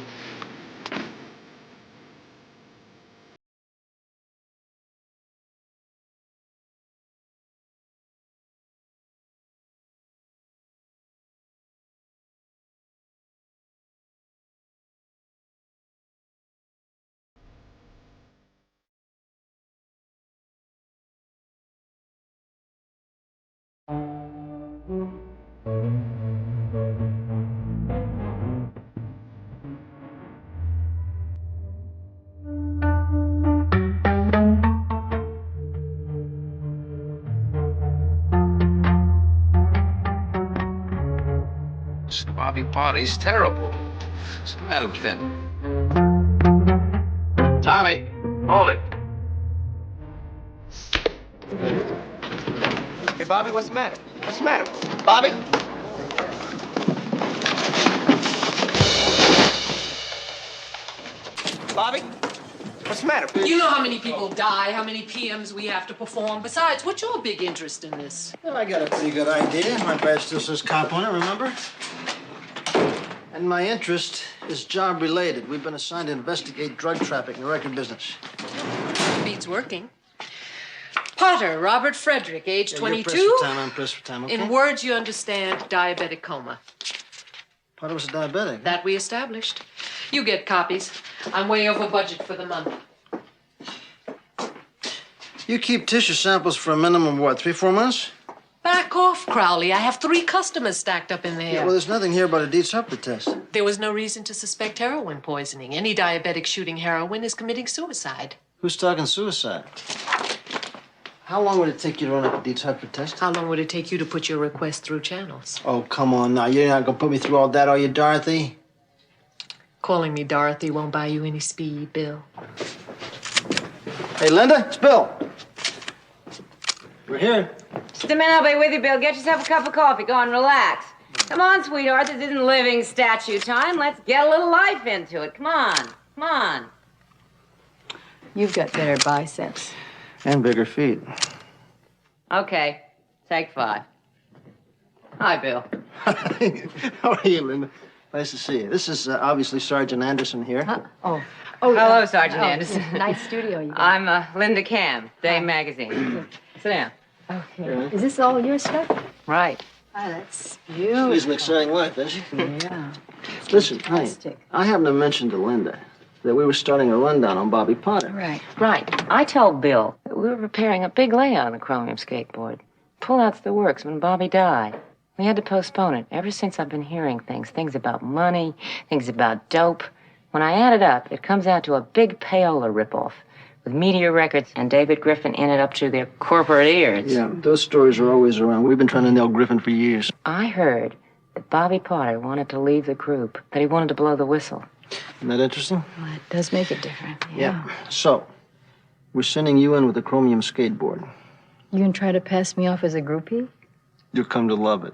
This Bobby Party's terrible. What's the matter with him? Tommy, hold it. Hey, Bobby, what's the matter? What's the matter? Bobby? Bobby? What's the matter? You know how many people die, how many PMs we have to perform. Besides, what's your big interest in this? Well, I got a pretty good idea. My badge still says cop on it, remember? And my interest is job-related. We've been assigned to investigate drug trafficking in the record business. Beats working. Potter, Robert Frederick, age 22. You're pressed for time, I'm pressed for time, okay? In words you understand, diabetic coma. Potter was a diabetic. That we established. You get copies. I'm way over budget for the month. You keep tissue samples for a minimum of what, 3-4 months? Back off, Crowley. I have 3 customers stacked up in there. Yeah, well, there's nothing here about a Dietz Hupper test. There was no reason to suspect heroin poisoning. Any diabetic shooting heroin is committing suicide. Who's talking suicide? How long would it take you to run up a Dietz Hupper test? How long would it take you to put your request through channels? Oh, come on now. You're not gonna put me through all that, are you, Dorothy? Calling me Dorothy won't buy you any speed, Bill. Hey, Linda, it's Bill. We're here. Just a minute, I'll be with you, Bill. Get yourself a cup of coffee. Go on, relax. Come on, sweetheart. This isn't living statue time. Let's get a little life into it. Come on. Come on. You've got better biceps. And bigger feet. Okay. Take 5. Hi, Bill. How are you, Linda? Nice to see you. This is obviously Sergeant Anderson here. Oh, hello, Sergeant Anderson. Nice studio you got. I'm Linda Cam, Dame Magazine. Sit down. Okay. Is this all your stuff? Right. Oh, that's She's beautiful. an exciting life, isn't she? Yeah. Listen, honey, Fantastic. I happened to mention to Linda that we were starting a rundown on Bobby Potter. Right. Right. I told Bill that we were preparing a big layout on the chromium skateboard. Pullouts the works when Bobby died. We had to postpone it. Ever since I've been hearing things about money, things about dope. When I add it up, it comes out to a big payola ripoff with Meteor Records and David Griffin in it up to their corporate ears. Yeah, those stories are always around. We've been trying to nail Griffin for years. I heard that Bobby Potter wanted to leave the group, that he wanted to blow the whistle. Isn't that interesting? Well, it does make it different. Yeah. So, we're sending you in with a chromium skateboard. You can try to pass me off as a groupie? You'll come to love it.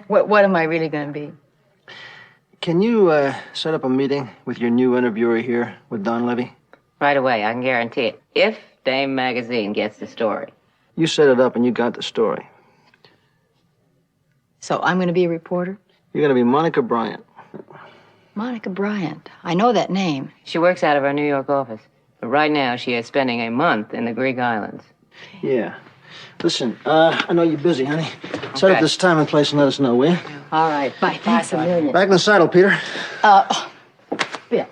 What am I really going to be? Can you set up a meeting with your new interviewer here with Don Levy? Right away, I can guarantee it. If Dame Magazine gets the story. You set it up and you got the story. So I'm going to be a reporter? You're going to be Monica Bryant. Monica Bryant. I know that name. She works out of our New York office. But right now, she is spending a month in the Greek islands. Yeah. Listen, I know you're busy, honey. Set up this time and place and let us know, will you? All right. Bye. Thanks a million. Back in the saddle, Peter. Yeah.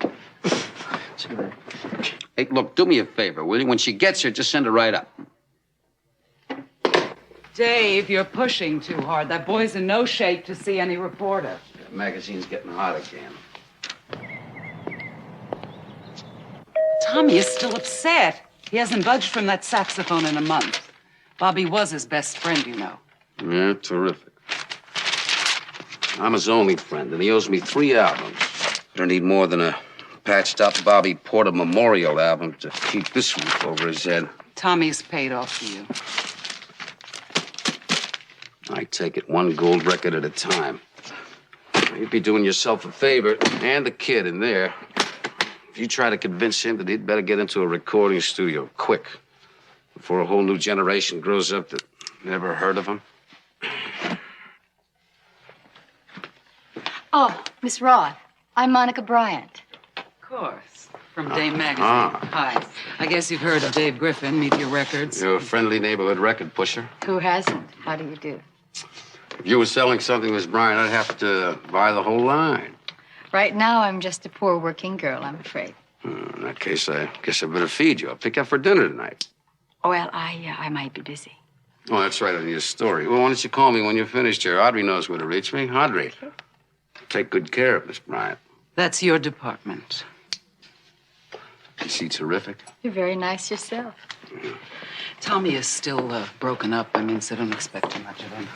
See you later. Hey, look, do me a favor, will you? When she gets here, just send her right up. Dave, you're pushing too hard. That boy's in no shape to see any reporter. The magazine's getting hot again. Tommy is still upset. He hasn't budged from that saxophone in a month. Bobby was his best friend, you know. Yeah, terrific. I'm his only friend, and he owes me 3 albums. I don't need more than a patched-up Bobby Porter memorial album to keep this roof over his head. Tommy's paid off to you. I take it 1 gold record at a time. You'd be doing yourself a favor, and the kid in there, if you try to convince him that he'd better get into a recording studio quick, before a whole new generation grows up that never heard of him. Oh, Miss Roth, I'm Monica Bryant. Of course. From Dame Magazine. Hi. I guess you've heard of Dave Griffin, Meteor Records. You're a friendly neighborhood record pusher. Who hasn't? How do you do? If you were selling something, Miss Bryant, I'd have to buy the whole line. Right now, I'm just a poor working girl, I'm afraid. In that case, I guess I better feed you. I'll pick you up for dinner tonight. Well, I might be busy. Oh, that's right, on your story. Well, why don't you call me when you're finished here? Audrey knows where to reach me. Audrey. Take good care of Miss Bryant. That's your department. Is she terrific? You're very nice yourself. Tommy is still broken up. I mean, so don't expect too much of him.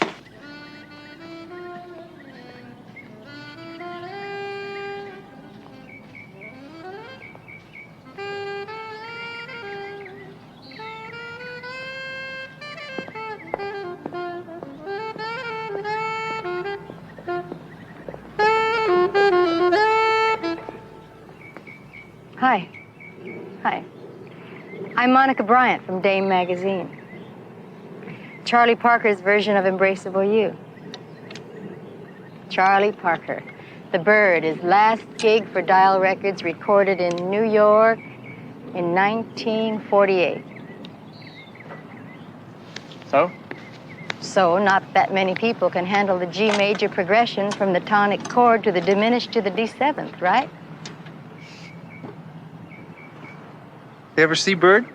Hi. Hi. I'm Monica Bryant from Dame Magazine. Charlie Parker's version of Embraceable You. Charlie Parker. The Bird, his last gig for Dial Records, recorded in New York in 1948. So, not that many people can handle the G major progression from the tonic chord to the diminished to the D7th, right? You ever see Bird?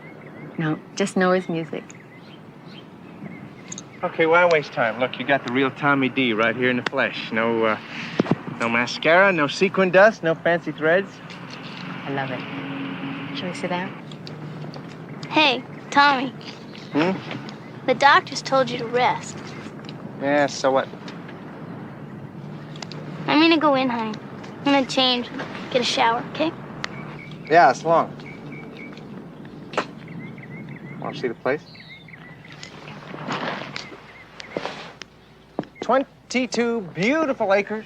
No, just know his music. Okay, why waste time? Look, you got the real Tommy D right here in the flesh. No mascara, no sequin dust, no fancy threads. I love it. Shall we sit down? Hey, Tommy, Hmm? the doctors told you to rest. Yeah, so what? I'm gonna go in, honey. I'm gonna change, get a shower, okay? Yeah, it's long. Want to see the place? 22 beautiful acres,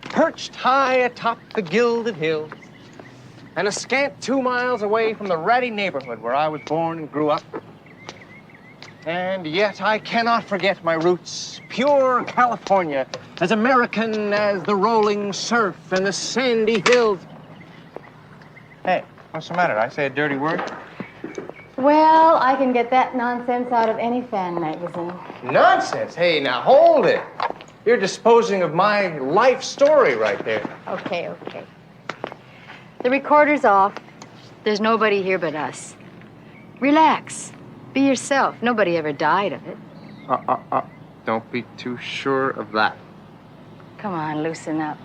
perched high atop the gilded hills, and a scant 2 miles away from the ratty neighborhood where I was born and grew up. And yet I cannot forget my roots, pure California, as American as the rolling surf and the sandy hills. Hey, what's the matter? I say a dirty word? Well, I can get that nonsense out of any fan magazine. Nonsense. Hey, now hold it. You're disposing of my life story right there. Okay. The recorder's off. There's nobody here but us. Relax. Be yourself. Nobody ever died of it. Don't be too sure of that. Come on, loosen up.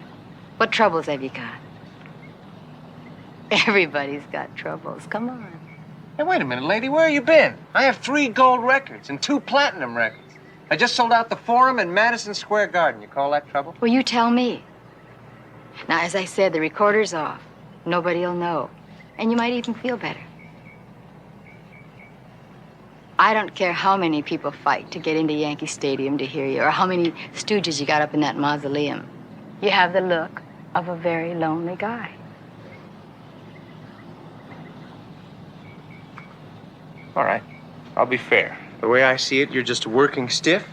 What troubles have you got? Everybody's got troubles. Come on. Hey, wait a minute, lady. Where you been? I have 3 gold records and 2 platinum records. I just sold out the Forum in Madison Square Garden. You call that trouble? Well, you tell me. Now, as I said, the recorder's off. Nobody'll know. And you might even feel better. I don't care how many people fight to get into Yankee Stadium to hear you, or how many stooges you got up in that mausoleum. You have the look of a very lonely guy. All right. I'll be fair. The way I see it, you're just a working stiff,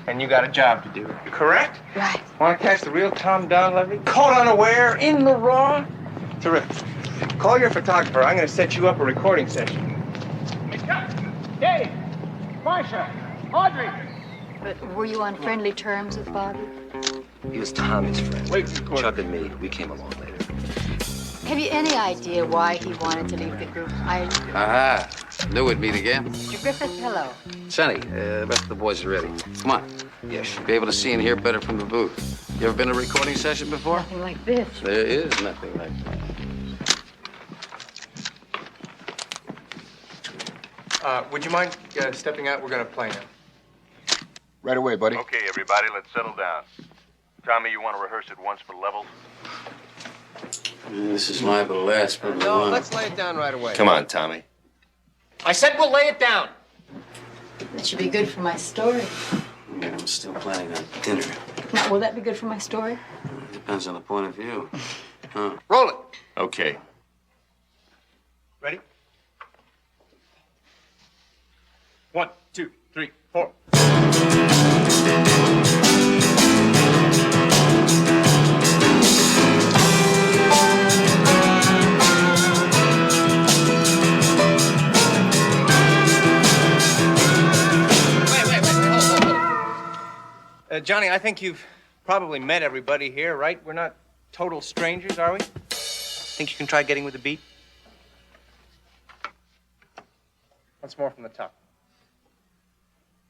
and you got a job to do. Correct? Right. Want to catch the real Tom Donlevy? Caught unaware, in the raw? Terrific. Call your photographer. I'm going to set you up a recording session. Dave, Marcia, Audrey. But were you on friendly terms with Bobby? He was Tommy's friend. Wait, Chuck and me, we came along later. Have you any idea why he wanted to leave the group? Aha. Knew we'd meet again. Mr. Griffith, hello. Sonny, the rest of the boys are ready. Come on. You should be able to see and hear better from the booth. You ever been to a recording session before? Nothing like this. There is nothing like that. Would you mind stepping out? We're going to play now. Right away, buddy. Okay, everybody, let's settle down. Tommy, you want to rehearse it once for levels? This is liable to last for No, let's lay it down right away. Come on, Tommy. I said we'll lay it down. That should be good for my story. Yeah, I'm still planning on dinner. Now, will that be good for my story? Depends on the point of view. Huh. Roll it. Okay. Ready? 1, 2, 3, 4. Johnny, I think you've probably met everybody here, right? We're not total strangers, are we? Think you can try getting with the beat? Once more from the top.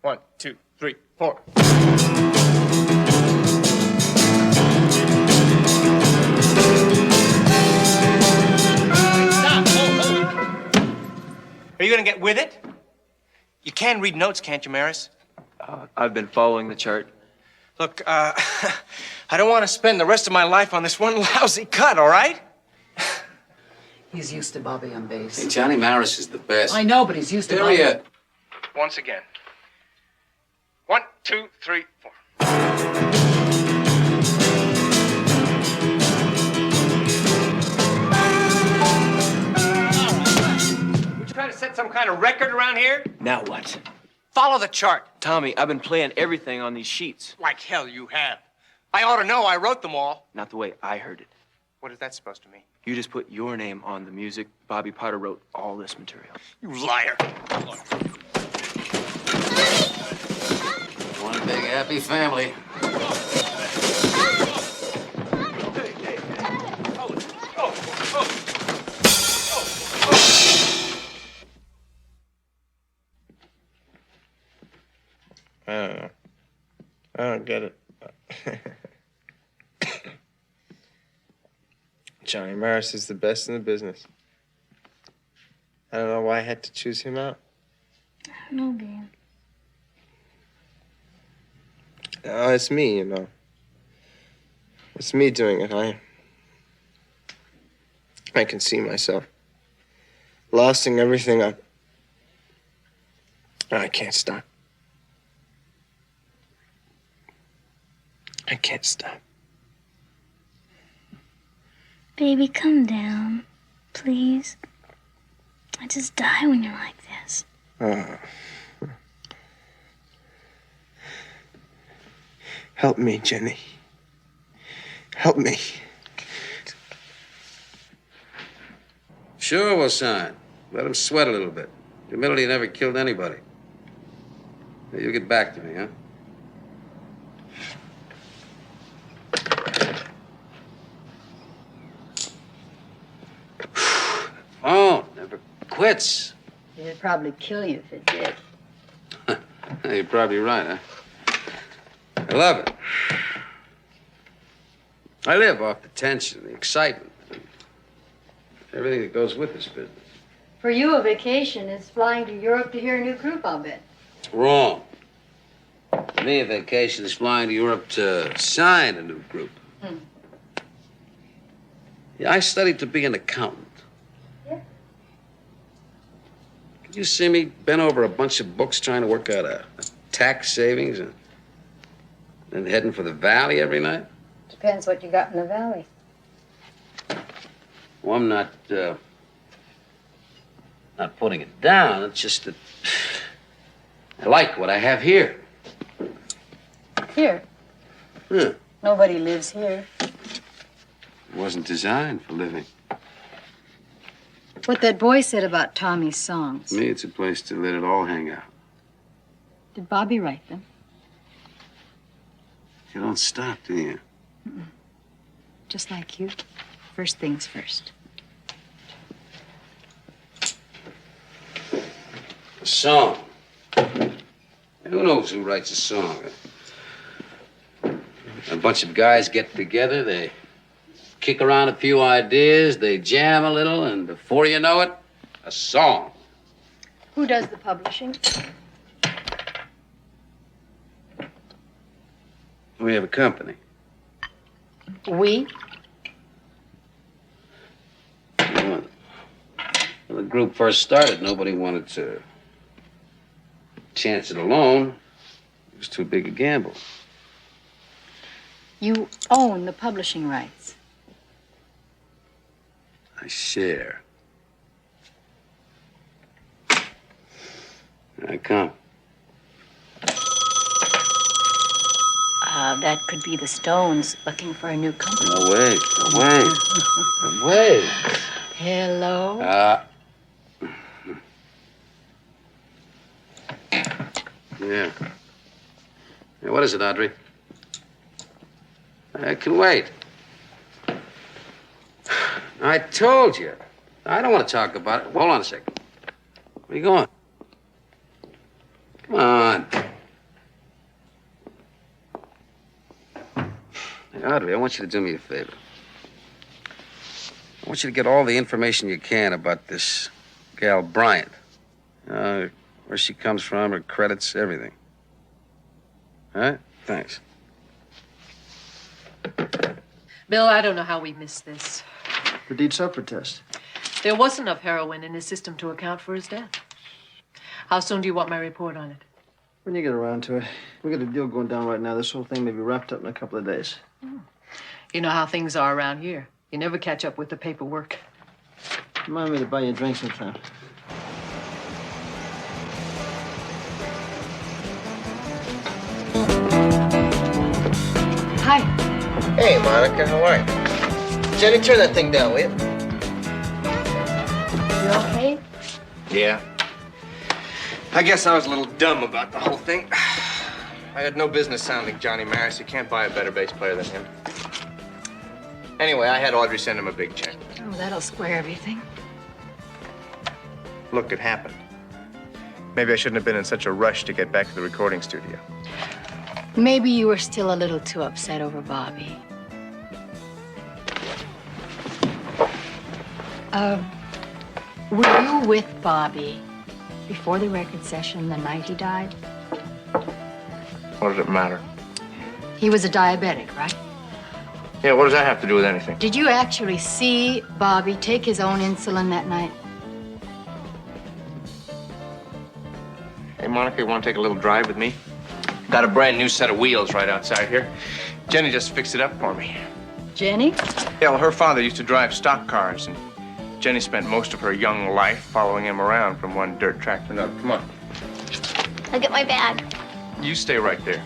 1, 2, 3, 4. Stop! Hold. Are you gonna get with it? You can read notes, can't you, Maris? I've been following the chart. Look, I don't want to spend the rest of my life on this one lousy cut, all right? He's used to Bobby on bass. Hey, Johnny Maris is the best. I know, but he's used to Bobby. Period. Once again. 1, 2, 3, 4. Would you try to set some kind of record around here? Now what? Follow the chart. Tommy, I've been playing everything on these sheets. Like hell you have. I ought to know. I wrote them all. Not the way I heard it. What is that supposed to mean? You just put your name on the music. Bobby Potter wrote all this material. You liar. One big happy family. I don't know. I don't get it. Johnny Morris is the best in the business. I don't know why I had to choose him out. No, Bill. Oh, it's me, you know. It's me doing it. I can see myself losing everything up. I can't stop. I can't stop. Baby, come down, please. I just die when you're like this. Help me, Jenny. Help me. Sure, we'll sign. Let him sweat a little bit. Humility never killed anybody. Now, you get back to me, huh? Oh, never quits. It'd probably kill you if it did. You're probably right, huh? I love it. I live off the tension, the excitement, and everything that goes with this business. For you, a vacation is flying to Europe to hear a new group, I'll bet. Wrong. For me, a vacation is flying to Europe to sign a new group. Yeah, I studied to be an accountant. Yeah. Could you see me bent over a bunch of books trying to work out a tax savings and then heading for the valley every night? Depends what you got in the valley. Well, I'm not putting it down. It's just that I like what I have here. Here. Huh. Nobody lives here. It wasn't designed for living. What that boy said about Tommy's songs. To me, it's a place to let it all hang out. Did Bobby write them? You don't stop, do you? Just like you. First things first. A song. Who knows who writes a song? A bunch of guys get together, they kick around a few ideas, they jam a little, and before you know it, a song. Who does the publishing? We have a company. We? When the group first started, nobody wanted to chance it alone. It was too big a gamble. You own the publishing rights. I share. I come. That could be the Stones looking for a new company. No way. No way. No way. Hello? Yeah. Yeah, what is it, Audrey? I can wait. I told you. I don't want to talk about it. Hold on a second. Where are you going? Come on. Hey, Audrey, I want you to do me a favor. I want you to get all the information you can about this gal Bryant. Where she comes from, her credits, everything. All right? Thanks. Bill, I don't know how we missed this. The deed suffer test. There was enough heroin in his system to account for his death. How soon do you want my report on it? When you get around to it. We got a deal going down right now. This whole thing may be wrapped up in a couple of days. You know how things are around here. You never catch up with the paperwork. Remind me to buy you a drink sometime. Hi. Hey, Monica, how are you? Jenny, turn that thing down, will you? You okay? Yeah. I guess I was a little dumb about the whole thing. I had no business sounding Johnny Maris. You can't buy a better bass player than him. Anyway, I had Audrey send him a big check. Oh, that'll square everything. Look, it happened. Maybe I shouldn't have been in such a rush to get back to the recording studio. Maybe you were still a little too upset over Bobby. Were you with Bobby before the record session the night he died? What does it matter? He was a diabetic, right? Yeah, what does that have to do with anything? Did you actually see Bobby take his own insulin that night? Hey, Monica, you want to take a little drive with me? Got a brand new set of wheels right outside here. Jenny just fixed it up for me. Jenny? Yeah, well, her father used to drive stock cars, and Jenny spent most of her young life following him around from one dirt track to another. Come on. Look at my bag. You stay right there.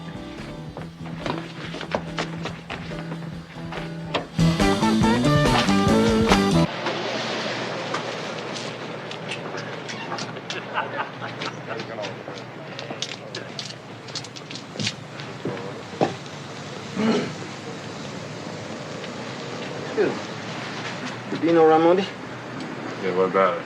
Dino Ramondi? Yeah, what about it?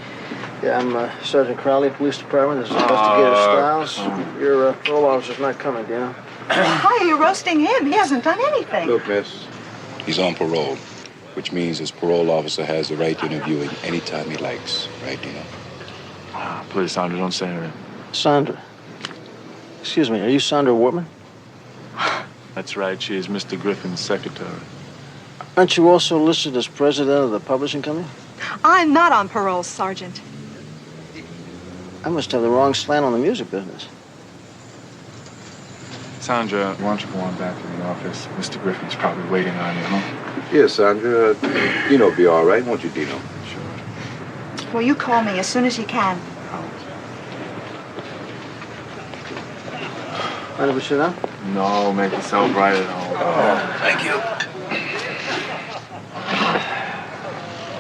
Yeah, I'm Sergeant Crowley, Police Department. This is Investigator Stiles. Your parole officer's not coming, Dino. Why are you roasting him? He hasn't done anything. Look, miss, he's on parole, which means his parole officer has the right to interview him anytime he likes. Right, Dino? Please, Sandra, don't say anything. Sandra. Excuse me, are you Sandra Wortman? That's right. She is Mr. Griffin's secretary. Aren't you also listed as president of the publishing company? I'm not on parole, Sergeant. I must have the wrong slant on the music business. Sandra, why don't you go on back to the office? Mr. Griffin's probably waiting on you, huh? Yes, Sandra. Dino will be all right, won't you, Dino? Well, you call me as soon as you can. Mind if we sit down? No, make yourself right at home. Oh, thank you.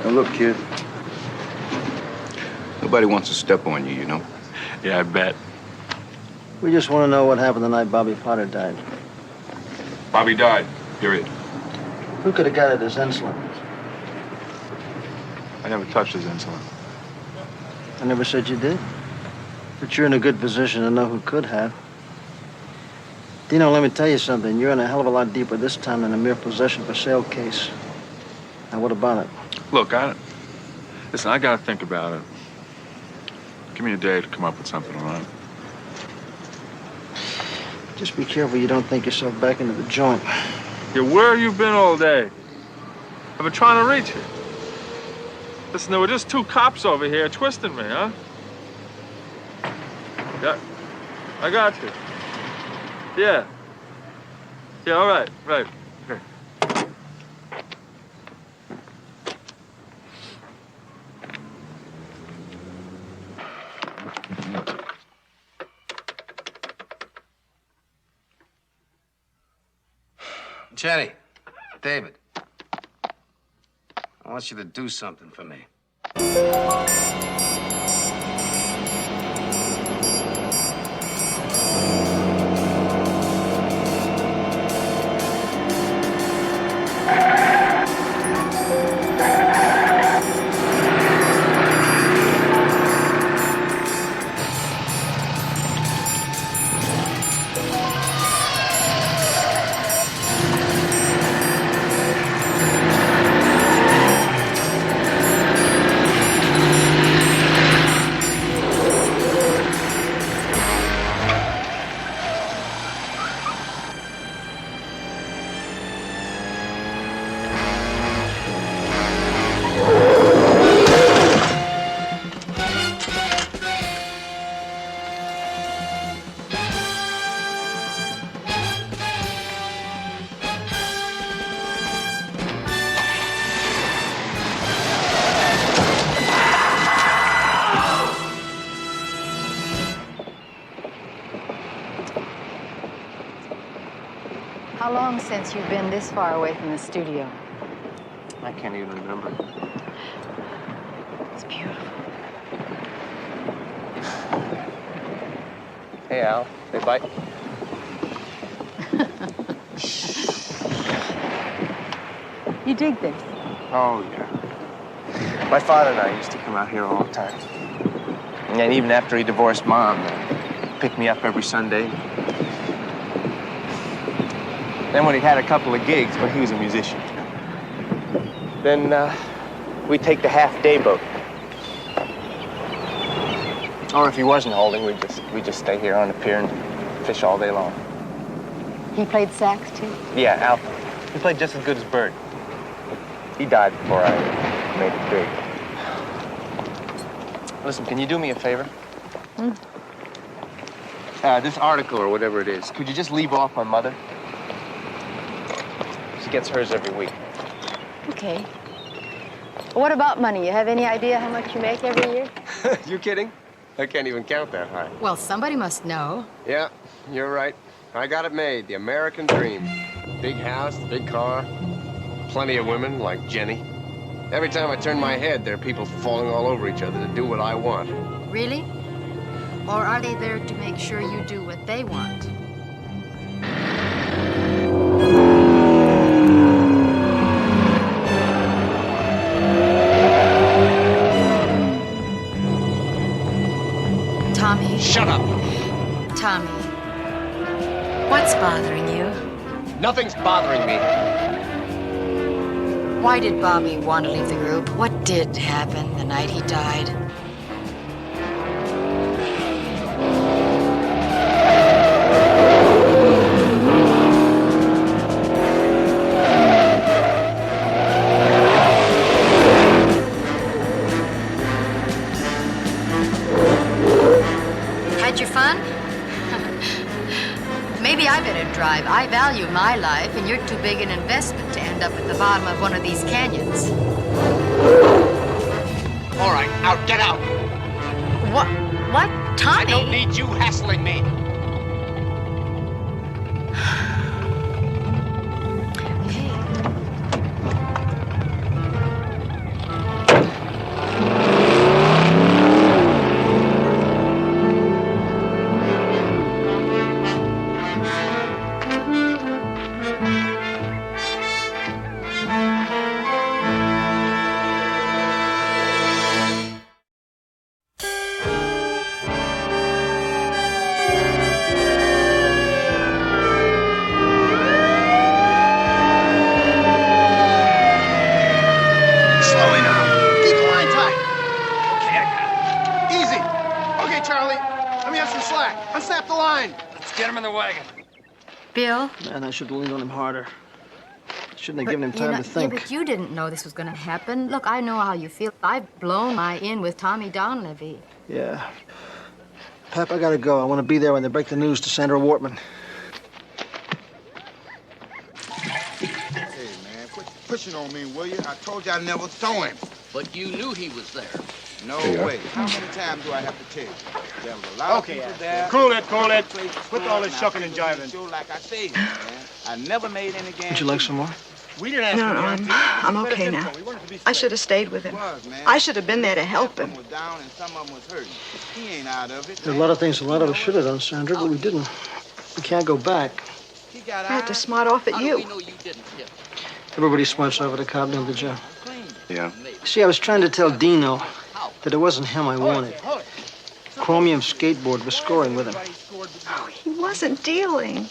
Now, look, kid. Nobody wants to step on you, you know? Yeah, I bet. We just want to know what happened the night Bobby Potter died. Bobby died, period. Who could have got at his insulin? I never touched his insulin. I never said you did. But you're in a good position to know who could have. Dino, let me tell you something. You're in a hell of a lot deeper this time than a mere possession for sale case. Now, what about it? Look, listen, I gotta think about it. Give me a day to come up with something, all right? Just be careful you don't think yourself back into the joint. Yeah, where have you been all day? I've been trying to reach you. Listen, there were just two cops over here twisting me, huh? Yeah, I got you. Yeah. Yeah, all right, right. Okay. Jenny, David, I want you to do something for me. How long since you've been this far away from the studio? I can't even remember. It's beautiful. Hey, Al. Say bye. You dig this? Oh, yeah. My father and I used to come out here all the time. And even after he divorced Mom, picked me up every Sunday. Then when he had a couple of gigs, but he was a musician. Then we'd take the half-day boat. Or if he wasn't holding, we'd just stay here on the pier and fish all day long. He played sax, too? Yeah, Al. He played just as good as Bird. He died before I made it big. Listen, can you do me a favor? Hmm? This article or whatever it is, could you just leave off on Mother? She gets hers every week. Okay. What about money? You have any idea how much you make every year? You kidding? I can't even count that high. Well, somebody must know. Yeah, you're right. I got it made. The American dream. Big house, big car, plenty of women like Jenny. Every time I turn my head, there are people falling all over each other to do what I want. Really? Or are they there to make sure you do what they want? Tommy. Shut up! Tommy. What's bothering you? Nothing's bothering me. Why did Bobby want to leave the group? What did happen the night he died? Had your fun? Maybe I better drive. I value my life, and you're too big an investment to end up at the bottom of one of these canyons. All right, out, get out. What? What? Tommy? I don't need you hassling me. Slowly now. Keep the line tight. Okay, I got it. Easy. Okay, Charlie. Let me have some slack. Unsnap the line. Let's get him in the wagon. Bill? Man, I should have leaned on him harder. Shouldn't have given him time to think. Yeah, but you didn't know this was going to happen. Look, I know how you feel. I've blown my in with Tommy Donlevy. Yeah. Pep, I gotta go. I want to be there when they break the news to Sandra Wortman. Hey, man, quit pushing on me, will you? I told you I never saw him. But you knew he was there. No Yeah. way. How many times do I have to tell you? There was a lot of people there. Cool it. Quit all this shucking and jiving. Like I said, man, I never made any guarantee. Would you like some more? We didn't ask No, for no, guarantees. I'm okay now. I should have stayed with him. I should have been there to help him. was down and some of them was hurting. He ain't out of it. There are a lot of things a lot of us should have done, Sandra, but we didn't. We can't go back. I had to smart off at you. Everybody smarts over the cop, don't you? Yeah. See, I was trying to tell Dino that it wasn't him I wanted. Chromium skateboard was scoring with him. He wasn't dealing.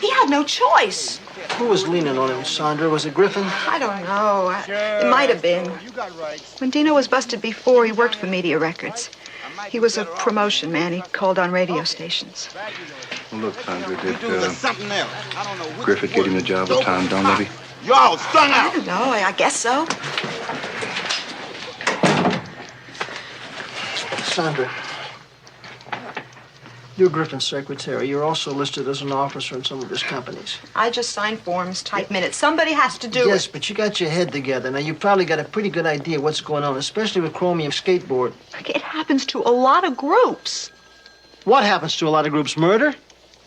He had no choice. Who was leaning on him, Sandra? Was it Griffin? I don't know. It might have been. When Dino was busted before, he worked for Media Records. He was a promotion man. He called on radio stations. Well, look, Sandra, did Griffith get him the job with Tom Donlevy? You all strung I out. don't know. I guess so. Sandra, you're Griffin's secretary. You're also listed as an officer in some of his companies. I just sign forms, type minutes. Somebody has to do Yes, it. but you got your head together. Now, you probably got a pretty good idea what's going on, especially with Chromium Skateboard. It happens to a lot of groups. What happens to a lot of groups? Murder?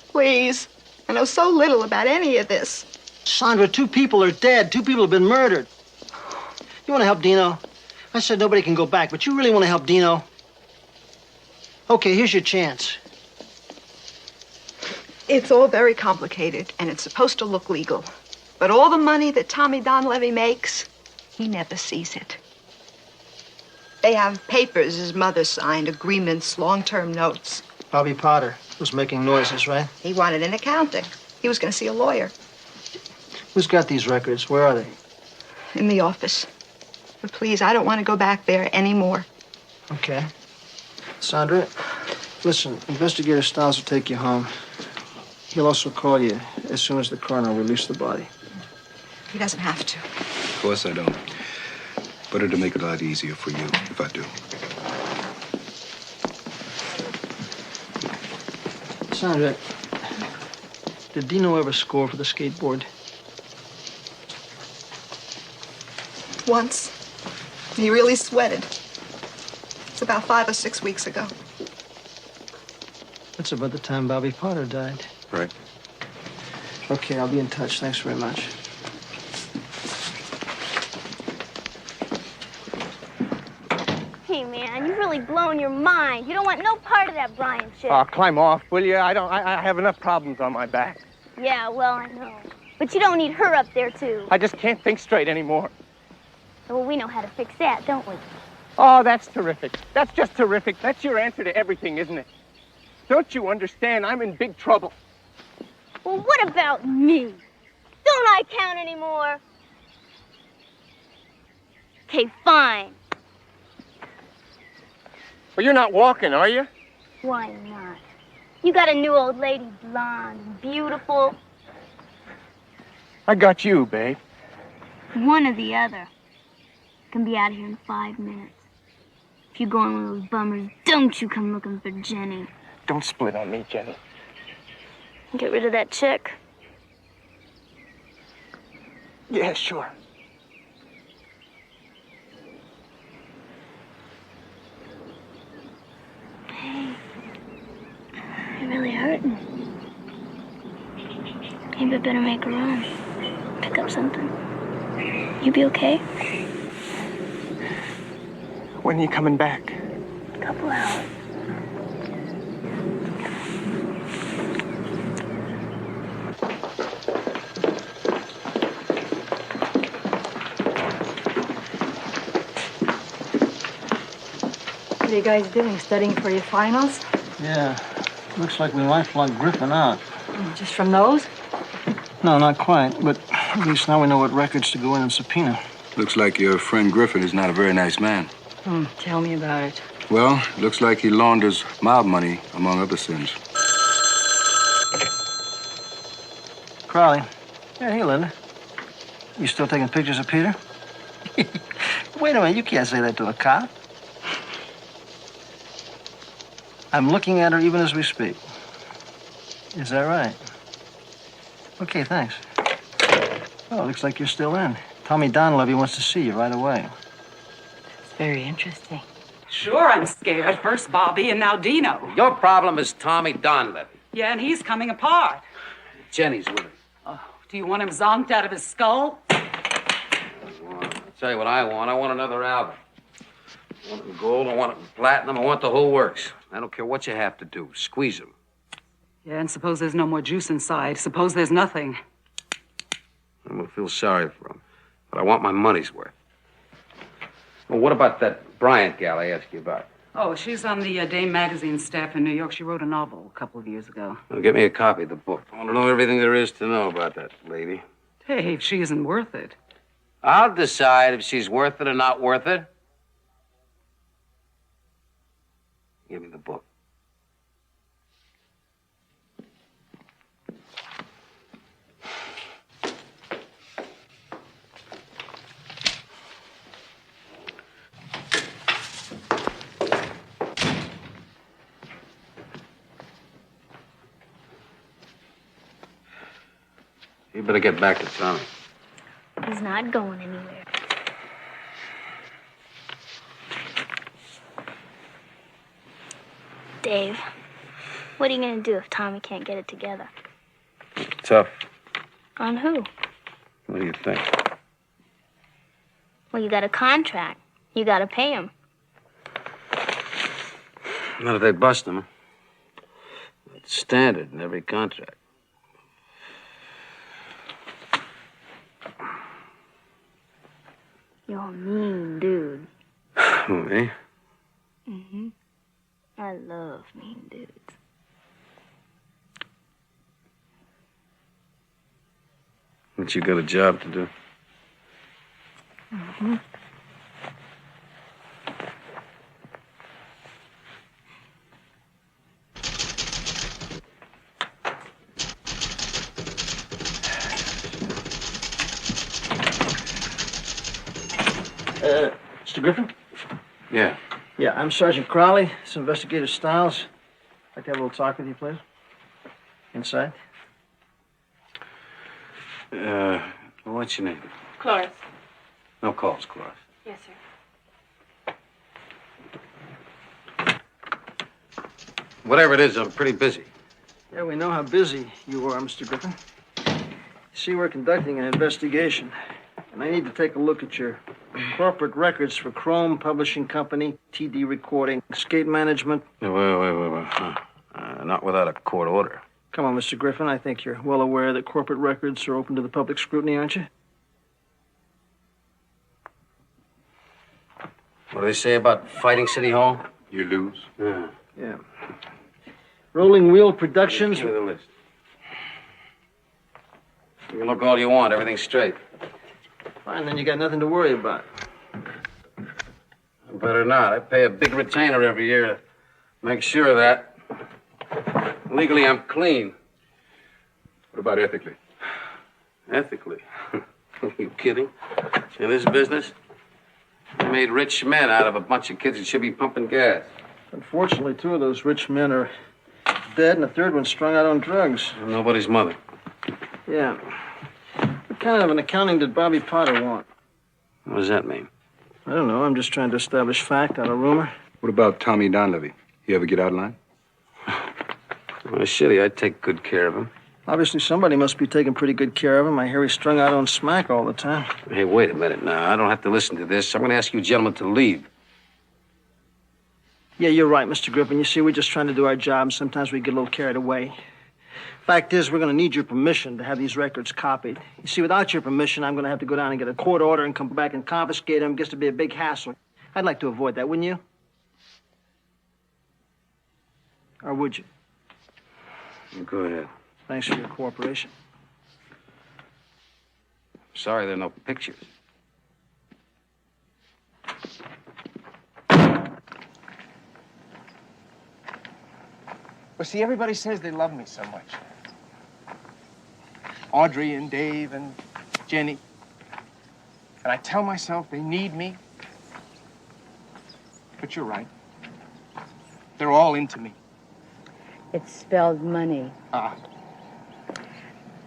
Please. I know so little about any of this. Sandra, 2 people are dead. 2 people have been murdered. You want to help Dino? I said nobody can go back, but you really want to help Dino? Okay, here's your chance. It's all very complicated, and it's supposed to look legal. But all the money that Tommy Donlevy makes, he never sees it. They have papers his mother signed, agreements, long-term notes. Bobby Potter was making noises, right? He wanted an accounting. He was going to see a lawyer. Who's got these records? Where are they? In the office. But please, I don't want to go back there anymore. Okay. Sandra, listen, Investigator Stiles will take you home. He'll also call you as soon as the coroner will release the body. He doesn't have to. Of course I don't. But it'll make it a lot easier for you if I do. Sandra, did Dino ever score for the skateboard? Once. He really sweated. It's about 5 or 6 weeks ago. That's about the time Bobby Potter died. Right. Okay, I'll be in touch. Thanks very much. Hey, man, you've really blown your mind. You don't want no part of that Brian shit. Climb off, will you? I have enough problems on my back. Yeah, well, I know. But you don't need her up there, too. I just can't think straight anymore. Well, we know how to fix that, don't we? Oh, that's terrific. That's just terrific. That's your answer to everything, isn't it? Don't you understand? I'm in big trouble. Well, what about me? Don't I count anymore? Okay, fine. Well, you're not walking, are you? Why not? You got a new old lady, blonde, and beautiful. I got you, babe. One or the other. Can be out of here in 5 minutes. If you go on one of those bummers, don't you come looking for Jenny. Don't split on me, Jenny. Get rid of that chick. Yeah, sure. Hey, you're really hurting. Maybe I better make a run. Pick up something. You be okay? When are you coming back? A couple hours. What are you guys doing? Studying for your finals? Yeah. Looks like we might flunk Griffin out. Just from those? No, not quite, but at least now we know what records to go in and subpoena. Looks like your friend Griffin is not a very nice man. Tell me about it. Well, looks like he launders mob money, among other sins. Crowley. Yeah, hey, Linda. You still taking pictures of Peter? Wait a minute, you can't say that to a cop. I'm looking at her even as we speak. Is that right? Okay, thanks. Oh, looks like you're still in. Tommy Donlevy wants to see you right away. It's very interesting. Sure, I'm scared. First Bobby and now Dino. Your problem is Tommy Donlevy. Yeah, and he's coming apart. Jenny's with him. Oh, do you want him zonked out of his skull? I'll tell you what I want. I want another album. I want it in gold, I want it in platinum, I want the whole works. I don't care what you have to do. Squeeze them. Yeah, and suppose there's no more juice inside. Suppose there's nothing. I'm gonna feel sorry for him, but I want my money's worth. Well, what about that Bryant gal I asked you about? Oh, she's on the Dame magazine staff in New York. She wrote a novel a couple of years ago. Well, get me a copy of the book. I want to know everything there is to know about that lady. Hey, if she isn't worth it. I'll decide if she's worth it or not worth it. Give me the book. You better get back to Tommy. He's not going anywhere. Dave, what are you going to do if Tommy can't get it together? Tough. On who? What do you think? Well, you got a contract. You got to pay him. Not if they bust him. It's standard in every contract. You're a mean dude. Who, me? Mm-hmm. I love mean dudes. But you got a job to do. Mm-hmm. Mr. Griffin? Yeah. Yeah, I'm Sergeant Crowley. This is Investigator Stiles. I'd like to have a little talk with you, please. Inside. What's your name? Cloris. No calls, Cloris. Yes, sir. Whatever it is, I'm pretty busy. Yeah, we know how busy you are, Mr. Griffin. You see, we're conducting an investigation, and I need to take a look at your corporate records for Chrome Publishing Company, TD Recording, Skate Management. Wait. Not without a court order. Come on, Mr. Griffin. I think you're well aware that corporate records are open to the public scrutiny, aren't you? What do they say about fighting City Hall? You lose. Yeah. Rolling Wheel Productions. Give me the list. You can look all you want. Everything's straight. Fine, then you got nothing to worry about. Better not. I pay a big retainer every year to make sure of that. Legally, I'm clean. What about ethically? Ethically? Are you kidding? In this business, they made rich men out of a bunch of kids that should be pumping gas. Unfortunately, 2 of those rich men are dead, and the 3rd one's strung out on drugs. I'm nobody's mother. Yeah. What kind of an accounting did Bobby Potter want? What does that mean? I don't know. I'm just trying to establish fact, not a rumor. What about Tommy Donlevy? You ever get out of line? Well, shitty, I take good care of him. Obviously, somebody must be taking pretty good care of him. I hear he's strung out on smack all the time. Hey, wait a minute now. I don't have to listen to this. I'm going to ask you gentlemen to leave. Yeah, you're right, Mr. Griffin. You see, we're just trying to do our job, and sometimes we get a little carried away. Fact is, we're going to need your permission to have these records copied. You see, without your permission, I'm going to have to go down and get a court order and come back and confiscate them. It gets to be a big hassle. I'd like to avoid that, wouldn't you? Or would you? Go ahead. Thanks for your cooperation. Sorry there are no pictures. Well, see, everybody says they love me so much. Audrey and Dave and Jenny. And I tell myself they need me. But you're right. They're all into me. It's spelled money. Ah.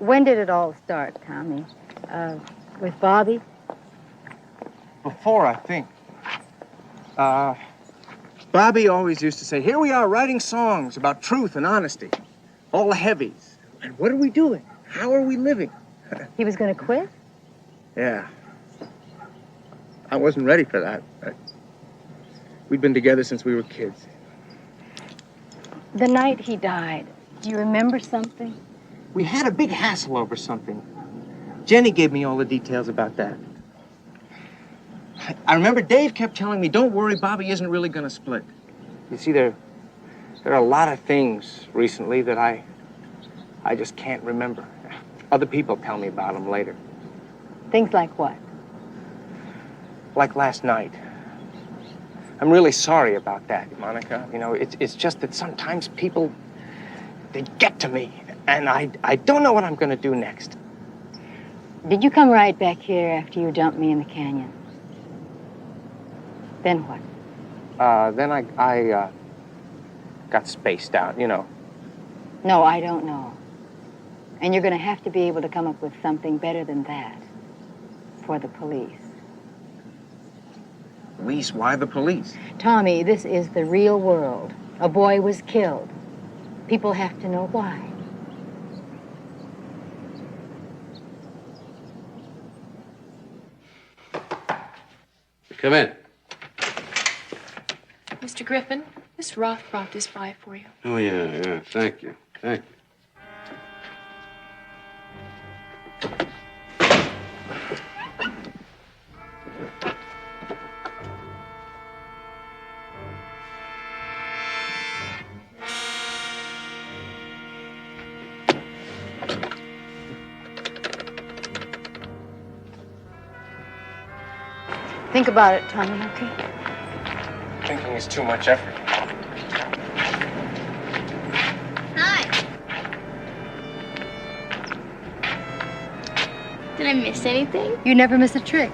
When did it all start, Tommy? With Bobby? Before, I think. Bobby always used to say, here we are writing songs about truth and honesty. All the heavies. And what are we doing? How are we living? He was going to quit? Yeah. I wasn't ready for that. But we'd been together since we were kids. The night he died, do you remember something? We had a big hassle over something. Jenny gave me all the details about that. I remember Dave kept telling me, don't worry, Bobby isn't really going to split. You see, there are a lot of things recently that I just can't remember. Other people tell me about them later. Things like what? Like last night. I'm really sorry about that, Monica. You know, it's just that sometimes people, they get to me, and I don't know what I'm going to do next. Did you come right back here after you dumped me in the canyon? Then what? Then I got spaced out, you know. No, I don't know. And you're going to have to be able to come up with something better than that for the police. Police? Why the police? Tommy, this is the real world. A boy was killed. People have to know why. Come in. Mr. Griffin, Miss Roth brought this by for you. Oh, yeah. Thank you. Thank you. Think about it, Tommy, okay? Thinking is too much effort. Hi. Did I miss anything? You never miss a trick.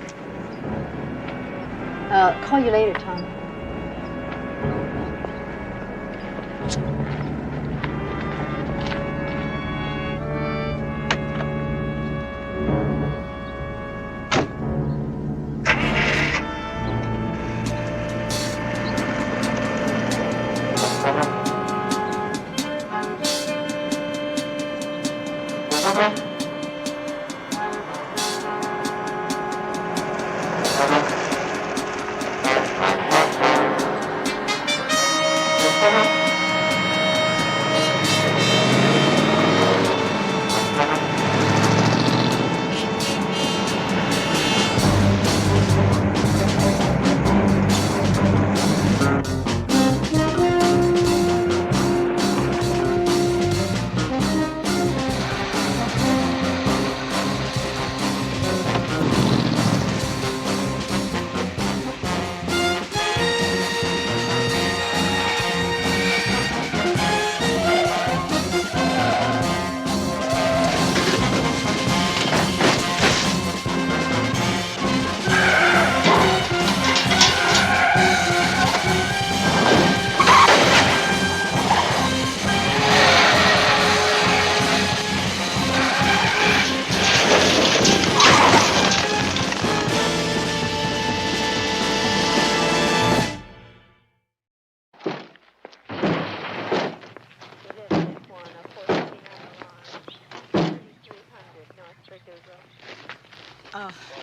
Call you later, Tommy.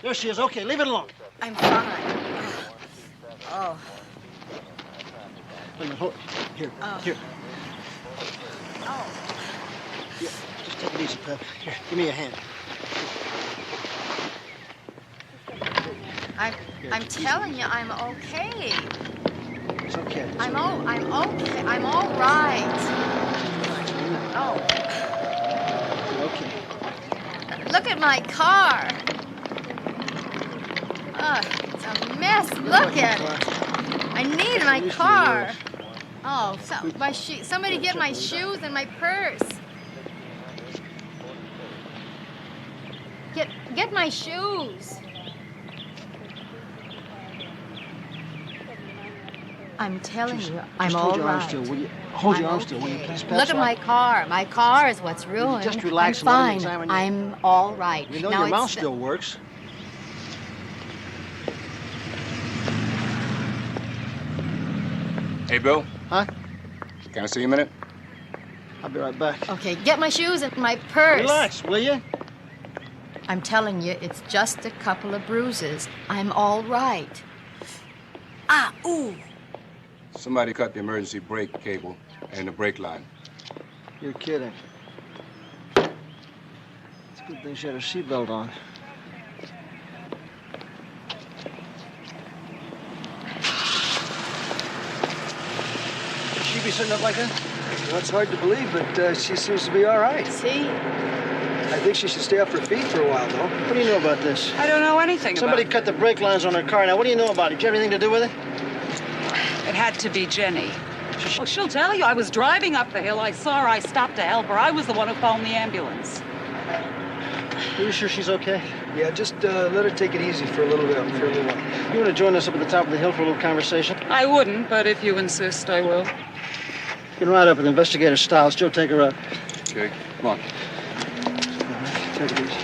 There she is. Okay, leave it alone. I'm fine. Oh. Wait a minute, hold. Here. Oh. Here. Oh. Here. Just take it easy, Pep. Here, give me a hand. I'm telling you, I'm okay. It's okay. I'm okay. I'm all right. Oh. You're okay. Look at my car. It's a mess. Look at it. I need my car. Oh, somebody get my shoes and my purse. Get my shoes. I'm telling you, I'm all Hold your arm right. still, will you? Hold your I'm arm still, will you, okay. please, Pep? Look at my car. My car is what's ruined. Just relax I'm and let him fine. examine you. I'm all right. We know Now your it's mouth the- still works. Hey, Bill. Huh? Can I see you a minute? I'll be right back. Okay, get my shoes and my purse. Relax, will you? I'm telling you, it's just a couple of bruises. I'm all right. Ah, ooh. Somebody cut the emergency brake cable and the brake line. You're kidding. It's a good thing she had her seatbelt on. She be sitting up like that? Well, it's hard to believe, but she seems to be all right. See? I think she should stay off her feet for a while, though. What do you know about this? I don't know anything Somebody about cut the brake lines on her car. Now, what do you know about it? Did you have anything to do with it? it. It had to be Jenny. Well, she'll tell you. I was driving up the hill. I saw her. I stopped to help her. I was the one who phoned the ambulance. Are you sure she's okay? Yeah, just let her take it easy for a little bit, for a little while. You want to join us up at the top of the hill for a little conversation? I wouldn't, but if you insist, I will. You can ride up with Investigator Stiles. Joe, take her up. Okay, come on. Take it easy.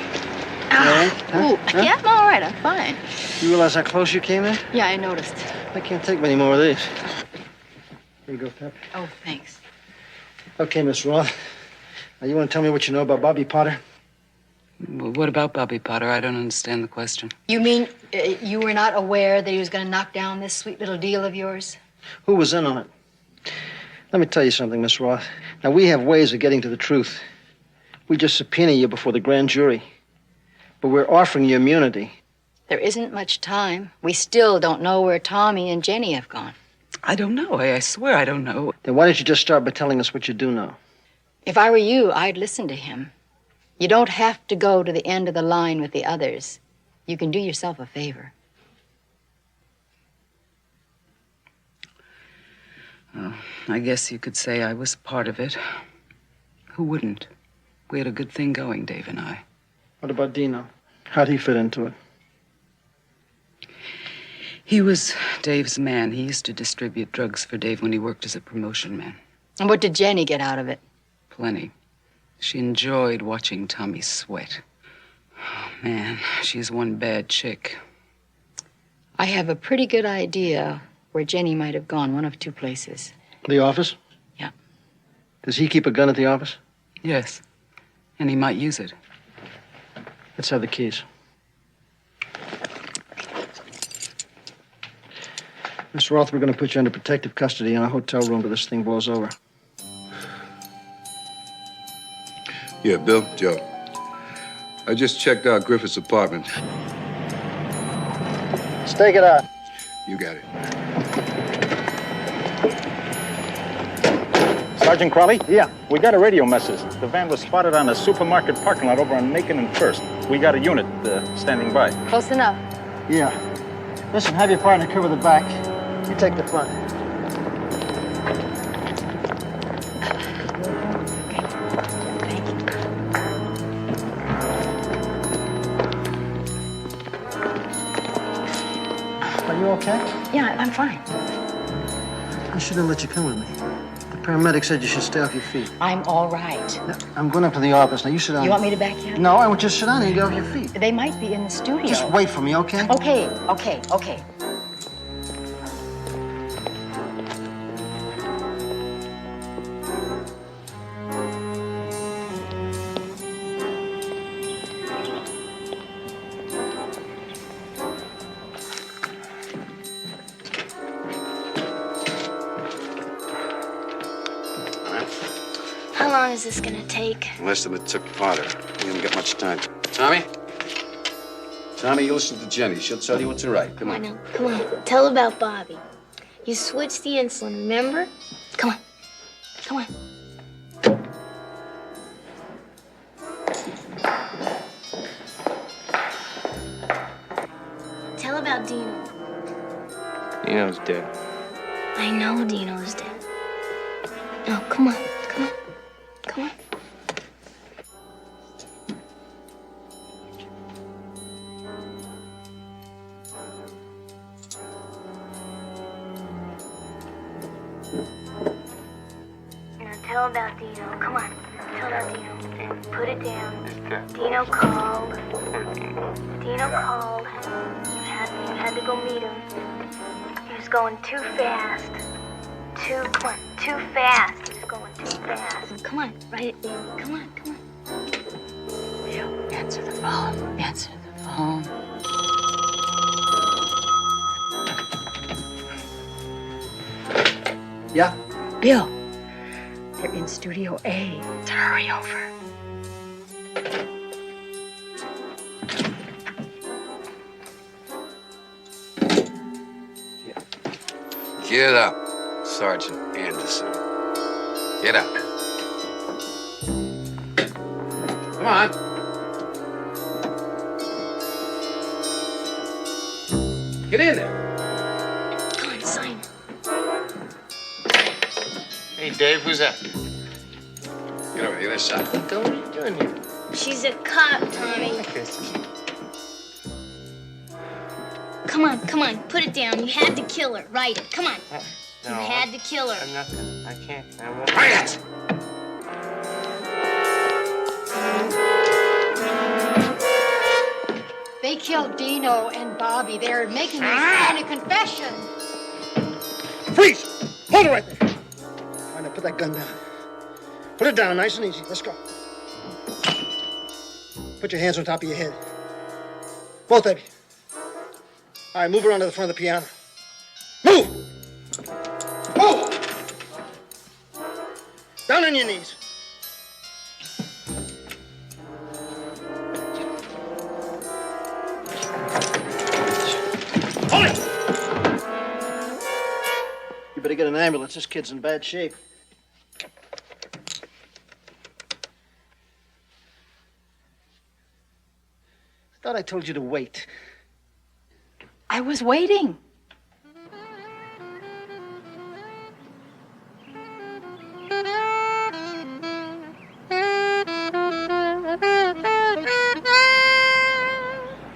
Ooh, yeah, I'm all right. I'm fine. You realize how close you came there? Yeah, I noticed. I can't take many more of these. Here you go, Pep. Oh, thanks. Okay, Miss Roth. Now, you want to tell me what you know about Bobby Potter? Well, what about Bobby Potter? I don't understand the question. You mean you were not aware that he was going to knock down this sweet little deal of yours? Who was in on it? Let me tell you something, Miss Roth. Now, we have ways of getting to the truth. We just subpoena you before the grand jury. But we're offering you immunity. There isn't much time. We still don't know where Tommy and Jenny have gone. I don't know. I swear I don't know. Then why don't you just start by telling us what you do know? If I were you, I'd listen to him. You don't have to go to the end of the line with the others. You can do yourself a favor. Well, I guess you could say I was part of it. Who wouldn't? We had a good thing going, Dave and I. What about Dino? How'd he fit into it? He was Dave's man. He used to distribute drugs for Dave when he worked as a promotion man. And what did Jenny get out of it? Plenty. She enjoyed watching Tommy sweat. Oh, man, she's one bad chick. I have a pretty good idea where Jenny might have gone, one of two places. The office? Yeah. Does he keep a gun at the office? Yes. And he might use it. Let's have the keys. Miss Roth, we're going to put you under protective custody in a hotel room till this thing blows over. Yeah, Bill, Joe. I just checked out Griffith's apartment. Stake it out. You got it. Sergeant Crawley? Yeah. We got a radio message. The van was spotted on a supermarket parking lot over on Macon and First. We got a unit standing by. Close enough. Yeah. Listen, have your partner cover the back. You take the front. Are you okay? Yeah, I'm fine. I should have let you come with me. The paramedic said you should stay off your feet. I'm all right. Now, I'm going up to the office. Now, you sit down. You want me to back you up? No, I want you to sit down and get off your feet. They might be in the studio. Just wait for me, okay? Okay. How long is this gonna take? Less than it took Potter. We haven't got much time. Tommy? Tommy, you listen to Jenny. She'll tell you what's right. Come I on. know. Come on. Tell about Bobby. You switched the insulin, remember? Come on. Come on. Tell about Dino. Dino's dead. I know Dino's dead. No, come on. Come on. Come on. Now tell about Dino. Come on. Tell about Dino. And put it down. Dino called. Dino called. You had to go meet him. He was going too fast. Come on. Too fast. He was going too fast. Come on. Write it, baby. Come on. Bill, answer the phone. Answer the phone. Yeah? Bill, they're in Studio A. Hurry over. Get up, Sergeant Anderson. Get up. Come on. Get in there. Come on, sign it. Hey, Dave, who's that? Get over here, this side. What are you doing here? She's a cop, Tommy. Come on, put it down. You had to kill her. Write it. Come on. No, You had to kill her. I'm not gonna. I can't. I won't. Write it! They killed Dino and Bobby. They're making me sign a confession. Freeze! Hold it right there. All right, now put that gun down. Put it down nice and easy. Let's go. Put put your hands on top of your head. Both of you. All right, move around to the front of the piano. Move! Move! Down on your knees. Hold it! You better get an ambulance. This kid's in bad shape. Thought I told you to wait. I was waiting.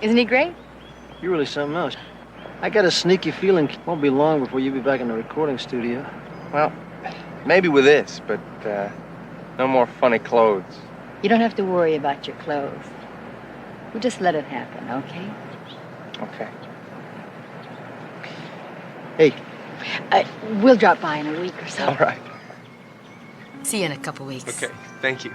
Isn't he great? You're really something else. I got a sneaky feeling it won't be long before you'll be back in the recording studio. Well, maybe with this, but no more funny clothes. You don't have to worry about your clothes. We'll just let it happen, okay? Okay. Hey. We'll drop by in a week or so. All right. See you in a couple weeks. Okay, thank you.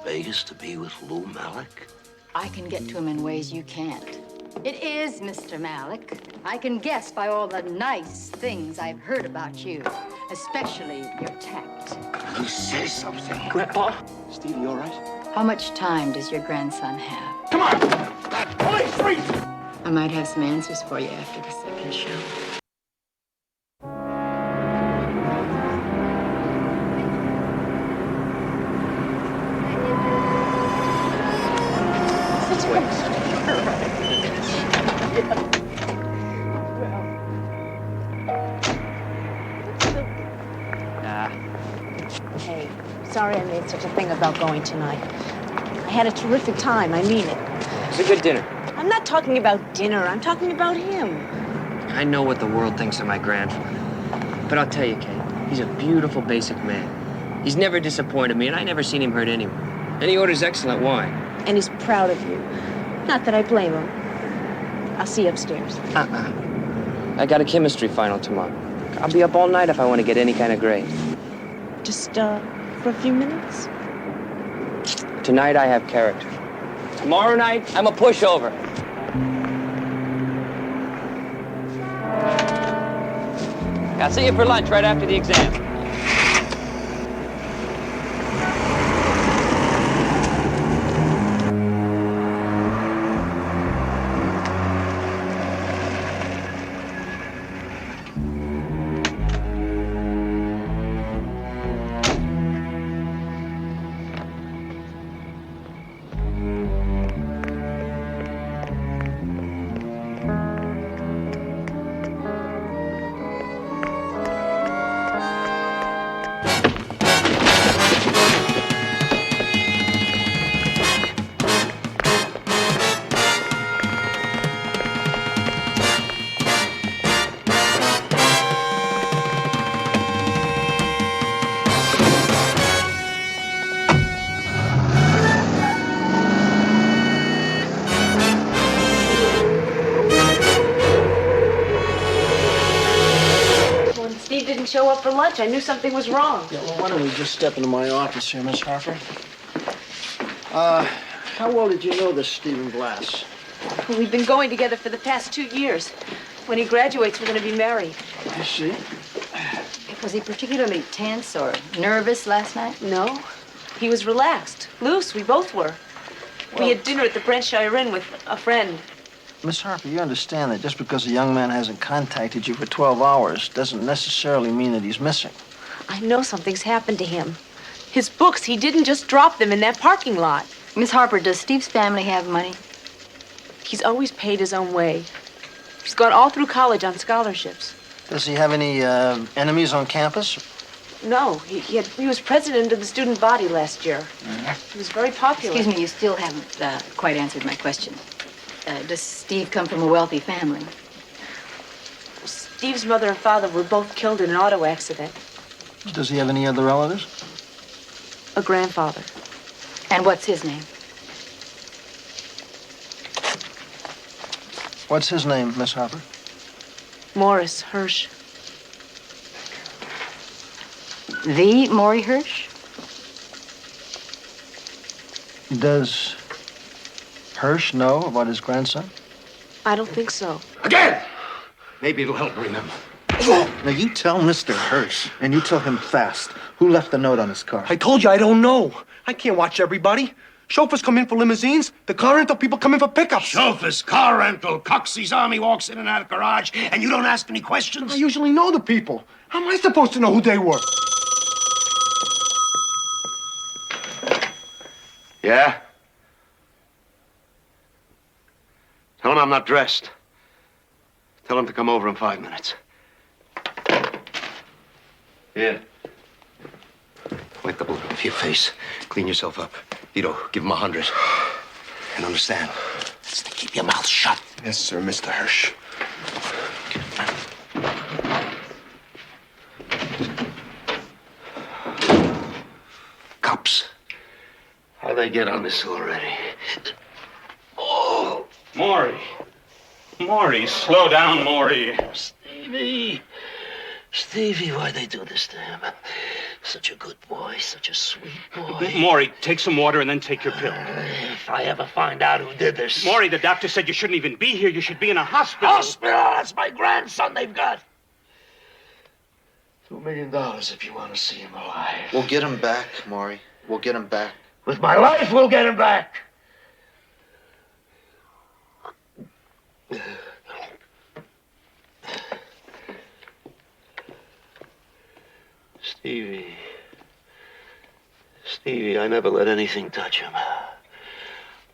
Vegas to be with Lou Malik? I can get to him in ways you can't. It is Mr. Malik. I can guess by all the nice things I've heard about you, especially your tact. You say something. Grandpa? Stevie, you all right? How much time does your grandson have? Come on! Police, freeze! I might have some answers for you after the second show. Hey, sorry I made such a thing about going tonight. I had a terrific time, I mean it. It was a good dinner. I'm not talking about dinner, I'm talking about him. I know what the world thinks of my grandfather. But I'll tell you, Kate, he's a beautiful, basic man. He's never disappointed me, and I never seen him hurt anyone. And he orders excellent wine. And he's proud of you. Not that I blame him. I'll see you upstairs. I got a chemistry final tomorrow. I'll be up all night if I want to get any kind of grade. Just, for a few minutes? Tonight I have character. Tomorrow night, I'm a pushover. I'll see you for lunch right after the exam. Show up for lunch. I knew something was wrong. Yeah, well, why don't we just step into my office here, Miss Harper? How well did you know this Stephen Glass? We've been going together for the past 2 years. When he graduates, we're going to be married. I see. Was he particularly tense or nervous last night? No. He was relaxed, loose. We both were. We had dinner at the Brentshire Inn with a friend. Miss Harper, you understand that just because a young man hasn't contacted you for 12 hours doesn't necessarily mean that he's missing. I know something's happened to him. His books, he didn't just drop them in that parking lot. Miss Harper, does Steve's family have money? He's always paid his own way. He's gone all through college on scholarships. Does he have any enemies on campus? No, he was president of the student body last year. He was very popular. Excuse me, you still haven't quite answered my question. Does Steve come from a wealthy family? Steve's mother and father were both killed in an auto accident. Does he have any other relatives? A grandfather. And what's his name? What's his name, Miss Harper? Morris Hirsch. The Maury Hirsch? Does Hirsch know about his grandson? I don't think so. Again! Maybe it'll help remember. Now, you tell Mr. Hirsch, and you tell him fast, who left the note on his car. I told you I don't know. I can't watch everybody. Chauffeurs come in for limousines. The car rental people come in for pickups. Chauffeurs, car rental, Coxey's Army walks in and out of garage, and you don't ask any questions? I usually know the people. How am I supposed to know who they were? Yeah? Tell him I'm not dressed. Tell him to come over in 5 minutes. Here. Wipe the blood off your face. Clean yourself up. Vito, give him 100. And understand, it's to keep your mouth shut. Yes, sir, Mr. Hirsch. Cops. How'd they get on this already? Oh! Maury, slow down, Maury. Stevie, why'd they do this to him? Such a good boy, such a sweet boy. Maury, take some water and then take your pill. If I ever find out who did this... Maury, the doctor said you shouldn't even be here. You should be in a hospital. Hospital? That's my grandson they've got. $2 million if you want to see him alive. We'll get him back, Maury. We'll get him back. With my life, we'll get him back. Stevie, I never let anything touch him.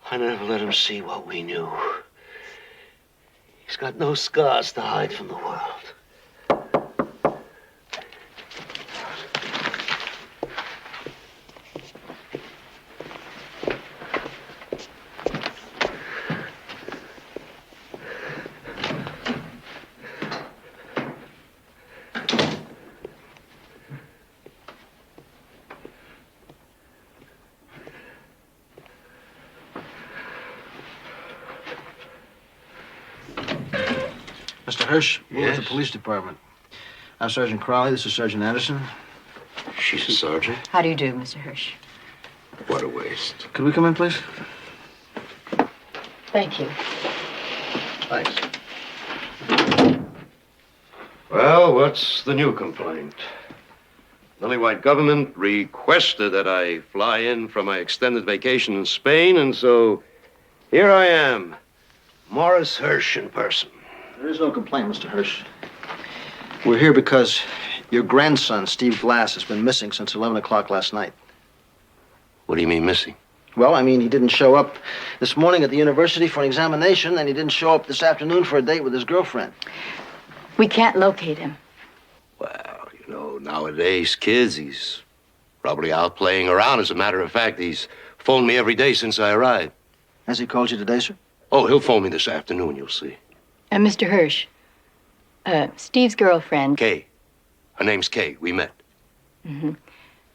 I never let him see what we knew. He's got no scars to hide from the world. Mr. Hirsch, we're Yes? with the police department. I'm Sergeant Crowley. This is Sergeant Anderson. She's a sergeant? How do you do, Mr. Hirsch? What a waste. Could we come in, please? Thank you. Thanks. Well, what's the new complaint? The White government requested that I fly in from my extended vacation in Spain, and so here I am, Morris Hirsch in person. There is no complaint, Mr. Hirsch. We're here because your grandson, Steve Glass, has been missing since 11 o'clock last night. What do you mean missing? Well, I mean, he didn't show up this morning at the university for an examination, and he didn't show up this afternoon for a date with his girlfriend. We can't locate him. Well, you know, nowadays, kids, he's probably out playing around. As a matter of fact, he's phoned me every day since I arrived. Has he called you today, sir? Oh, he'll phone me this afternoon, you'll see. Mr. Hirsch, Steve's girlfriend... Kay. Her name's Kay. We met. Mm-hmm.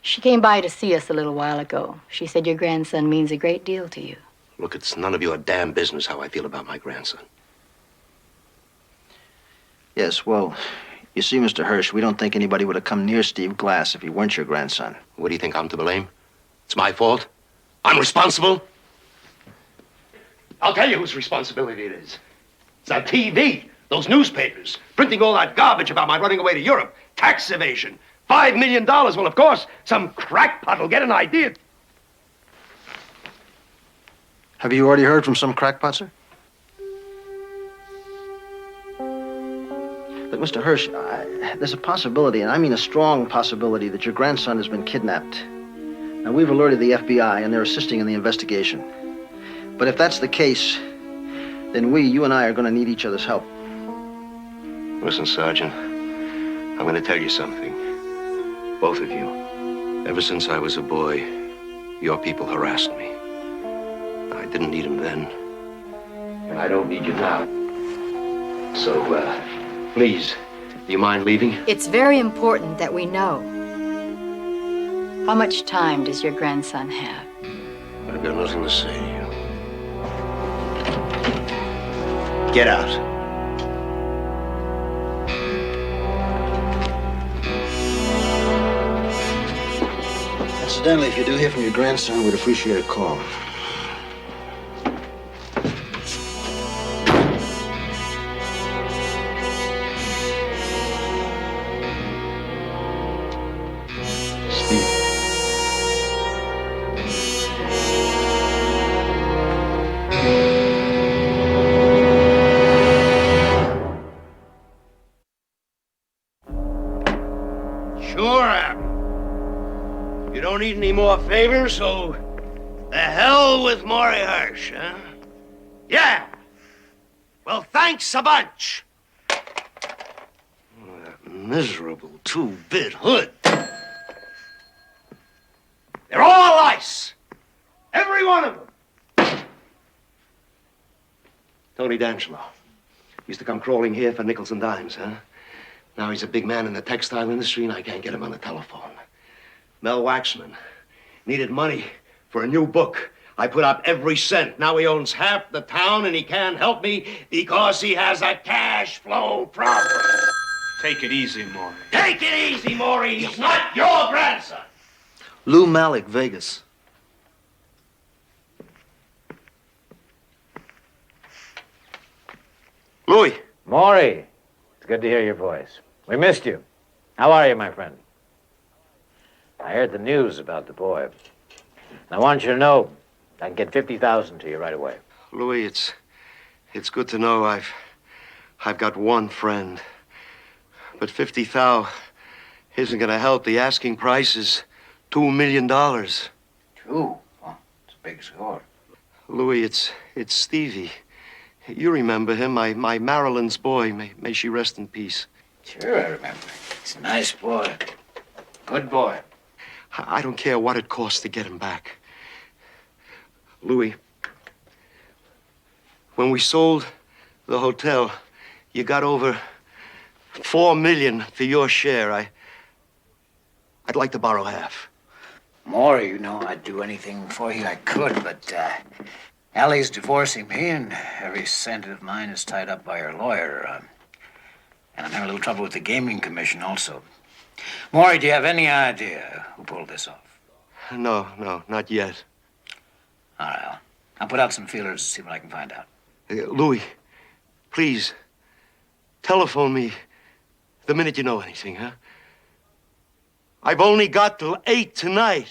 She came by to see us a little while ago. She said your grandson means a great deal to you. Look, it's none of your damn business how I feel about my grandson. Yes, well, you see, Mr. Hirsch, we don't think anybody would have come near Steve Glass if he weren't your grandson. What do you think I'm to blame? It's my fault? I'm responsible? I'll tell you whose responsibility it is. It's that TV, those newspapers, printing all that garbage about my running away to Europe, tax evasion, $5 million. Well, of course, some crackpot will get an idea. Have you already heard from some crackpot, sir? Look, Mr. Hirsch, there's a possibility, and I mean a strong possibility, that your grandson has been kidnapped. Now, we've alerted the FBI, and they're assisting in the investigation. But if that's the case, then you and I are going to need each other's help. Listen, Sergeant, I'm going to tell you something. Both of you. Ever since I was a boy, your people harassed me. I didn't need them then, and I don't need you now. So, please, do you mind leaving? It's very important that we know. How much time does your grandson have? I've got nothing to say to you. Get out. Incidentally, if you do hear from your grandson, we'd appreciate a call. Sure am. You don't need any more favors, so the hell with Maury Hirsch, huh? Yeah. Well, thanks a bunch. Oh, that miserable two-bit hood. They're all ice. Every one of them. Tony D'Angelo. Used to come crawling here for nickels and dimes, huh? Now he's a big man in the textile industry, and I can't get him on the telephone. Mel Waxman needed money for a new book. I put up every cent. Now he owns half the town, and he can't help me because he has a cash flow problem. Take it easy, Maury. Take it easy, Maury. He's not your grandson. Lou Malik, Vegas. Louis. Maury, it's good to hear your voice. We missed you. How are you, my friend? I heard the news about the boy. And I want you to know I can get $50,000 to you right away. Louis, it's good to know I've got one friend. But 50 thou isn't going to help. The asking price is $2 million. Two? Well, it's a big score. Louis, it's Stevie. You remember him, my Marilyn's boy. May she rest in peace. Sure, I remember. He's a nice boy. Good boy. I don't care what it costs to get him back. Louis, when we sold the hotel, you got over $4 million for your share. I'd like to borrow half. Maury, you know I'd do anything for you I could, but Allie's divorcing me, and every cent of mine is tied up by her lawyer. And I'm having a little trouble with the Gaming Commission also. Maury, do you have any idea who pulled this off? No, not yet. All right, I'll put out some feelers to see what I can find out. Louis, please, telephone me the minute you know anything, huh? I've only got till 8 tonight.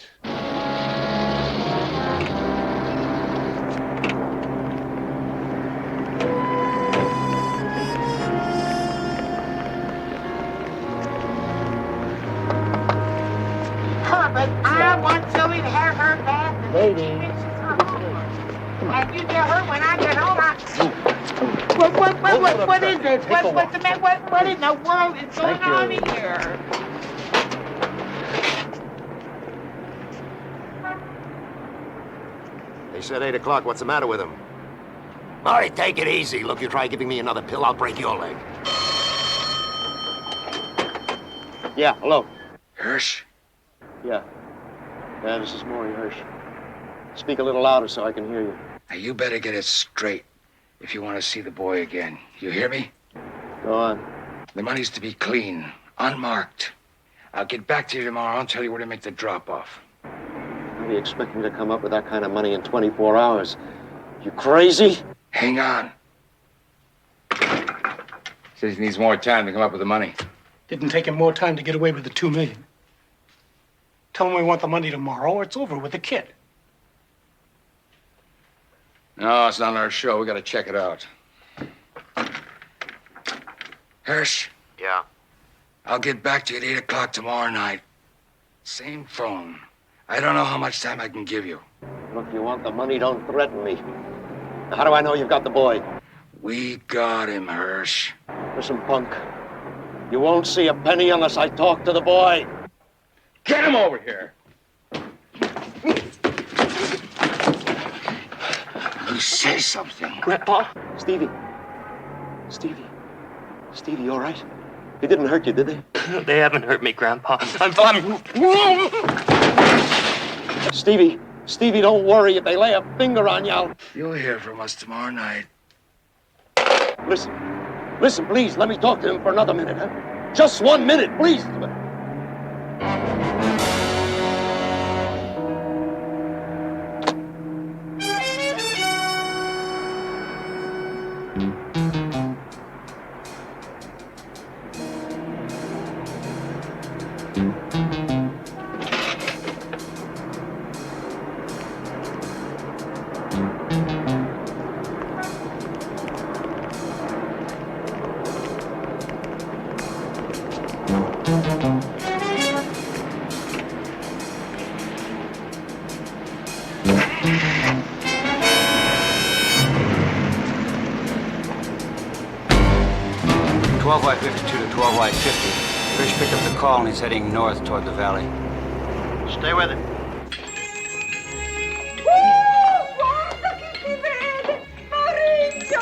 Herbert, I want Zoe to have her bath. Lady. And you tell her when I get home, what is this? What's the matter? What in the world is going on here? They said 8 o'clock. What's the matter with him? All right, take it easy. Look, you try giving me another pill, I'll break your leg. Yeah, hello. Hirsch? Yeah, this is Maury Hirsch. Speak a little louder so I can hear you. Now, you better get it straight if you want to see the boy again. You hear me? Go on. The money's to be clean, unmarked. I'll get back to you tomorrow and tell you where to make the drop-off. How do you expect me to come up with that kind of money in 24 hours? You crazy? Hang on. Says he needs more time to come up with the money. Didn't take him more time to get away with the $2 million. Tell him we want the money tomorrow, or it's over with the kid. No, it's not our show. We gotta check it out. Hirsch, Yeah. I'll get back to you at 8 o'clock tomorrow night. Same phone. I don't know how much time I can give you. Look, you want the money, don't threaten me. How do I know you've got the boy? We got him, Hirsch. Listen, punk. You won't see a penny unless I talk to the boy. Get him over here. You say something. Grandpa? Stevie, you all right? They didn't hurt you, did they? They haven't hurt me, Grandpa. I'm... Stevie, don't worry. If they lay a finger on you, You'll hear from us tomorrow night. Listen, please, let me talk to him for another minute, huh? Just 1 minute, please. Fish picked up the call and he's heading north toward the valley. Stay with him. Maurizio,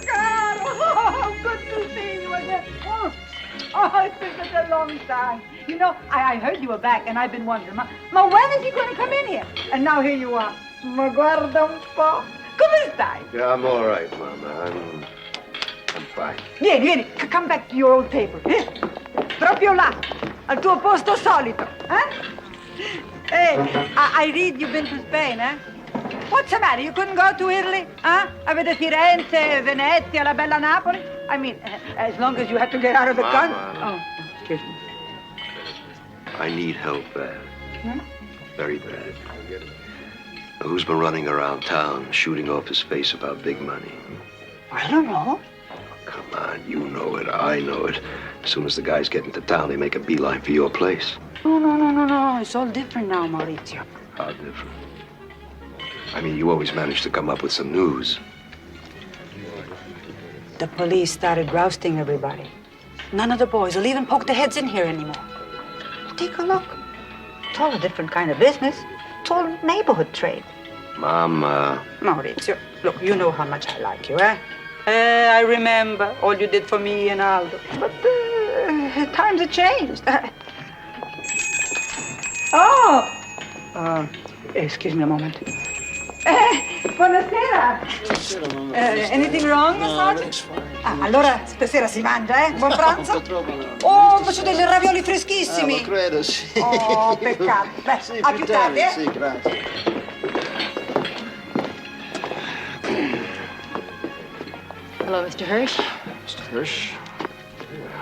caro! Oh, good to see you again. Oh, it's been such a long time. You know, I heard you were back, and I've been wondering, ma when is he going to come in here? And now here you are. Ma guarda un po'. Come stai? Yeah, I'm all right, Mama. I'm fine. Vieni, come back to your old table. Proprio là, al tuo posto solito. Hey, I read you've been to Spain, eh? What's the matter? You couldn't go to Italy? Avete Firenze, Venezia, la bella Napoli? I mean, as long as you had to get out of the country. Oh, excuse me. I need help bad. Very bad. Now, who's been running around town shooting off his face about big money? I don't know. Come on, you know it, I know it. As soon as the guys get into town, they make a beeline for your place. No. It's all different now, Maurizio. How different? I mean, you always manage to come up with some news. The police started rousting everybody. None of the boys will even poke their heads in here anymore. Take a look. It's all a different kind of business. It's all neighborhood trade. Mom, Maurizio, look, you know how much I like you, eh? I remember all you did for me and Aldo. But times have changed. Excuse me a moment. Buonasera. Anything wrong, Sergeant? Allora stasera si mangia, eh? Buon pranzo? Oh, faccio dei ravioli freschissimi. Lo credo, sì. Oh, peccato. Beh, Sì, a più tardi, eh? Sì, grazie. Hello, Mr. Hirsch. Mr. Hirsch?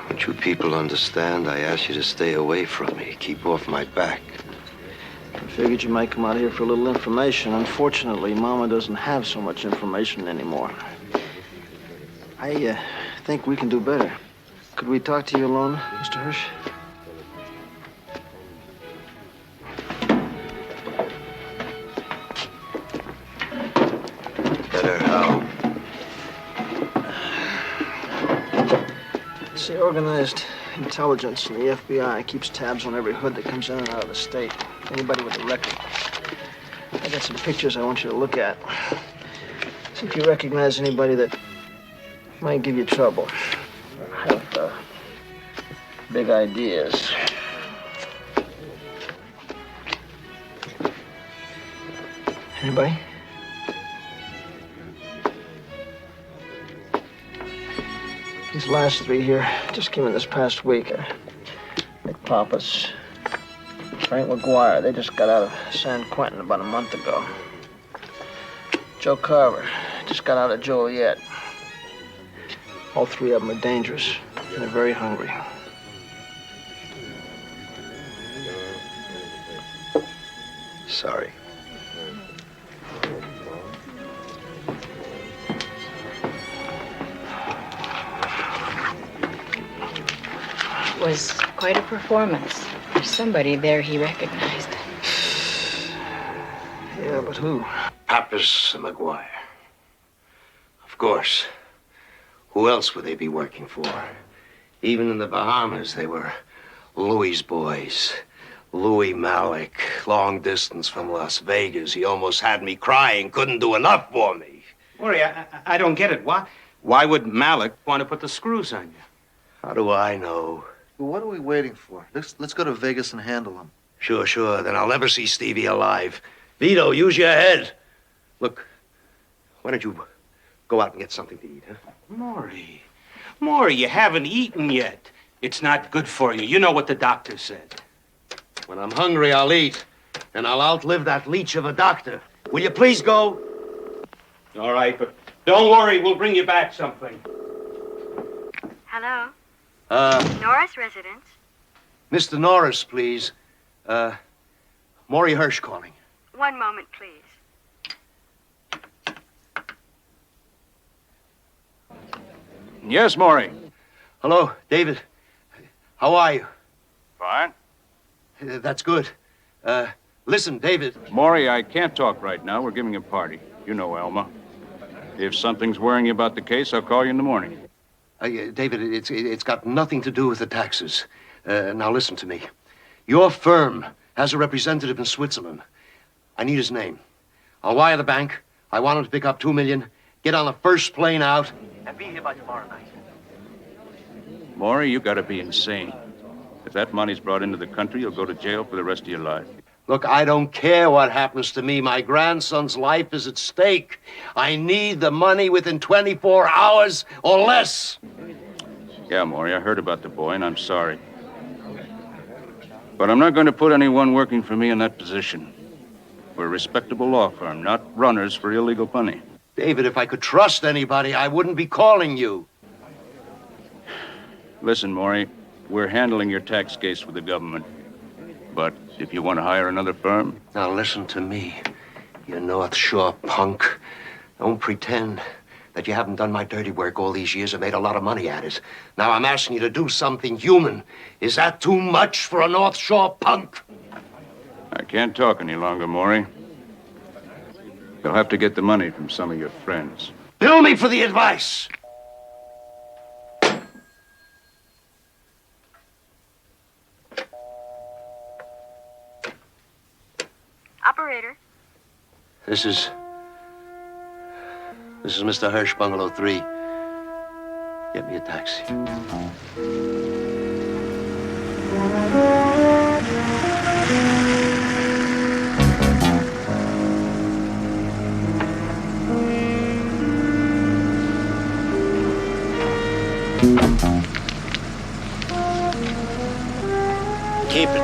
Don't you people understand? I asked you to stay away from me. Keep off my back. I figured you might come out here for a little information. Unfortunately, Mama doesn't have so much information anymore. I think we can do better. Could we talk to you alone, Mr. Hirsch? Better how? See, organized intelligence and the FBI keeps tabs on every hood that comes in and out of the state. Anybody with a record. I got some pictures I want you to look at. See if you recognize anybody that might give you trouble. Have big ideas. Anybody? These last three here just came in this past week. Nick Pappas, Frank McGuire, they just got out of San Quentin about a month ago. Joe Carver just got out of Joliet. All three of them are dangerous, and they're very hungry. Sorry. was quite a performance. There's somebody there he recognized. Yeah, but who? Pappas and McGuire. Of course. Who else would they be working for? Even in the Bahamas, they were Louis's boys. Louis Malik, long distance from Las Vegas. He almost had me crying, couldn't do enough for me. Maury, I don't get it. Why would Malik want to put the screws on you? How do I know? Well, what are we waiting for? Let's go to Vegas and handle him. Sure. Then I'll never see Stevie alive. Vito, use your head. Look, why don't you go out and get something to eat, huh? Maury, you haven't eaten yet. It's not good for you. You know what the doctor said. When I'm hungry, I'll eat. And I'll outlive that leech of a doctor. Will you please go? All right, but don't worry. We'll bring you back something. Hello? Norris residence. Mr. Norris, please. Maury Hirsch calling. One moment, please. Yes, Maury. Hello, David. How are you? Fine. That's good. Listen, David. Maury, I can't talk right now. We're giving a party. You know Elma. If something's worrying you about the case, I'll call you in the morning. David, it's got nothing to do with the taxes. Now listen to me. Your firm has a representative in Switzerland. I need his name. I'll wire the bank. I want him to pick up $2 million, get on the first plane out, and be here by tomorrow night. Maury, you gotta be insane. If that money's brought into the country, you'll go to jail for the rest of your life. Look, I don't care what happens to me. My grandson's life is at stake. I need the money within 24 hours or less. Yeah, Maury, I heard about the boy, and I'm sorry. But I'm not going to put anyone working for me in that position. We're a respectable law firm, not runners for illegal money. David, if I could trust anybody, I wouldn't be calling you. Listen, Maury, we're handling your tax case with the government. But if you want to hire another firm... Now listen to me, you North Shore punk. Don't pretend that you haven't done my dirty work all these years and made a lot of money at it. Now I'm asking you to do something human. Is that too much for a North Shore punk? I can't talk any longer, Maury. You'll have to get the money from some of your friends. Bill me for the advice. Operator. This is Mr. Hirsch, Bungalow 3. Get me a taxi. Keep it.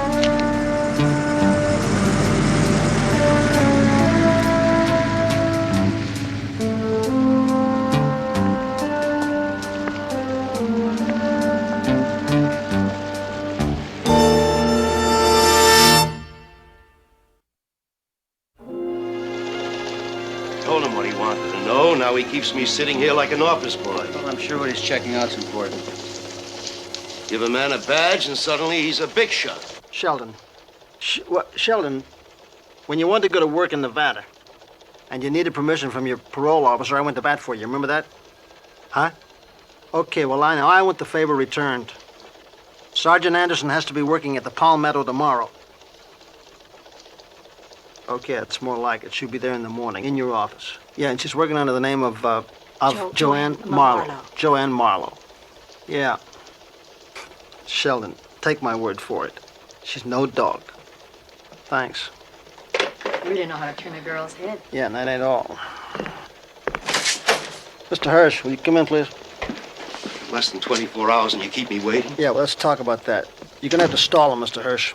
Told him what he wanted to know. Now he keeps me sitting here like an office boy. Well, I'm sure what he's checking out's important. Give a man a badge and suddenly he's a big shot. Sheldon. Sheldon, when you wanted to go to work in Nevada and you needed permission from your parole officer, I went to bat for you. Remember that? Huh? Okay, well, I know. I want the favor returned. Sergeant Anderson has to be working at the Palmetto tomorrow. Okay, that's more like it. She'll be there in the morning, in your office. Yeah, and she's working under the name of Joanne Marlowe. Joanne Marlowe. Yeah. Sheldon, take my word for it. She's no dog. Thanks. You really know how to turn a girl's head. Yeah, and that ain't all. Mr. Hirsch, will you come in, please? Less than 24 hours and you keep me waiting? Yeah, well, let's talk about that. You're gonna have to stall him, Mr. Hirsch.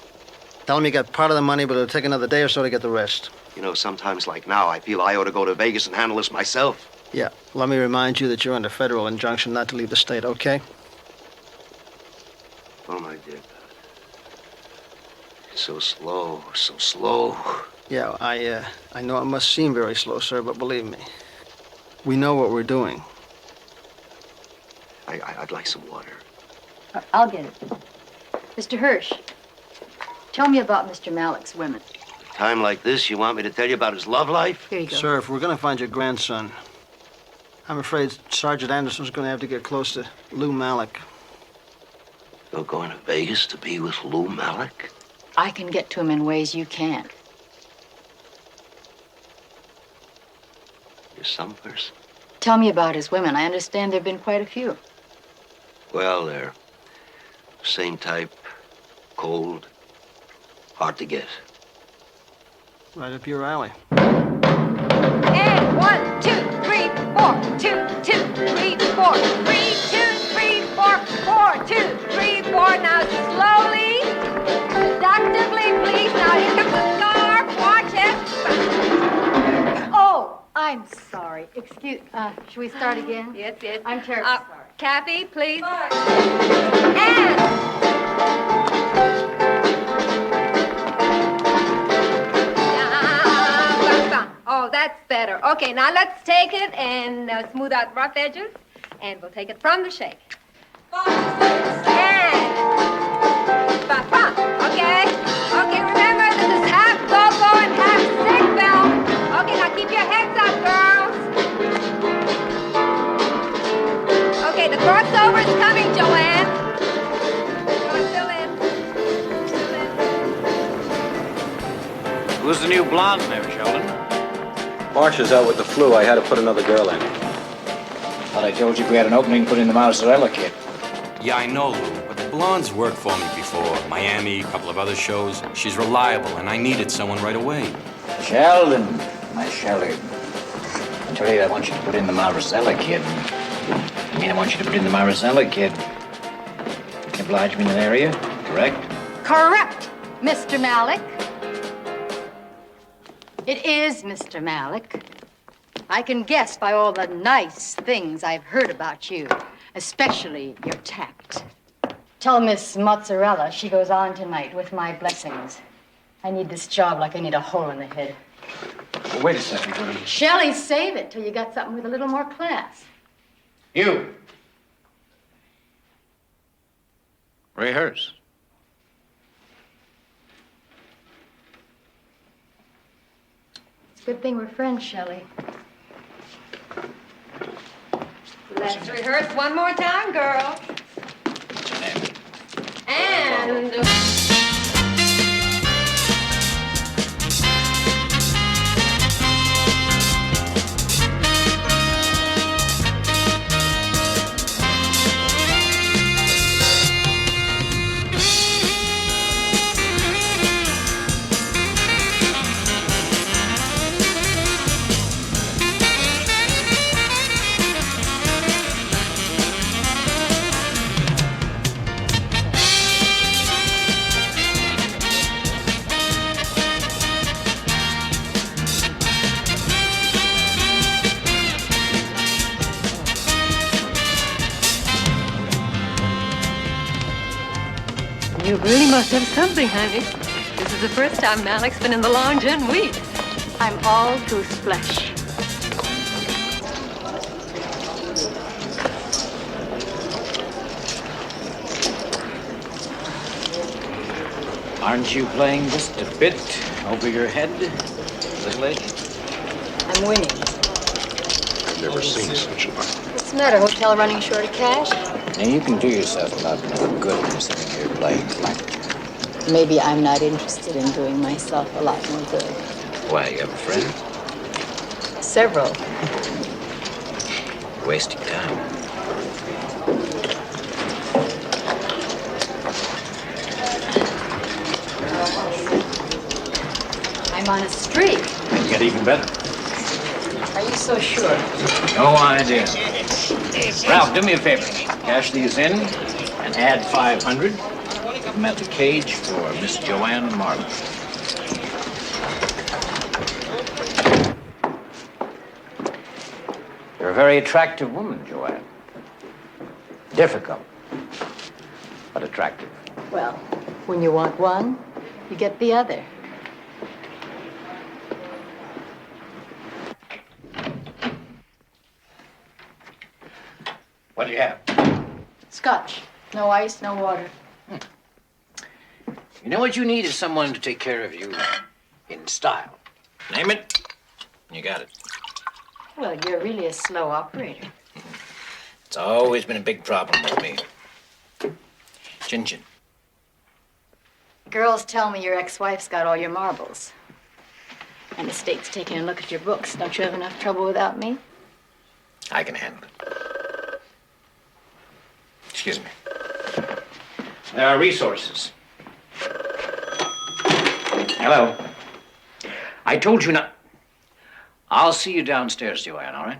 Tell him you got part of the money, but it'll take another day or so to get the rest. You know, sometimes like now, I feel I ought to go to Vegas and handle this myself. Yeah, let me remind you that you're under federal injunction not to leave the state, okay? Oh, my dear God. So slow, so slow. Yeah, I know it must seem very slow, sir, but believe me, we know what we're doing. I'd like some water. I'll get it. Mr. Hirsch, tell me about Mr. Malik's women. A time like this, you want me to tell you about his love life? Here you go. Sir, if we're going to find your grandson, I'm afraid Sergeant Anderson's going to have to get close to Lou Malik. You're going to Vegas to be with Lou Malik? I can get to him in ways you can't. You're some person. Tell me about his women. I understand there have been quite a few. Well, they're same type, cold, hard to get. Right up your alley. And 1, 2, 3, 4, 2, 2, 3, 4, 3, 2, 3, 4, 4, 2, 3, 4. Now slowly, seductively, please. Now here comes the scarf. Watch it. Oh, I'm sorry. Excuse, should we start again? Yes, yes. I'm terribly sorry. Kathy, please. Oh, that's better. Okay, now let's take it and smooth out rough edges, and we'll take it from the shake. And ba-ba. Okay. Okay, remember this is half go-go and half sick bell. Okay, now keep your heads up, girls. Okay, the crossover is coming, Joanne. Still in. Who's the new blonde there, Sheldon? Marcia's out with the flu. I had to put another girl in. Thought I told you if we had an opening, put in the mozzarella kid. Yeah, I know, Lou, but the blonde's worked for me before. Miami, a couple of other shows. She's reliable, and I needed someone right away. Sheldon, my Sheldon. I tell you, I want you to put in the mozzarella kid. I mean, I want you to put in the mozzarella kid. You can oblige me in that area, correct? Correct, Mr. Malik. It is Mr. Malik. I can guess by all the nice things I've heard about you, especially your tact. Tell Miss Mozzarella she goes on tonight with my blessings. I need this job like I need a hole in the head. Well, wait a second, Willie. Shelley, save it till you got something with a little more class. You. Rehearse. It's a good thing we're friends, Shelley. Let's rehearse one more time, girls. What's her name? And... You really must have something, honey. This is the first time Malik's been in the lounge in weeks. I'm all goose flesh. Aren't you playing just a bit over your head, little lady? I'm winning. I've never seen such luck. What's the matter? Hotel running short of cash? Now, you can do yourself a lot more good than sitting here playing blackjack. Maybe I'm not interested in doing myself a lot more good. Why, you have a friend? Several. You're wasting time. I'm on a streak. It'll get even better. Are you so sure? No idea. Ralph, do me a favor. Cash these in and add 500. Give them at the cage for Miss Joanne Marlowe. You're a very attractive woman, Joanne. Difficult, but attractive. Well, when you want one, you get the other. What do you have? Scotch. No ice, no water. You know what you need is someone to take care of you in style. Name it, and you got it. Well, you're really a slow operator. It's always been a big problem with me. Chin-chin. Girls tell me your ex-wife's got all your marbles. And the state's taking a look at your books. Don't you have enough trouble without me? I can handle it. Excuse me. There are resources. Hello. I told you not. I'll see you downstairs, Joanne, all right?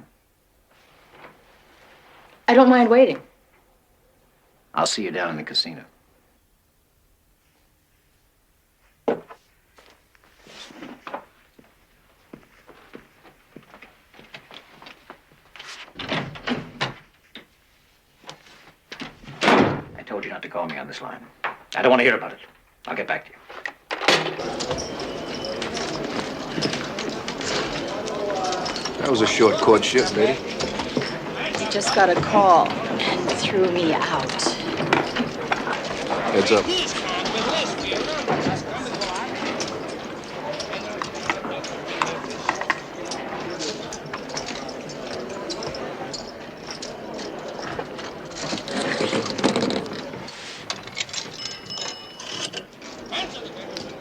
I don't mind waiting. I'll see you down in the casino. I told you not to call me on this line. I don't want to hear about it. I'll get back to you. That was a short courtship, lady. You just got a call and threw me out. Heads up.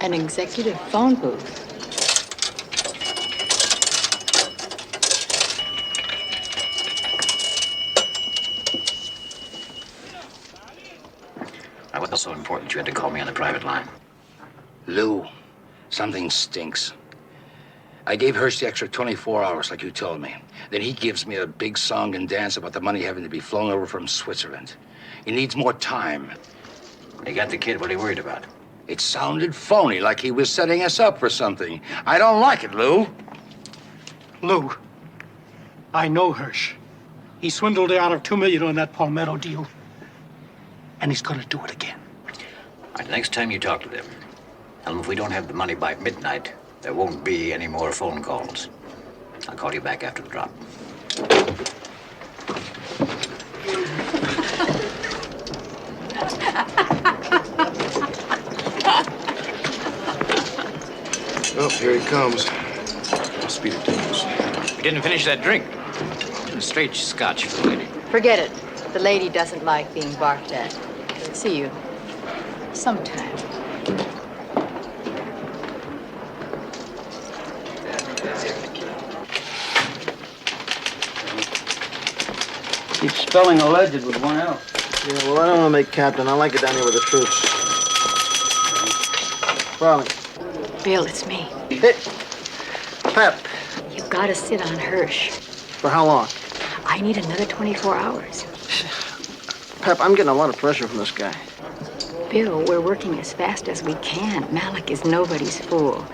An executive phone booth. What's so important you had to call me on the private line? Lou, something stinks. I gave Hirsch the extra 24 hours like you told me. Then he gives me a big song and dance about the money having to be flown over from Switzerland. He needs more time. He got the kid. What are you worried about? It sounded phony, like he was setting us up for something. I don't like it, Lou. Lou, I know Hirsch. He swindled her out of $2 million on that Palmetto deal. And he's gonna do it again. All right, next time you talk to them, tell them if we don't have the money by midnight, there won't be any more phone calls. I'll call you back after the drop. Oh, here he comes. Speed it down. We didn't finish that drink. A straight scotch for the lady. Forget it. The lady doesn't like being barked at. See you sometime. Keep spelling alleged with one L. Yeah, well, I don't want to make captain. I like it down here with the troops. Farley. Bill, it's me. Hey, Pep. You've got to sit on Hirsch. For how long? I need another 24 hours. Pep, I'm getting a lot of pressure from this guy. Bill, we're working as fast as we can. Malik is nobody's fool.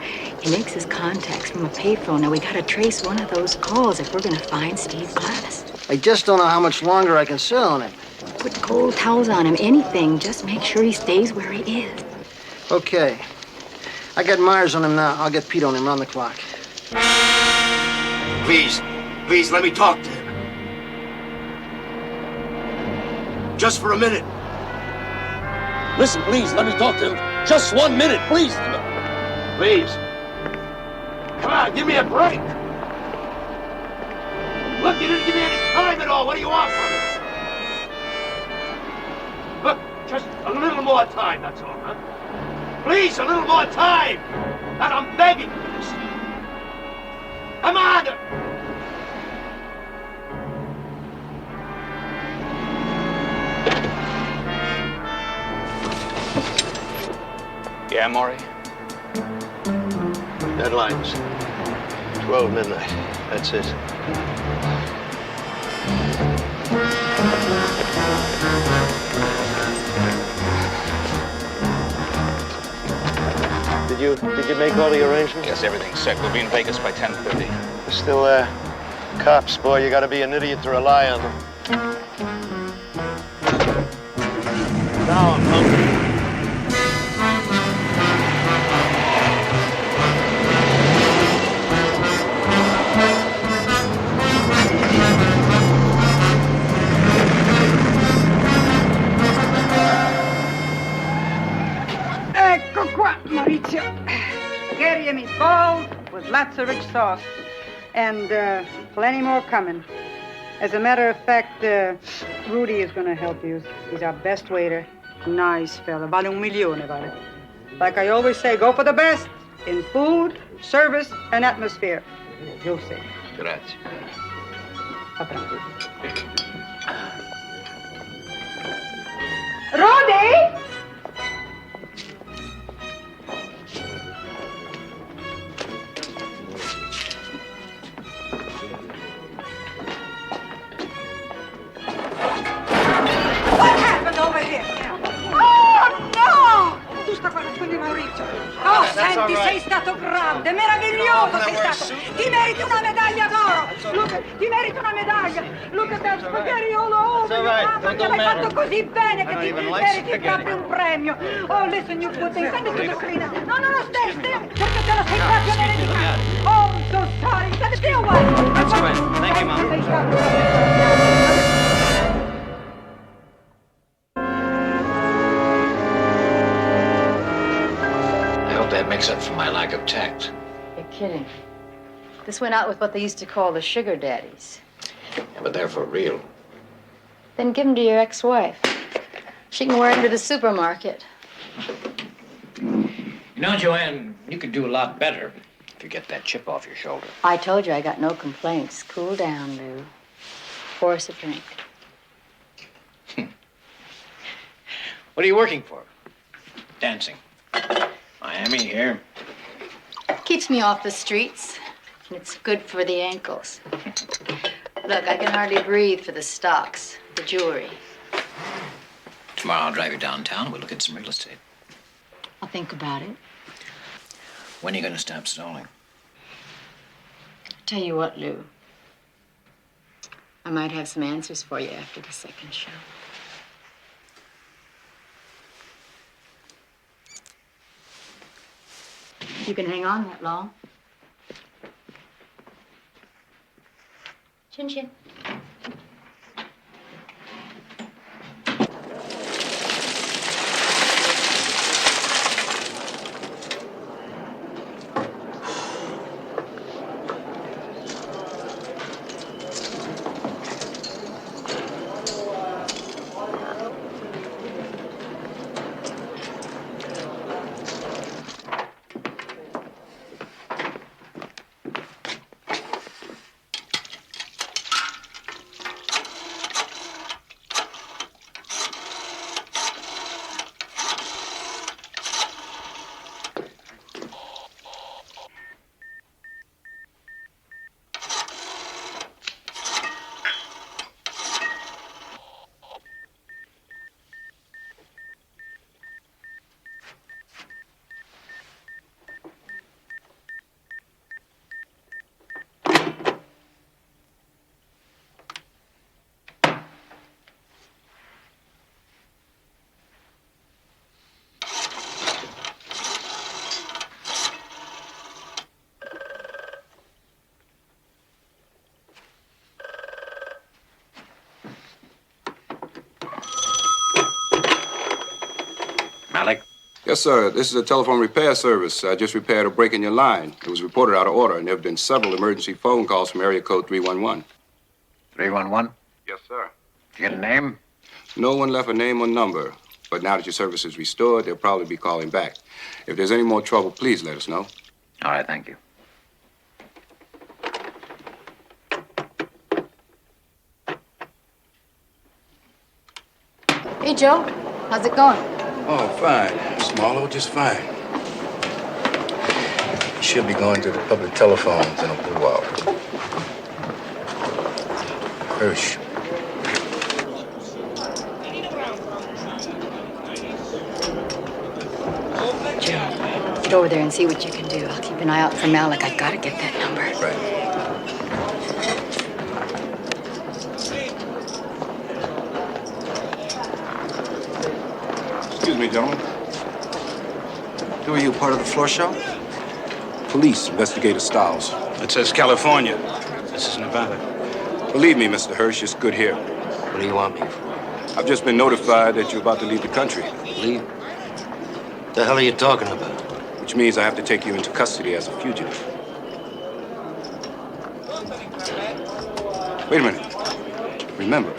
He makes his contacts from a payphone. Now, we got to trace one of those calls if we're going to find Steve Glass. I just don't know how much longer I can sit on him. Put cold towels on him, anything. Just make sure he stays where he is. Okay. I got Myers on him now. I'll get Pete on him round the clock. Please, let me talk to him. Just for a minute. Listen, please, let me talk to him. Just 1 minute, please. Please. Come on, give me a break. Look, you didn't give me any time at all. What do you want from me? Look, just a little more time, that's all, huh? Please, a little more time. And I'm begging you this. Come on. Yeah, Maury? Deadline's 12 midnight. That's it. Did you make all the arrangements? Yes, everything's set. We'll be in Vegas by 10:30. There's still cops, boy. You gotta be an idiot to rely on them. Down, punk. Ecco Spaghetti meatballs with lots of rich sauce. And plenty more coming. As a matter of fact, Rudy is going to help you. He's our best waiter. Nice fella. Vale $1,000,000, vale. Like I always say, go for the best in food, service, and atmosphere. You'll see. Grazie. Rudy! What happened over here? Oh, no! Tu sta guardando di Maurizio. Oh, senti, sei stato grande, meraviglioso sei stato. Ti meriti una medaglia d'oro. Look, ti meriti una medaglia. Look at that spaghetti all over. Perché l'hai fatto così bene che ti meriti proprio un premio. Oh, listen, you put things. Send it to the cleaner. No, stay. Perché te lo sei proprio meritato. Oh, I'm so sorry. Send it to your wife. That's all right. Thank you, Mom. That makes up for my lack of tact. You're kidding. This went out with what they used to call the sugar daddies. Yeah, but they're for real. Then give them to your ex-wife. She can wear them to the supermarket. You know, Joanne, you could do a lot better if you get that chip off your shoulder. I told you I got no complaints. Cool down, Lou. Pour us a drink. What are you working for? Dancing. Miami here. Keeps me off the streets, and it's good for the ankles. Look, I can hardly breathe for the stocks, the jewelry. Tomorrow I'll drive you downtown and we'll look at some real estate. I'll think about it. When are you going to stop stalling? Tell you what, Lou. I might have some answers for you after the second show. You can hang on that long. Chin chin. Malik? Yes, sir. This is a telephone repair service. I just repaired a break in your line. It was reported out of order, and there have been several emergency phone calls from area code 311. 311? Yes, sir. Did you get a name? No one left a name or number, but now that your service is restored, they'll probably be calling back. If there's any more trouble, please let us know. All right, thank you. Hey, Joe. How's it going? Oh, fine. Smallo, just fine. She'll be going to the public telephones in a little while. Hirsch. Joe, get over there and see what you can do. I'll keep an eye out for Malik. I gotta get that number. Right. Excuse me, gentlemen. Who are you, part of the floor show? Police, Investigator Stiles. It says California. This is Nevada. Believe me, Mr. Hirsch, it's good here. What do you want me for? I've just been notified that you're about to leave the country. Leave? What the hell are you talking about? which means I have to take you into custody as a fugitive. Wait a minute. Remember,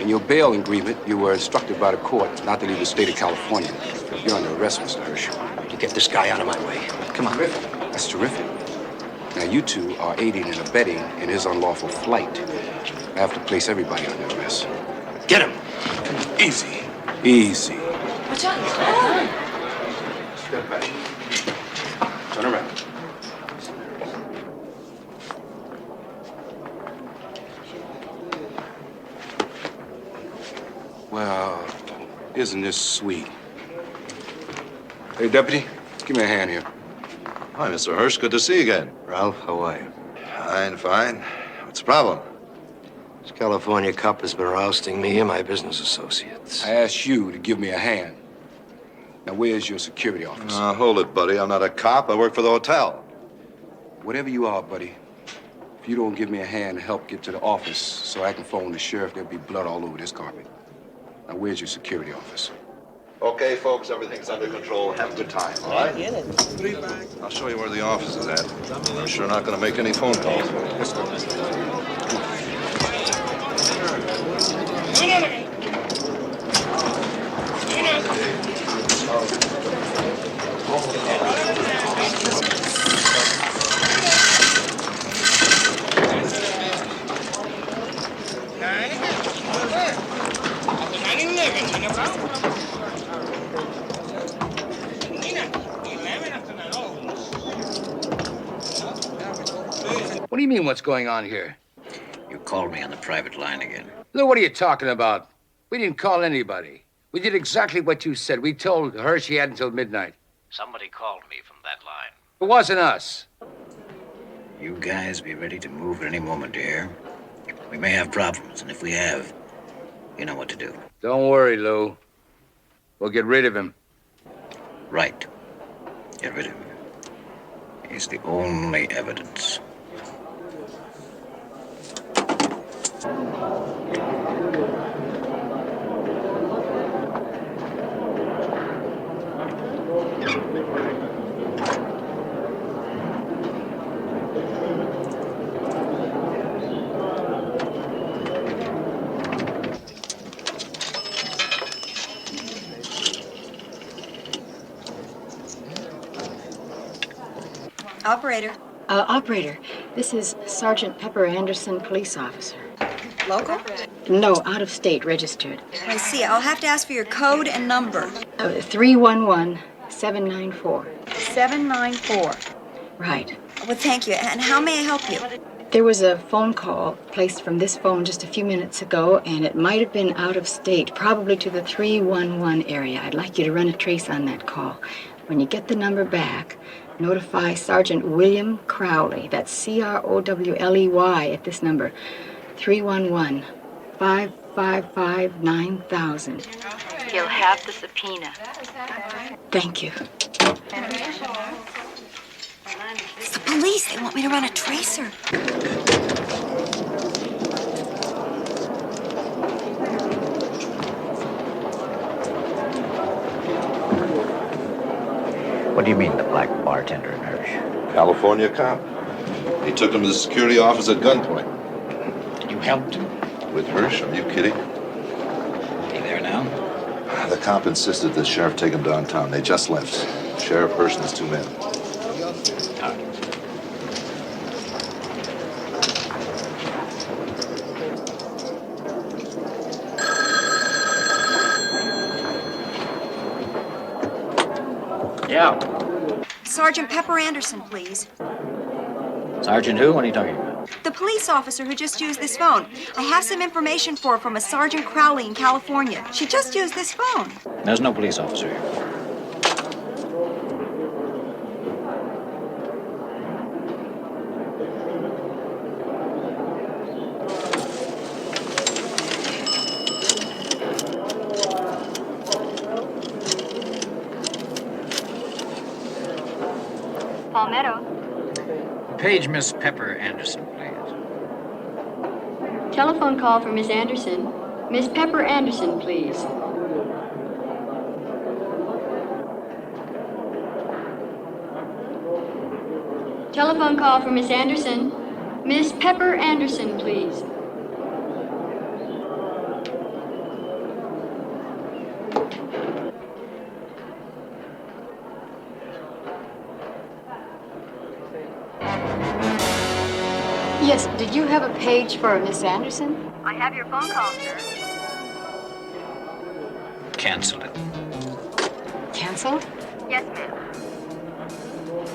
in your bail agreement, you were instructed by the court not to leave the state of California. You're under arrest, Mr. Hirsch. You get this guy out of my way. Come on. That's terrific. Now, you two are aiding and abetting in his unlawful flight. I have to place everybody under arrest. Get him. Easy. Easy. Watch out. Step back. Turn around. Well, isn't this sweet? Hey, Deputy, give me a hand here. Hi, Mr. Hirsch. Good to see you again. Ralph, how are you? Fine, fine. What's the problem? This California cop has been rousting me and my business associates. I asked you to give me a hand. Now, where's your security officer? Hold it, buddy. I'm not a cop. I work for the hotel. Whatever you are, buddy, if you don't give me a hand to help get to the office so I can phone the sheriff, there'll be blood all over this carpet. Now, where's your security officer? Okay, folks, everything's under control. Have a good time, all right? I'll show you where the office is at. I'm sure not going to make any phone calls. What do you mean, what's going on here? You called me on the private line again. Lou, what are you talking about? We didn't call anybody. We did exactly what you said. We told Hirsch he had until midnight. Somebody called me from that line. It wasn't us. You guys be ready to move at any moment, dear. We may have problems, and if we have, you know what to do. Don't worry, Lou. We'll get rid of him. Right. Get rid of him. He's the only evidence. Operator. Operator, this is Sergeant Pepper Anderson, police officer. Local? No, out of state, registered. I see. I'll have to ask for your code and number. 311-794. 794. Right. Well, thank you. And how may I help you? There was a phone call placed from this phone just a few minutes ago, and it might have been out of state, probably to the 311 area. I'd like you to run a trace on that call. When you get the number back, notify Sergeant William Crowley. That's Crowley at this number. 311-555-9000. He'll have the subpoena. Thank you. It's the police. They want me to run a tracer. What do you mean, the black bartender in Hirsch? California cop. He took him to the security office at gunpoint. You helped him? With Hirsch? Are you kidding? He there now? The cop insisted the sheriff take him downtown. They just left. Sheriff Hirsch and his two men. Yeah. Sergeant Pepper Anderson, please. Sergeant who? What are you talking about? The police officer who just used this phone. I have some information for her from a Sergeant Crowley in California. She just used this phone. There's no police officer here. Palmetto. Page Miss Pepper Anderson, please. Telephone call for Miss Anderson. Miss Pepper Anderson, please. Telephone call for Miss Anderson. Miss Pepper Anderson, please. Yes, did you have a page for Miss Anderson? I have your phone call, sir. Canceled it. Canceled? Yes, ma'am.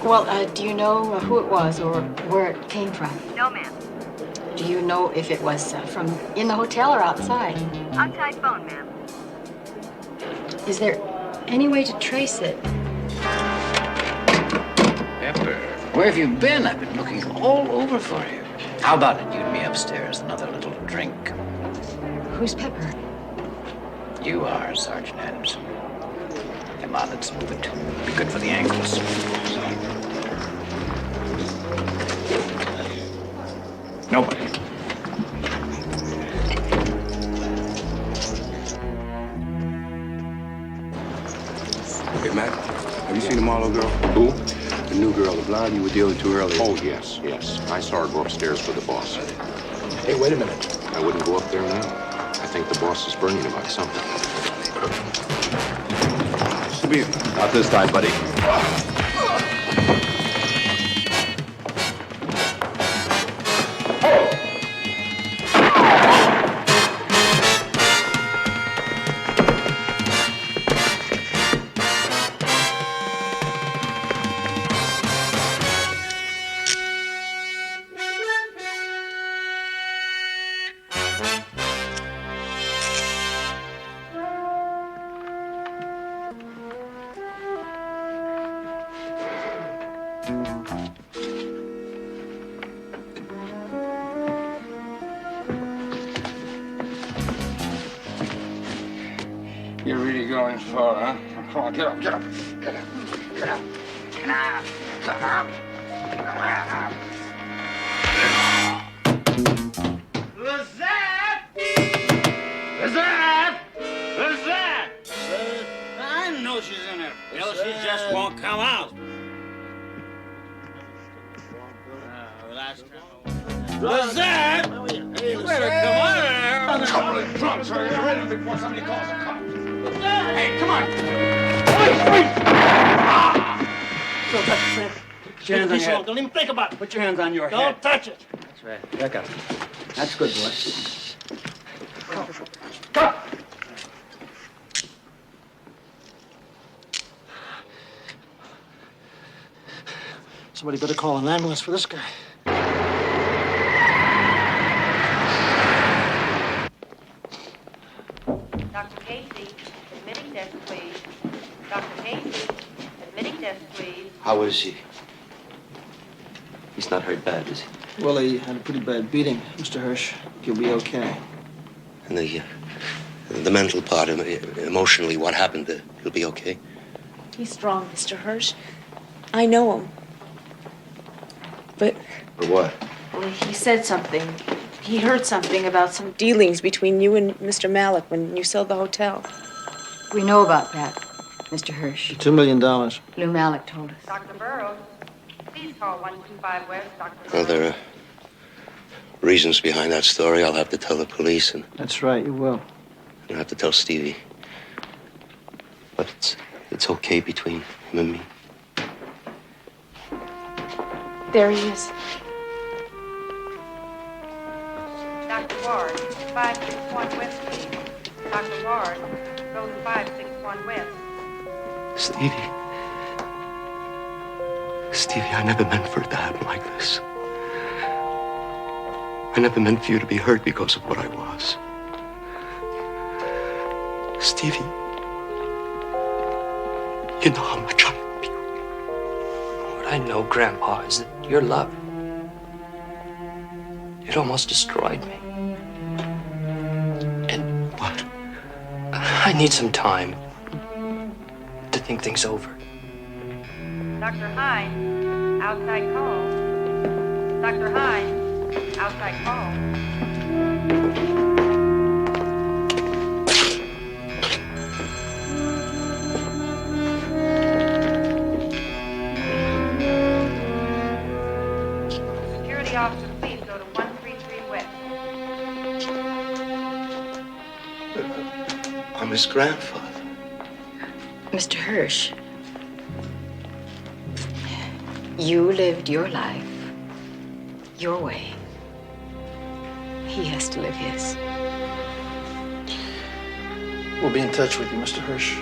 Well, do you know who it was or where it came from? No, ma'am. Do you know if it was from in the hotel or outside? Outside phone, ma'am. Is there any way to trace it? Pepper, where have you been? I've been looking all over for you. How about it? You and me upstairs, another little drink. Who's Pepper? You are, Sergeant Anderson. Come on, let's move it. Be good for the ankles. Nobody. Hey, Mac, have you seen the Marlowe girl? Who? The new girl, the blonde you were dealing to earlier. Oh, yes, yes. I saw her go upstairs with the boss. Hey, wait a minute. I wouldn't go up there now. I think the boss is burning about something. Come here. Not this time, buddy. You're really going far, huh? Come on, get up, get up. Get up, get up. Get up. Get up. Lizette! Lizette! Lizette! I know she's in there. Well, she just won't come out. Lizette! You better come on in here. A couple of drunks are ready before somebody calls the cops. Hey, come on. Don't touch your hands. Put your hands on your head. Don't even think about it. Put your hands on your head. Don't touch it. That's right. Back up. That's good, boy. Somebody better call an ambulance for this guy. Dr. Casey, admitting desk, please. Dr. Casey, admitting desk, please. How is he? He's not hurt bad, is he? Well, he had a pretty bad beating, Mr. Hirsch. He'll be okay. And the mental part, emotionally, what happened? He'll be okay? He's strong, Mr. Hirsch. I know him. But For what? well, he said something. He heard something about some dealings between you and Mr. Malik when you sold the hotel. We know about that, Mr. Hirsch. $2 million. Lou Malik told us. Dr. Burroughs, please call 125 West. Dr. Well, there are reasons behind that story. I'll have to tell the police, and That's right, you will. I'll have to tell Stevie. But it's okay between him and me. There he is. Dr. Ward, 561 West, please. Dr. Ward, go to 561 West. Stevie, I never meant for it to happen like this. I never meant for you to be hurt because of what I was. Stevie, you know how much I love you. What I know, Grandpa, is that your love, it almost destroyed me. And what? I need some time to think things over. Dr. Hines, outside call. Dr. Hines, outside call. Miss Grandfather. Mr. Hirsch, you lived your life your way. He has to live his. We'll be in touch with you, Mr. Hirsch.